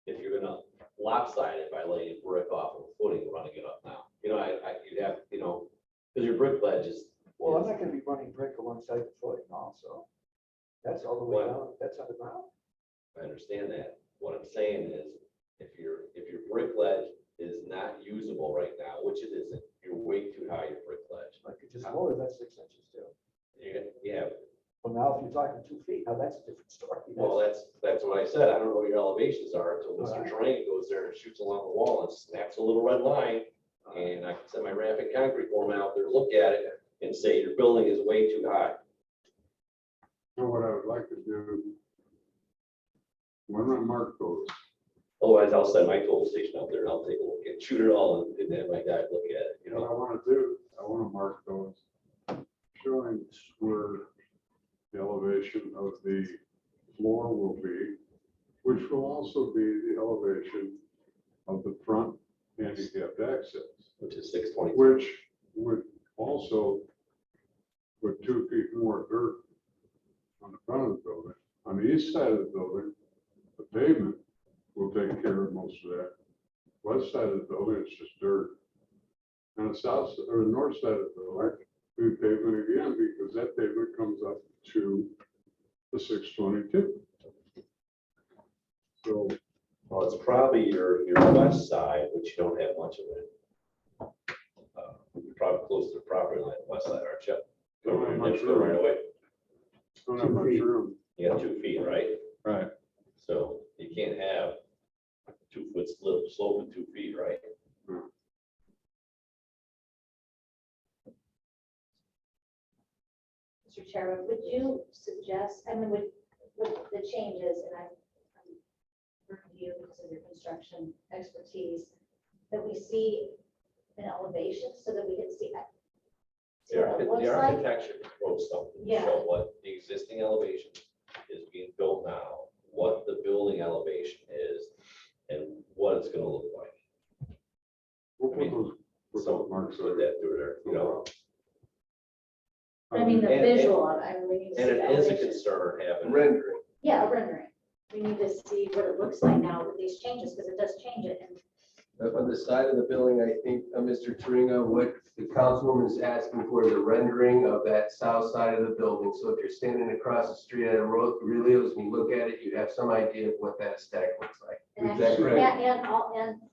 If you're gonna lopside it by laying brick off of a footing, running it up now, you know, you'd have, you know, because your brick ledge is. Well, I'm not gonna be running brick alongside the footing also. That's all the way down, that's on the ground. I understand that. What I'm saying is, if your brick ledge is not usable right now, which it isn't, you're way too high, your brick ledge. I could just lower that 6 inches too. Yeah, Well, now if you're talking 2 feet, now that's a different story. well, that's what I said. I don't know what your elevations are until Mr. Terrain goes there and shoots along the wall and snaps a little red line. And I can send my rapid concrete foreman out there, look at it and say, your building is way too high. So what I would like to do, when I mark those, Otherwise, I'll send my total station out there and I'll take a look and shoot it all and then my guy look at it, you What know. I want to do, I want to mark those, showing where the elevation of the floor will be, which will also be the elevation of the front handicapped access, Which is 620. which would also put 2 feet more dirt on the front of the building. On the east side of the building, the pavement will take care of most of that. West side of the building, it's just dirt. And the south or the north side of the building, we pavement again because that pavement comes up to the 622. So Well, it's probably your west side, which you don't have much of it. You're probably close to the property line, west side, aren't you? Don't have much Next door right room. away. don't have much room. You got 2 feet, right? Right. So you can't have 2 foot slope and 2 feet, right? Mr. Chairman, would you suggest, I mean, with the changes, and I'm working with you because of your construction expertise, that we see an elevation so that we can see what it looks The like? architecture wrote something, to Yeah. show what the existing elevation is being built now, what the building elevation is, and what it's gonna look like. We'll I put mean, those So marks put there. that through there, you know. I mean, the And- visual of it, I mean, we need to And see the it is a elevation. concern having. Rendering. Yeah, a rendering. We need to see what it looks like now with these changes, because it does change it, and On the side of the building, I think, Mr. Turinga, what the councilwoman is asking for is a rendering of that south side of the building. So if you're standing across the street at a road, Relios, and you look at it, you have some idea of what that stack looks like. and Is that actually, correct? and all, and the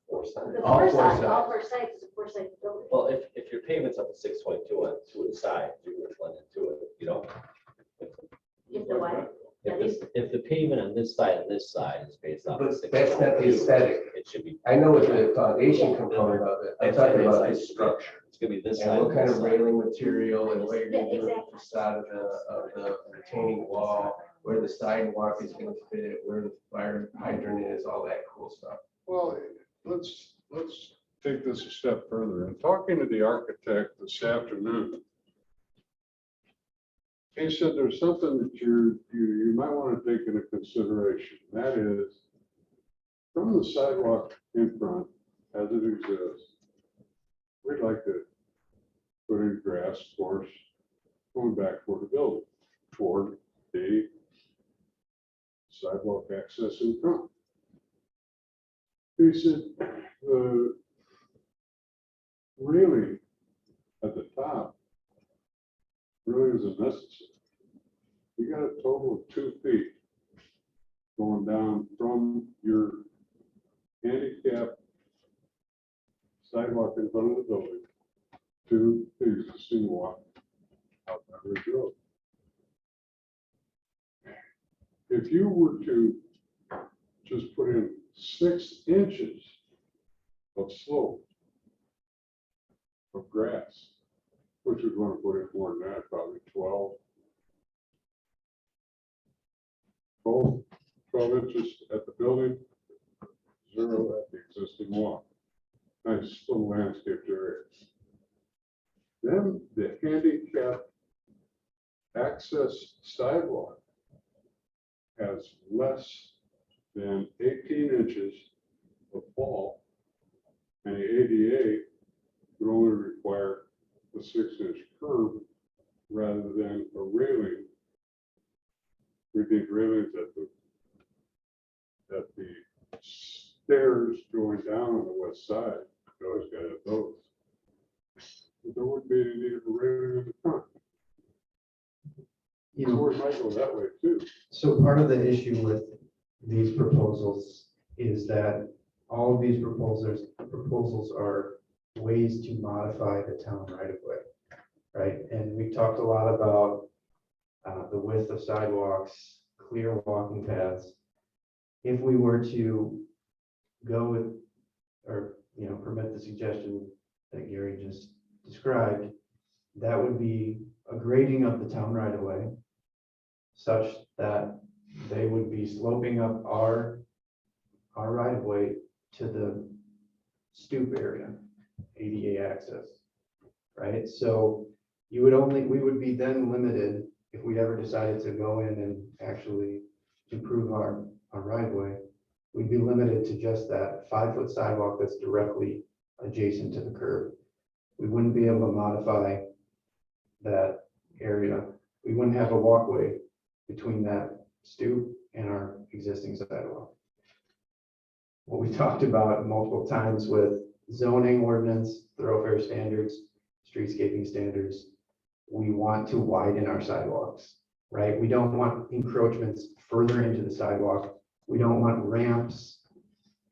All four four sides, all sides. four sides is a four side building. Well, if your pavement's up to 622 on 2 of the sides, you're gonna blend into it, you know. If the what? At least, If the pavement on this side and this side is based off. But of that's not the 622, aesthetic. It should be. I know what the foundation component of it. I'm That's talking the about inside the structure. It's gonna be this side. And what kind this of side. railing material and what you're gonna do with Exactly. the facade of the retaining wall, where the sidewalk is gonna fit, where the fire hydrant is, all that cool stuff. Well, let's take this a step further. In talking to the architect this afternoon, he said there's something that you might want to take into consideration. That is, from the sidewalk in front, as it exists, we'd like to put in grass, of course, going back toward the building, toward the sidewalk access in front. He said, really, at the top, really isn't necessary. You got a total of 2 feet going down from your handicap sidewalk in front of the building to the existing walk out Beveridge Road. If you were to just put in 6 inches of slope of grass, which would want to put in more than that, probably 12 inches at the building, 0 at the existing walk. Nice little landscaped area. Then the handicap access sidewalk has less than 18 inches of fall, and the ADA would only require a 6-inch curb rather than a railing. We think railings at the stairs going down on the west side, you always got to have those. But there wouldn't be any need of a railing in the front. You The know, board might go that way too. so part of the issue with these proposals is that all of these proposals are ways to modify the town right of way, right? And we talked a lot about the width of sidewalks, clear walking paths. If we were to go with, or, you know, permit the suggestion that Gary just described, that would be a grading of the town right of way such that they would be sloping up our our right of way to the stoop area, ADA access, right? So we would be then limited if we ever decided to go in and actually improve our right of way. We'd be limited to just that 5-foot sidewalk that's directly adjacent to the curb. We wouldn't be able to modify that area. We wouldn't have a walkway between that stoop and our existing sidewalk. What we talked about multiple times with zoning ordinance, thoroughfare standards, streetscaping standards, we want to widen our sidewalks, right? We don't want encroachments further into the sidewalk. We don't want ramps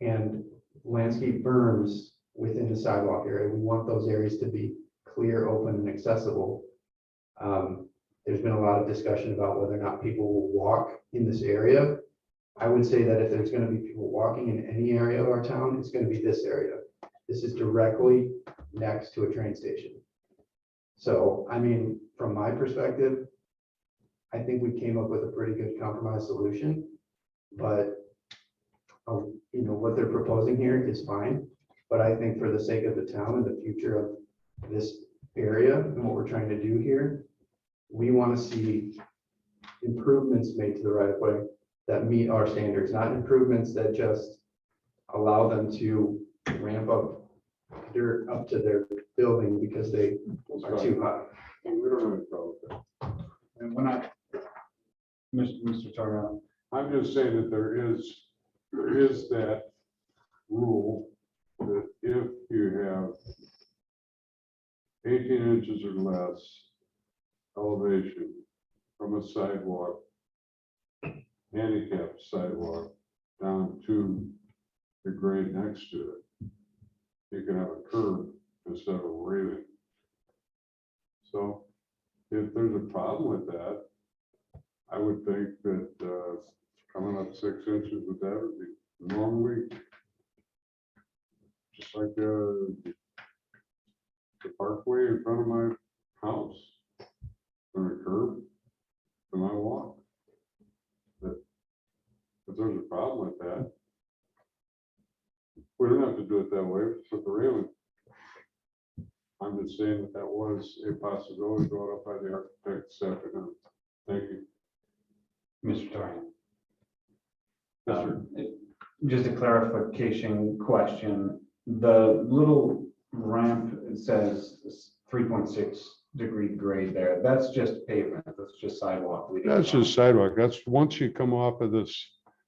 and landscape berms within the sidewalk area. We want those areas to be clear, open, and accessible. There's been a lot of discussion about whether or not people will walk in this area. I would say that if there's going to be people walking in any area of our town, it's going to be this area. This is directly next to a train station. So, I mean, from my perspective, I think we came up with a pretty good compromise solution, but what they're proposing here is fine. But I think for the sake of the town and the future of this area and what we're trying to do here, we want to see improvements made to the right of way that meet our standards, not improvements that just allow them to ramp up dirt up to their building because they are too high. We don't have a problem with that. And when Mr. Tarrant, I'm just saying that there is that rule that if you have 18 inches or less elevation from a sidewalk, handicapped sidewalk, down to the grade next to it, you can have a curb instead of a railing. So if there's a problem with that, I would think that coming up 6 inches with that would be normally just like the parkway in front of my house, from a curb to my walk. But if there's a problem with that, we don't have to do it that way, put the railing. I'm just saying that that was a possibility brought up by the architect this afternoon. Thank you. Mr. Torrey. Just a clarification question. The little ramp, it says 3.6 degree grade there. That's just pavement. That's just sidewalk. That's just sidewalk. That's once you come off of this,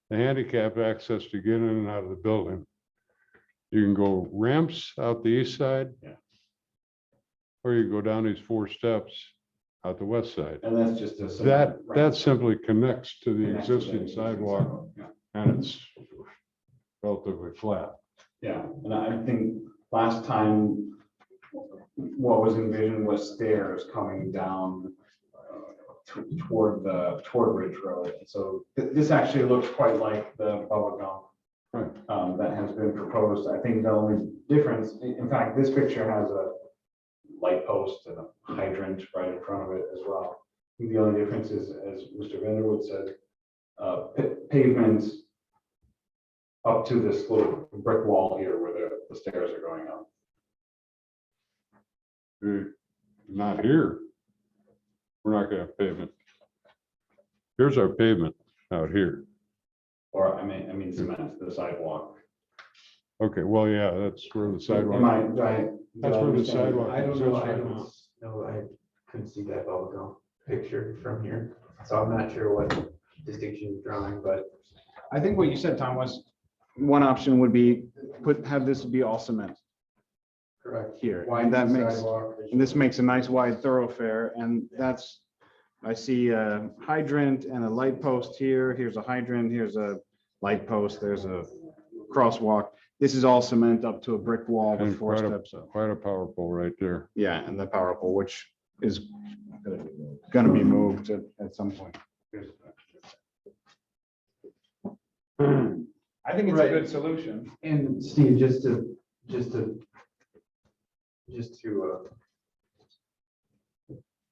the handicap access to get in and out of the building. You can go ramps out the east side. Yeah. Or you go down these 4 steps out the west side. And that's just a cement ramp. That simply connects to the Connects to existing sidewalk, Yeah. and it's relatively flat. Yeah, and I think last time what was envisioned was stairs coming down toward Ridge Road. So this actually looks quite like the bubble gum that has been proposed. I think the only difference, in fact, this picture has a light post and a hydrant right in front of it as well. I think the only difference is, as Mr. Vanderwood said, pavement up to this little brick wall here where the stairs are going up. Not here. We're not gonna have pavement. Here's our pavement out here. Or I mean cement, the sidewalk. Okay, well, yeah, that's where the sidewalk. That's where the sidewalk. I don't know, exists right now. I couldn't see that bubblegum picture from here, so I'm not sure what distinction you're drawing, but I think what you said, Tom, was one option would be have this be all cement correct. here. Widen And that the makes, sidewalk. and this makes a nice wide thoroughfare. And that's, I see a hydrant and a light post here. Here's a hydrant, here's a light post, there's a crosswalk. This is all cement up to a brick wall with And 4 steps up. quite a power pole right there. Yeah, and the power pole, which is gonna be moved at some point. I think it's a Right. good solution. And Steve, just to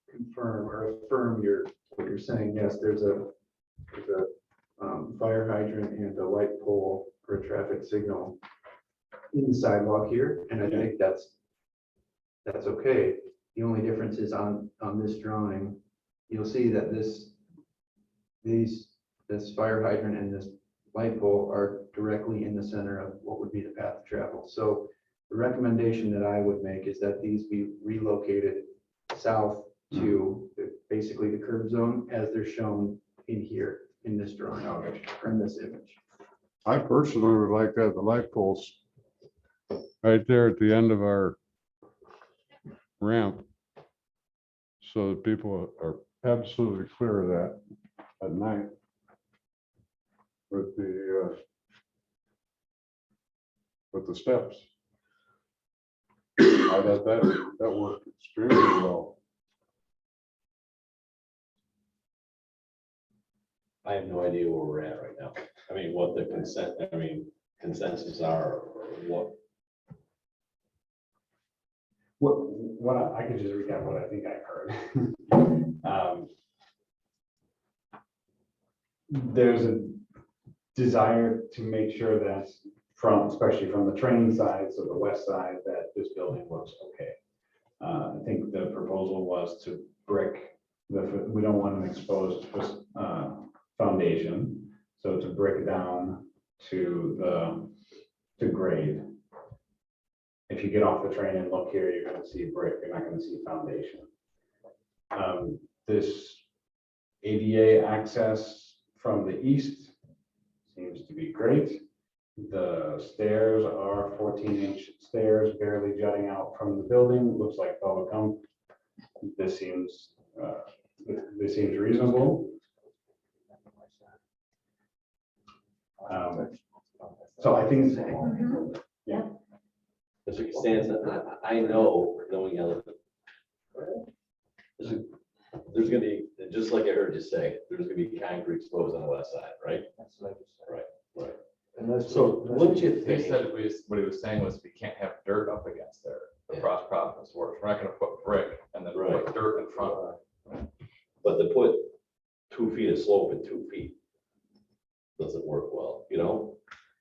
confirm or affirm what you're saying, yes, there's a fire hydrant and a light pole for a traffic signal in the sidewalk here, and I think that's okay. The only difference is on this drawing, you'll see that this fire hydrant and this light pole are directly in the center of what would be the path of travel. So the recommendation that I would make is that these be relocated south to basically the curb zone as they're shown in here, in this drawing, or in this image. I personally would like to have the light poles right there at the end of our ramp, so that people are absolutely clear of that at night with the steps. I thought that worked extremely well. I have no idea where we're at right now. I mean, what the consensus are, or What I could just recap what I think I heard. There's a desire to make sure that especially from the train side, so the west side, that this building looks okay. I think the proposal was to brick we don't want an exposed foundation, so to brick down to grade. If you get off the train and look here, you're going to see brick, you're not going to see foundation. This ADA access from the east seems to be great. The stairs are 14-inch stairs, barely jutting out from the building. Looks like bubblegum. This seems reasonable. So I think, yeah. Mr. Costanza, I know, knowing Elephant, there's gonna be, just like I heard you say, there's gonna be concrete exposed on the west side, right? That's what I just said. Right. And that's. So wouldn't you They think? said what he was saying was we can't have dirt up against there. The cross province works. We're not gonna put brick and then Right. put dirt in front of it. But to put 2 feet of slope in 2 feet doesn't work well, you know?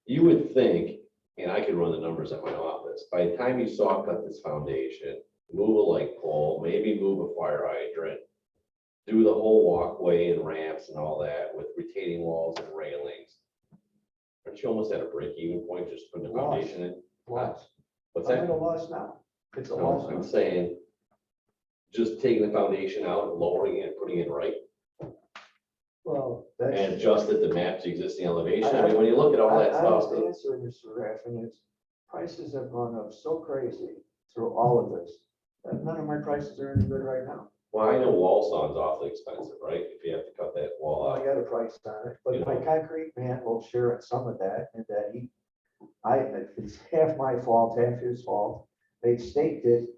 You would think, and I could run the numbers at my office, by the time you saw cut this foundation, move a light pole, maybe move a fire hydrant, do the whole walkway and ramps and all that with retaining walls and railings. Aren't you almost at a break-even point just putting the foundation in? Loss. What's I'm that? at a loss now. It's a No, loss. I'm saying, just taking the foundation out and lowering it, and putting it right, Well, and that's. adjust it to match the existing elevation. I mean, when you look at all that I stuff. answer, Mr. Raff, and it's, prices have gone up so crazy through all of this, that none of my prices are any good right now. Well, I know wall sawn's awfully expensive, right? If you have to cut that wall Well, I out. got a price on it, but You my know. concrete man will share some of that, and that it's half my fault, half his fault. They staked it,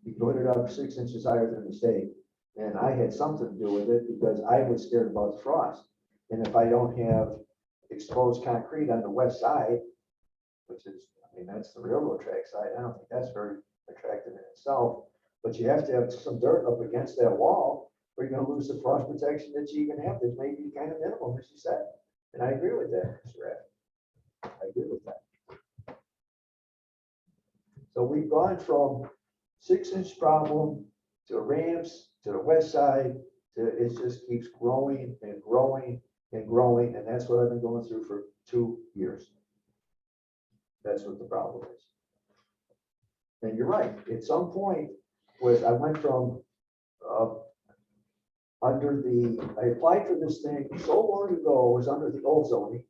he put it up 6 inches higher than the stake, and I had something to do with it because I was scared about the frost. And if I don't have exposed concrete on the west side, which is, I mean, that's the railroad track side, I don't think that's very attractive in itself. But you have to have some dirt up against that wall, or you're gonna lose the frost protection that you even have, that may be kind of minimal, as you said. And I agree with that, Mr. Rath. I agree with that. So we've gone from 6-inch problem to ramps, to the west side, to, it just keeps growing and growing and growing, and that's what I've been going through for 2 years. That's what the problem is. And you're right, at some point, I went from I applied for this thing so long ago, it was under the old zoning.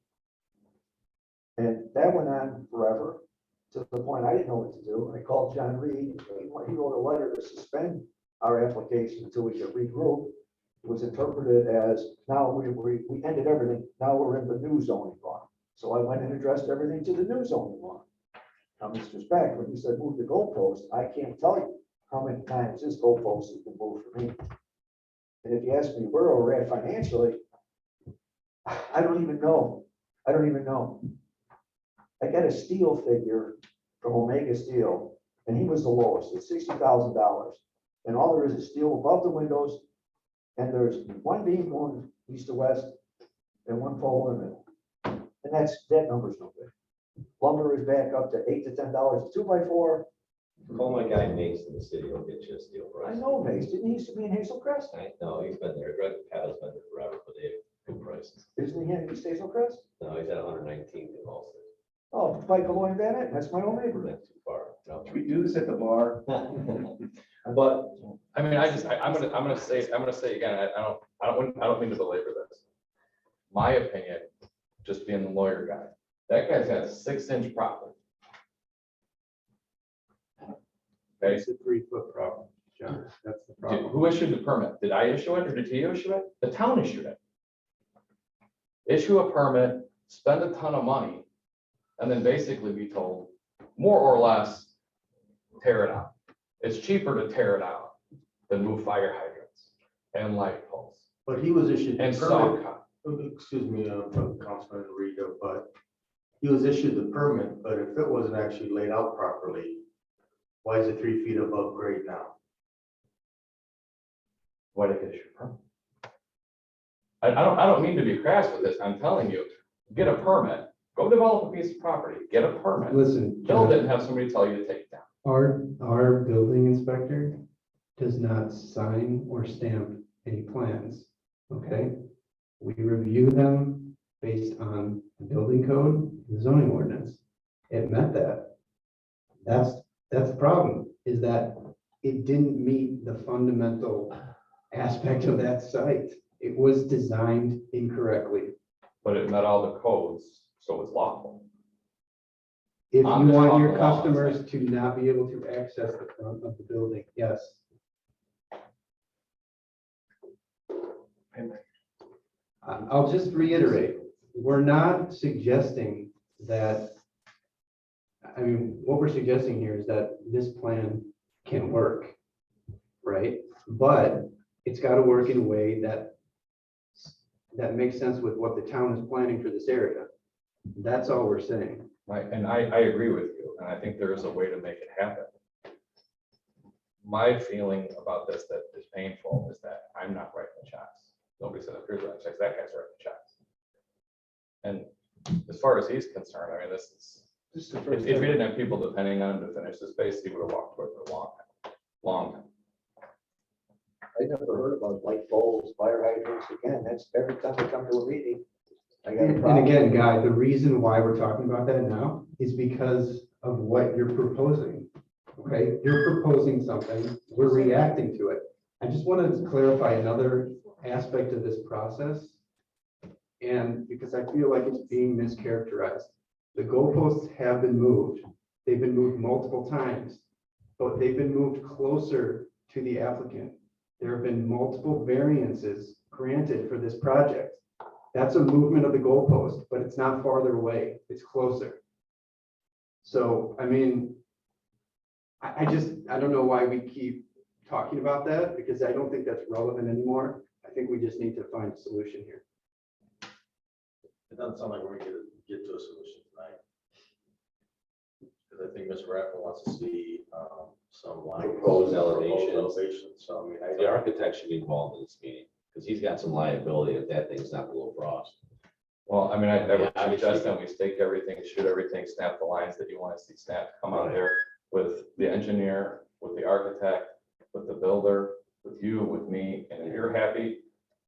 And that went on forever, to the point I didn't know what to do. I called John Reed, he wrote a letter to suspend our application until we could regroup. It was interpreted as, now we ended everything, now we're in the new zoning law. So I went and addressed everything to the new zoning law. Now, Mr. Speck, when he said move the goalpost, I can't tell you how many times this goalpost has been moved for me. And if you ask me where we're at financially, I don't even know. I got a steel figure from Omega Steel, and he was the lowest, it's $60,000. And all there is steel above the windows, and there's one beam going east to west, and one pole in the middle. And And that number's no good. Lumber is back up to $8 to $10 a 2x4. Call my guy Mace in the city, he'll get you a steel I price. know Mace, didn't he used to be in Hazel Crest? I know, he's been there, Greg Paddle's been there forever, but they have good prices. Isn't he in Hazel Crest? No, he's at 119 in Allstate. Oh, Michael Lloyd Bennett, that's my old neighbor. Not too far. No. Should we do this at the bar? But, I mean, I'm gonna say again, I don't mean to belabor this. My opinion, just being the lawyer guy, that guy's got a 6-inch property. Okay, It's a 3-foot problem, John. That's the problem. who issued the permit? Did I issue it or did he issue it? The town issued it. Issue a permit, spend a ton of money, and then basically be told, more or less, tear it out. It's cheaper to tear it out than move fire hydrants and light poles But he was issued and the saw permit, cut. excuse me, Councilman Rigo, but he was issued the permit, but if it wasn't actually laid out properly, why is it 3 feet above grade now? Why did they issue a permit? I don't mean to be crass with this. I'm telling you, get a permit, go develop a piece of property, get a permit. Listen, Build it and have somebody tell you to take it down. our building inspector does not sign or stamp any plans, okay? We review them based on the building code, the zoning ordinance. It met that. That's the problem, is that it didn't meet the fundamental aspect of that site. It was designed incorrectly. But it met all the codes, so it's lawful. If I'm you just want talking your law, customers to not be able to access the front of the building, yes. I'll just reiterate, we're not suggesting that, I mean, what we're suggesting here is that this plan can work, right? But it's got to work in a way that makes sense with what the town is planning for this area. That's all we're saying. Right, and I agree with you, and I think there is a way to make it happen. My feeling about this that is painful is that I'm not writing the checks. Nobody said, here's writing checks, that guy's writing checks. And as far as he's concerned, I mean, this is, if we didn't have people depending on him to finish this space, he would have walked away for a long time. I never heard about light poles, fire hydrants. Again, that's every time I come to a meeting. I got a And problem. again, Guy, the reason why we're talking about that now is because of what you're proposing. Okay, you're proposing something, we're reacting to it. I just wanted to clarify another aspect of this process. And because I feel like it's being mischaracterized. The goalposts have been moved. They've been moved multiple times, but they've been moved closer to the applicant. There have been multiple variances granted for this project. That's a movement of the goalpost, but it's not farther away, it's closer. So, I mean, I don't know why we keep talking about that, because I don't think that's relevant anymore. I think we just need to find a solution here. It doesn't sound like we're gonna get to a solution tonight. Because I think Mr. Raffle wants to see some line. Proposed elevations. Elevations, so I mean, The architect should be involved in this meeting, because he's got some liability if that thing's not below frost. Well, I mean, I would Yeah, suggest that we stake everything, shoot everything, snap the lines that you want to see snapped, come out here with the engineer, with the architect, with the builder, with you, with me, and if you're happy,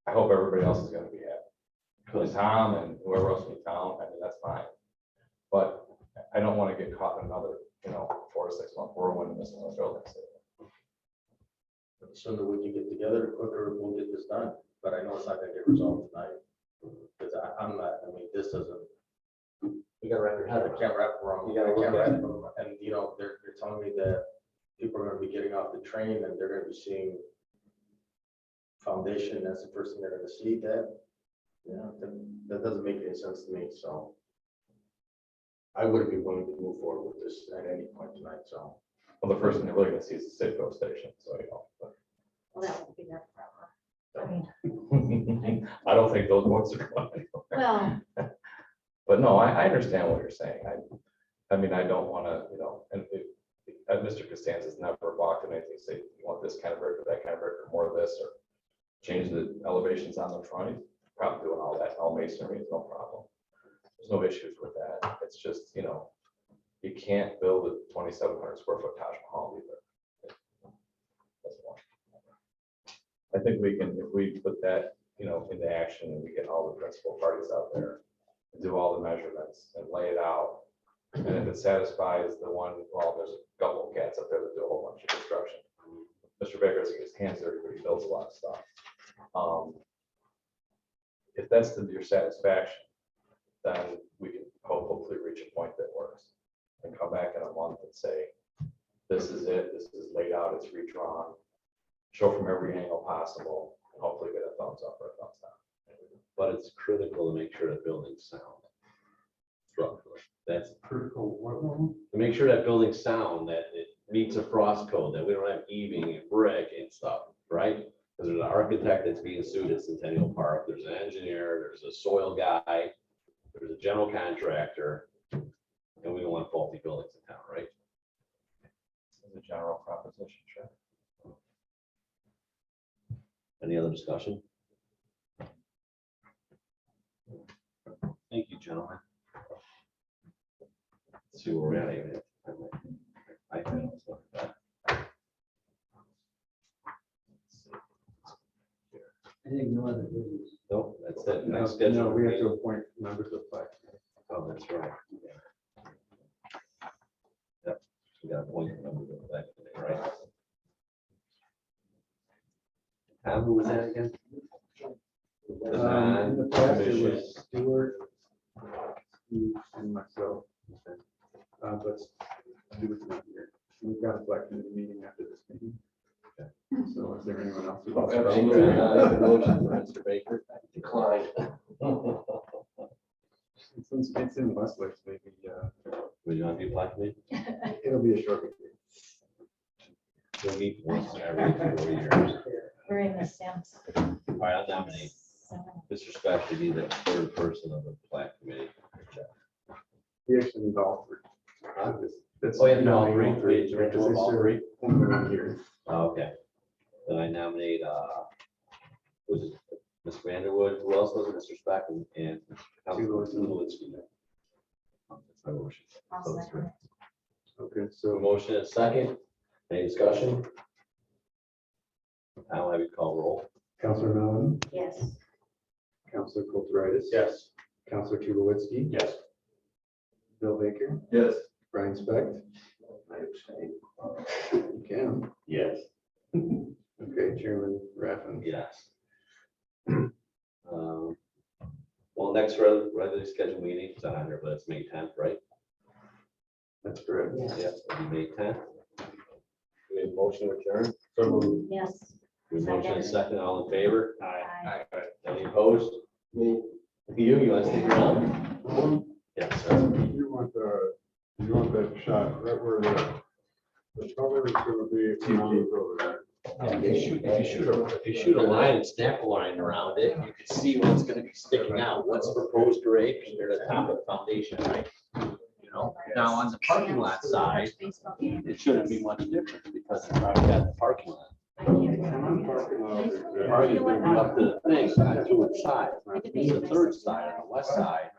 I hope everybody else is gonna be happy. And Tom and whoever else in town, I mean, that's fine. But I don't want to get caught in another, 4 to 6 month whirlwind in this one building. The sooner we can get together, the quicker we'll get this done, but I know it's not gonna get resolved tonight. Because I'm not, I mean, this doesn't. You gotta wrap your head I around it. can't wrap around. You gotta I can't look at wrap around- And, they're telling me that people are gonna be getting off the train and they're gonna be seeing foundation, that's the first thing they're gonna see, that doesn't make any sense to me, so. I wouldn't be willing to move forward with this at any point tonight, so. Well, the first thing they're really gonna see is the Safeco station, so, but Well, that won't be there forever. I mean, I don't think those boats are going anywhere. well, But no, I understand what you're saying. I mean, I don't want to, and Mr. Costanza's never walked in anything, say, you want this kind of brick or that kind of brick or more of this, or change the elevations on the front. He's probably doing all that, all masonry, is no problem. there's no issues with that. It's just, you know, you can't build a 2,700 square foot Taj Mahal either. That's one. I think we can, if we put that, you know, into action and we get all the principal parties out there and do all the measurements and lay it out. And if it satisfies the one, well, there's a couple of cats up there that do a whole bunch of construction. Mr. Baker has his hands dirty, but he builds a lot of stuff. If that's to your satisfaction, then we can hopefully reach a point that works and come back in a month and say, this is it, this is laid out, it's redrawn, show from every angle possible, and hopefully get a thumbs up or a thumbs down. But it's critical to make sure that building's sound. Structurally, that's Critical, what? to make sure that building's sound, that it meets a frost code, that we don't have eaving and brick and stuff, right? Because there's an architect that's being sued at Centennial Park, there's an engineer, there's a soil guy, there's a general contractor, and we don't want faulty buildings in town, right? As a general proposition, sure. Any other discussion? Thank you, gentlemen. Let's see where we're at even. I think let's look at that. I think no other business. Nope, that's it. No, Next schedule. we have to appoint members of FLAC. Oh, that's right. Yep, we got a point number of that, right? Who was that again? In the past, it was Stuart, Steve, and myself. But Stuart's not here. We've got a FLAC committee meeting after this meeting. So is there anyone else? who wants to- Motion for Mr. Baker. Decline. It's in Westlake, maybe, Would you want to be black me? it'll be a short meeting. We'll meet once every 4 years. We're in the Sims. All right, I'll nominate Mr. Speck to be the third person of the black committee. We actually need all three. Oh, yeah, no, all three. All three? Only one here. Oh, okay. Then I nominate, was it Ms. Vanderwood, who else was it, Mr. Speck and Councilor Tulowitzki? That's my motion. I'll second it. Okay, So so motion and second, any discussion? I'll have you call roll. Counselor Mellon, Yes. Counselor Kulturitis. Yes. Counselor Tulowitzki. Yes. Bill Baker, Yes. Brian Specht. I abstain. Cam. Yes. Okay, Chairman Raffin. Yes. Well, next regularly scheduled meeting, it's not on here, but it's May 10th, right? That's correct. Yes, it'll be May 10th. We have motion to adjourn. Yes. We have motion and second, all in favor? Aye. Any opposed? Me. You want to stick around? Yes. You want that shot right where the color is gonna be. If you shoot a line and snap a line around it, you can see what's gonna be sticking out, what's proposed grade, because they're the top of the foundation, right? You know, now on the parking lot side, it shouldn't be much different because it's already got the parking lot. Parking is up to the thing, to its side, it's the third side on the west side,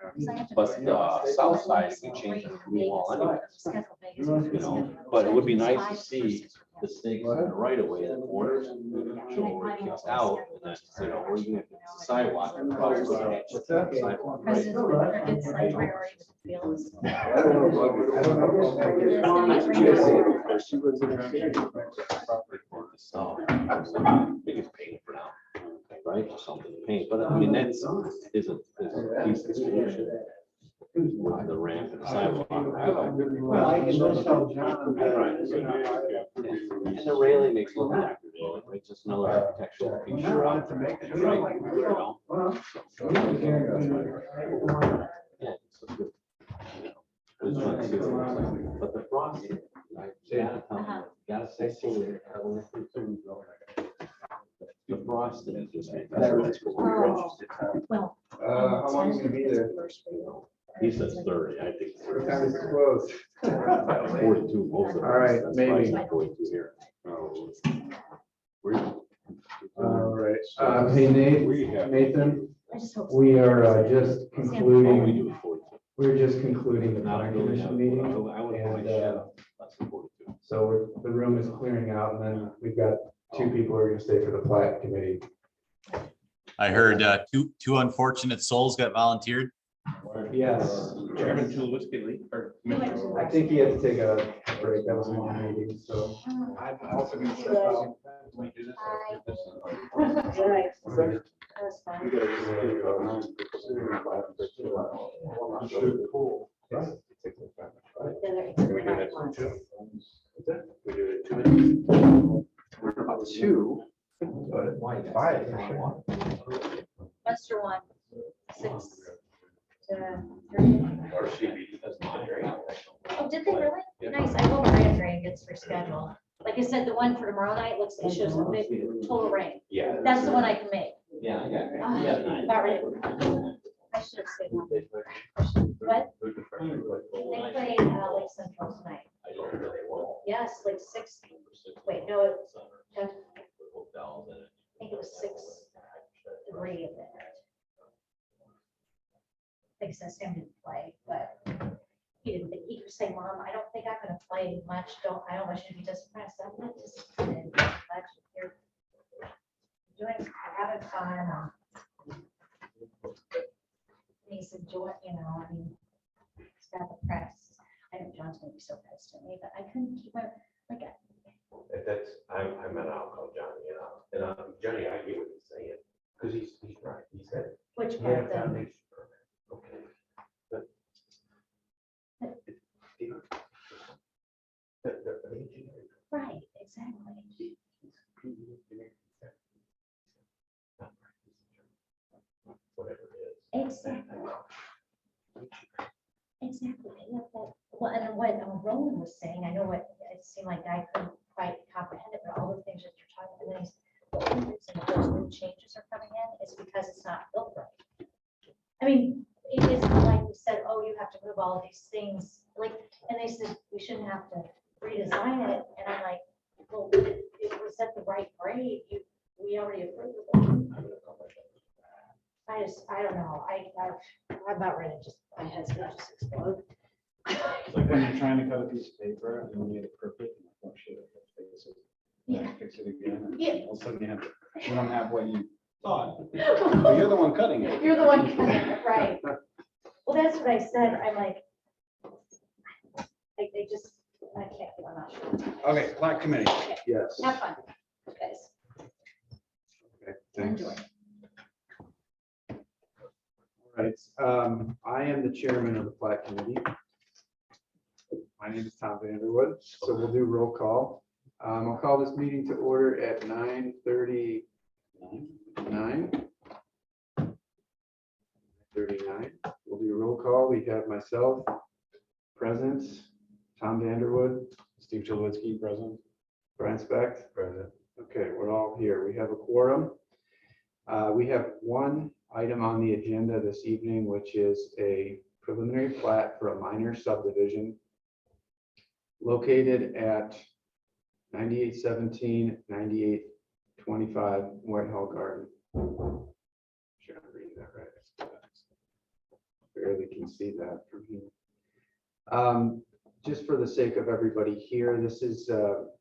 but the south side, if we change it to the wall anyway. You know, but it would be nice to see the stakes in the right of way, the corners, show where it kicks out, and then, you know, where you get the sidewalk. And across the sidewalk, right? President's like priority with the fields. So, biggest pain for now, right, just something to paint, but I mean, that's, is a piece of solution. With the ramp and the sidewalk. Well, I can just tell John Right. And the railing makes it look attractive, it makes just another architectural feature. Right, you know? Yeah, it's so good. You know, just wanna see what it looks like. But the frost, gotta say so. The frost is just. Well. How long is it gonna be there? He says 30, I think. What time is it closed? 42, most of it. All right, That's maybe. probably 42 here. All right, hey Nate, Nathan, I just hope. we are just Oh, we concluding do it 42. We're just concluding the Not plan really, commission meeting. I would and, less than 42. So the room is clearing out, and then we've got 2 people who are gonna stay for the plat committee. I heard two unfortunate souls got volunteered. Yes. Chairman Tulowitzki leave, or Commissioner? I think he had to take a break. That was a long meeting, so. I'm also gonna step out. Can we do this? Right. That's fine. We do it in 2. We do it in 2 minutes. About 2. Five. Western one, 6 to 3. Or CB doesn't drink. Oh, did they really? Yeah. Nice. I hope our rain gets rescheduled. Like I said, the one for tomorrow night looks, it shows a big total rain. Yeah. That's the one I can make. Yeah, I got Ah, About ready. I should have stayed home. What? They played Lake Central tonight. Yes, like 6. Wait, no, it, Jeff, I think it was 6-3 of it. Like I said, Sam didn't play, but he didn't think, he was saying, Mom, I don't think I'm gonna play much. I don't want you to be disappointed. I'm not disappointed. I'm glad you're doing, having fun. And he said, Joy, you know, I mean, it's got the press. I know John's gonna be so pissed at me, but I couldn't keep my, like, That's, I meant I'll call Johnny, and Johnny, I get what he's saying, because he's right, he said. which Yeah, part then? foundation permit, okay. But the engineering. Right, exactly. Whatever it is. Exactly. Exactly. I love that. Well, and what Roland was saying, I know what, it seemed like I couldn't quite comprehend it, but all the things that you're talking about, and the only reason those new changes are coming in is because it's not built right. I mean, it's not like we said, oh, you have to move all of these things, like, and they said, we shouldn't have to redesign it, and I'm like, well, it was at the right grade, we already approved it. I don't know, I'm about ready to just, my head's gonna just explode. It's like when you're trying to cut a piece of paper and you get it perfect. and like, oh, shit, I gotta fix it. Yeah. Fix it again. and Yeah. All of a sudden you don't have what you thought. But you're the one cutting it. You're the one cutting it, right? Well, that's what I said, I'm like, they just, I can't, I'm not sure. Okay, plat committee. Yes. Have fun, guys. Okay, thanks. Enjoy. All right, I am the chairman of the plat committee. My name is Tom Vanderwood, so we'll do roll call. I'll call this meeting to order at 9:39. 39. We'll do roll call. We have myself present, Tom Vanderwood, Steve Chilwitzky, present. Brian Specht. Present. Okay, we're all here. We have a quorum. We have one item on the agenda this evening, which is a preliminary plat for a minor subdivision located at 9817, 9825 Whitehall Garden. Sure, I'm reading that right. Barely can see that from here. Just for the sake of everybody here, this is,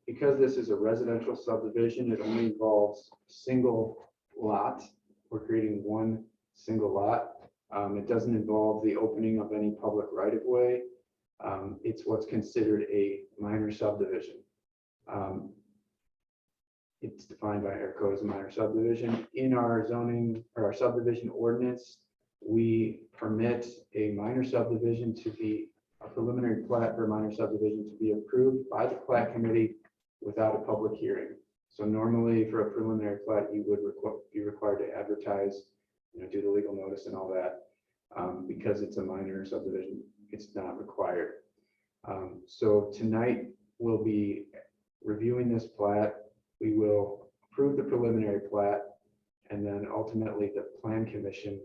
because this is a residential subdivision, it only involves a single lot. We're creating one single lot. It doesn't involve the opening of any public right of way. It's what's considered a minor subdivision. It's defined by our code as a minor subdivision. In our zoning or our subdivision ordinance, we permit a minor subdivision to be a preliminary plat for a minor subdivision to be approved by the plat committee without a public hearing. So normally for a preliminary plat, you would be required to advertise, do the legal notice and all that. Because it's a minor subdivision, it's not required. So tonight we'll be reviewing this plat. We will approve the preliminary plat, and then ultimately the plan commission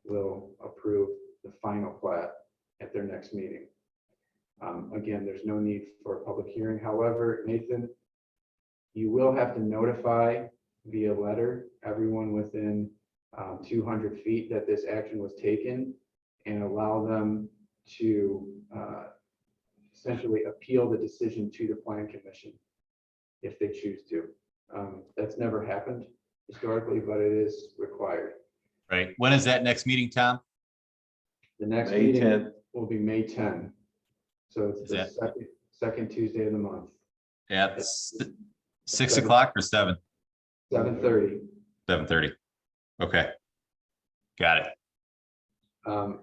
will approve the final plat at their next meeting. Again, there's no need for a public hearing. However, Nathan, you will have to notify via letter everyone within 200 feet that this action was taken and allow them to essentially appeal the decision to the plan commission if they choose to. That's never happened historically, but it is required. Right. When is that next meeting, Tom? The next May meeting 10th. will be May 10. So it's Is the that- second Tuesday of the month, At 6 o'clock or 7? 7:30. 7:30. Okay. Got it.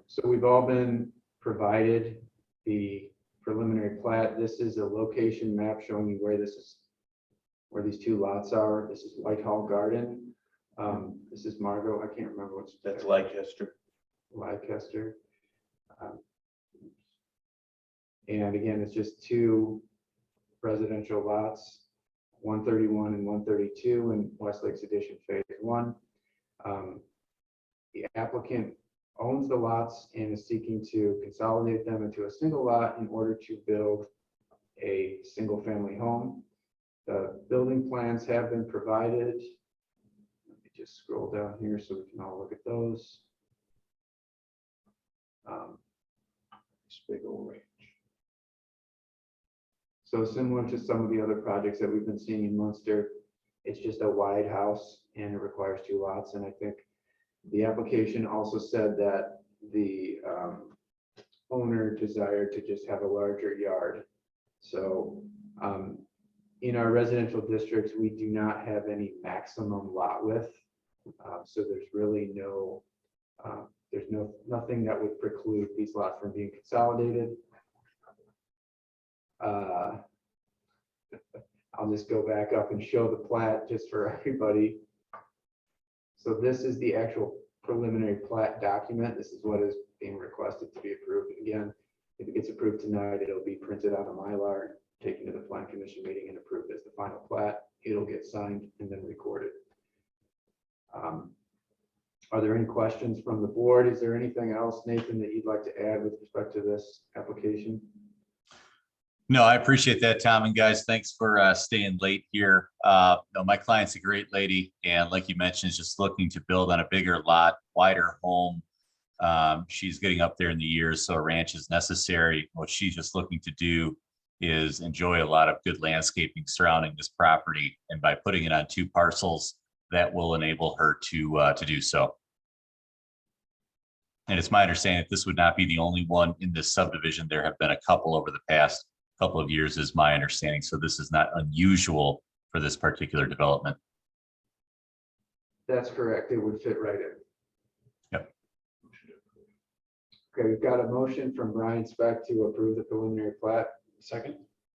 So we've all been provided the preliminary plat. This is a location map showing you where where these two lots are. This is Whitehall Garden. This is Margot. I can't remember what's. That's Leicester. Leicester. And again, it's just two residential lots, 131 and 132 in Westlake's Edition Phase 1. The applicant owns the lots and is seeking to consolidate them into a single lot in order to build a single-family home. The building plans have been provided. Let me just scroll down here so we can all look at those. This big old range. So similar to some of the other projects that we've been seeing in Munster, it's just a wide house and it requires two lots. And I think the application also said that the owner desired to just have a larger yard. So in our residential districts, we do not have any maximum lot width. So there's really nothing that would preclude these lots from being consolidated. I'll just go back up and show the plat just for everybody. So this is the actual preliminary plat document. This is what is being requested to be approved. Again, if it gets approved tonight, it'll be printed on a Mylar, taken to the plan commission meeting and approved as the final plat. It'll get signed and then recorded. Are there any questions from the board? Is there anything else, Nathan, that you'd like to add with respect to this application? No, I appreciate that, Tom. And guys, thanks for staying late here. No, my client's a great lady. And like you mentioned, is just looking to build on a bigger lot, wider home. She's getting up there in the years, so a ranch is necessary. What she's just looking to do is enjoy a lot of good landscaping surrounding this property. And by putting it on two parcels, that will enable her to do so. And it's my understanding that this would not be the only one in this subdivision. There have been a couple over the past couple of years, is my understanding. So this is not unusual for this particular development. That's correct. It would fit right in. Yep. Okay, we've got a motion from Brian Speck to approve the preliminary plat. Second.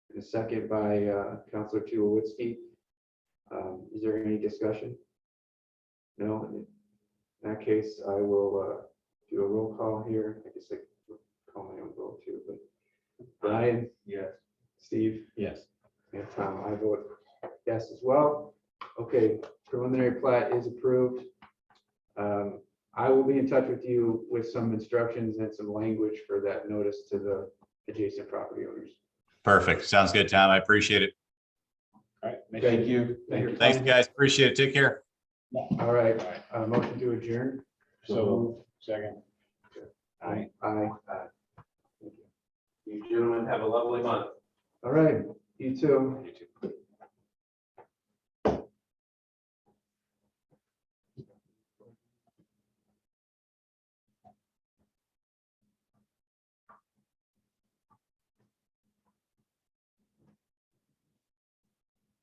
And a second by Councilor Tulowitzki. Is there any discussion? No. In that case, I will do a roll call here. I guess I could call my own vote too, but Brian? Yes. Steve? Yes. And Tom, I vote yes as well. Okay, preliminary plat is approved. I will be in touch with you with some instructions and some language for that notice to the adjacent property owners. Perfect. Sounds good, Tom. I appreciate it. All right. Thank you. Thanks, guys. Appreciate it. Take care. All right, motion to adjourn. So second. Aye. Aye. You gentlemen have a lovely month. All right, you too. You too.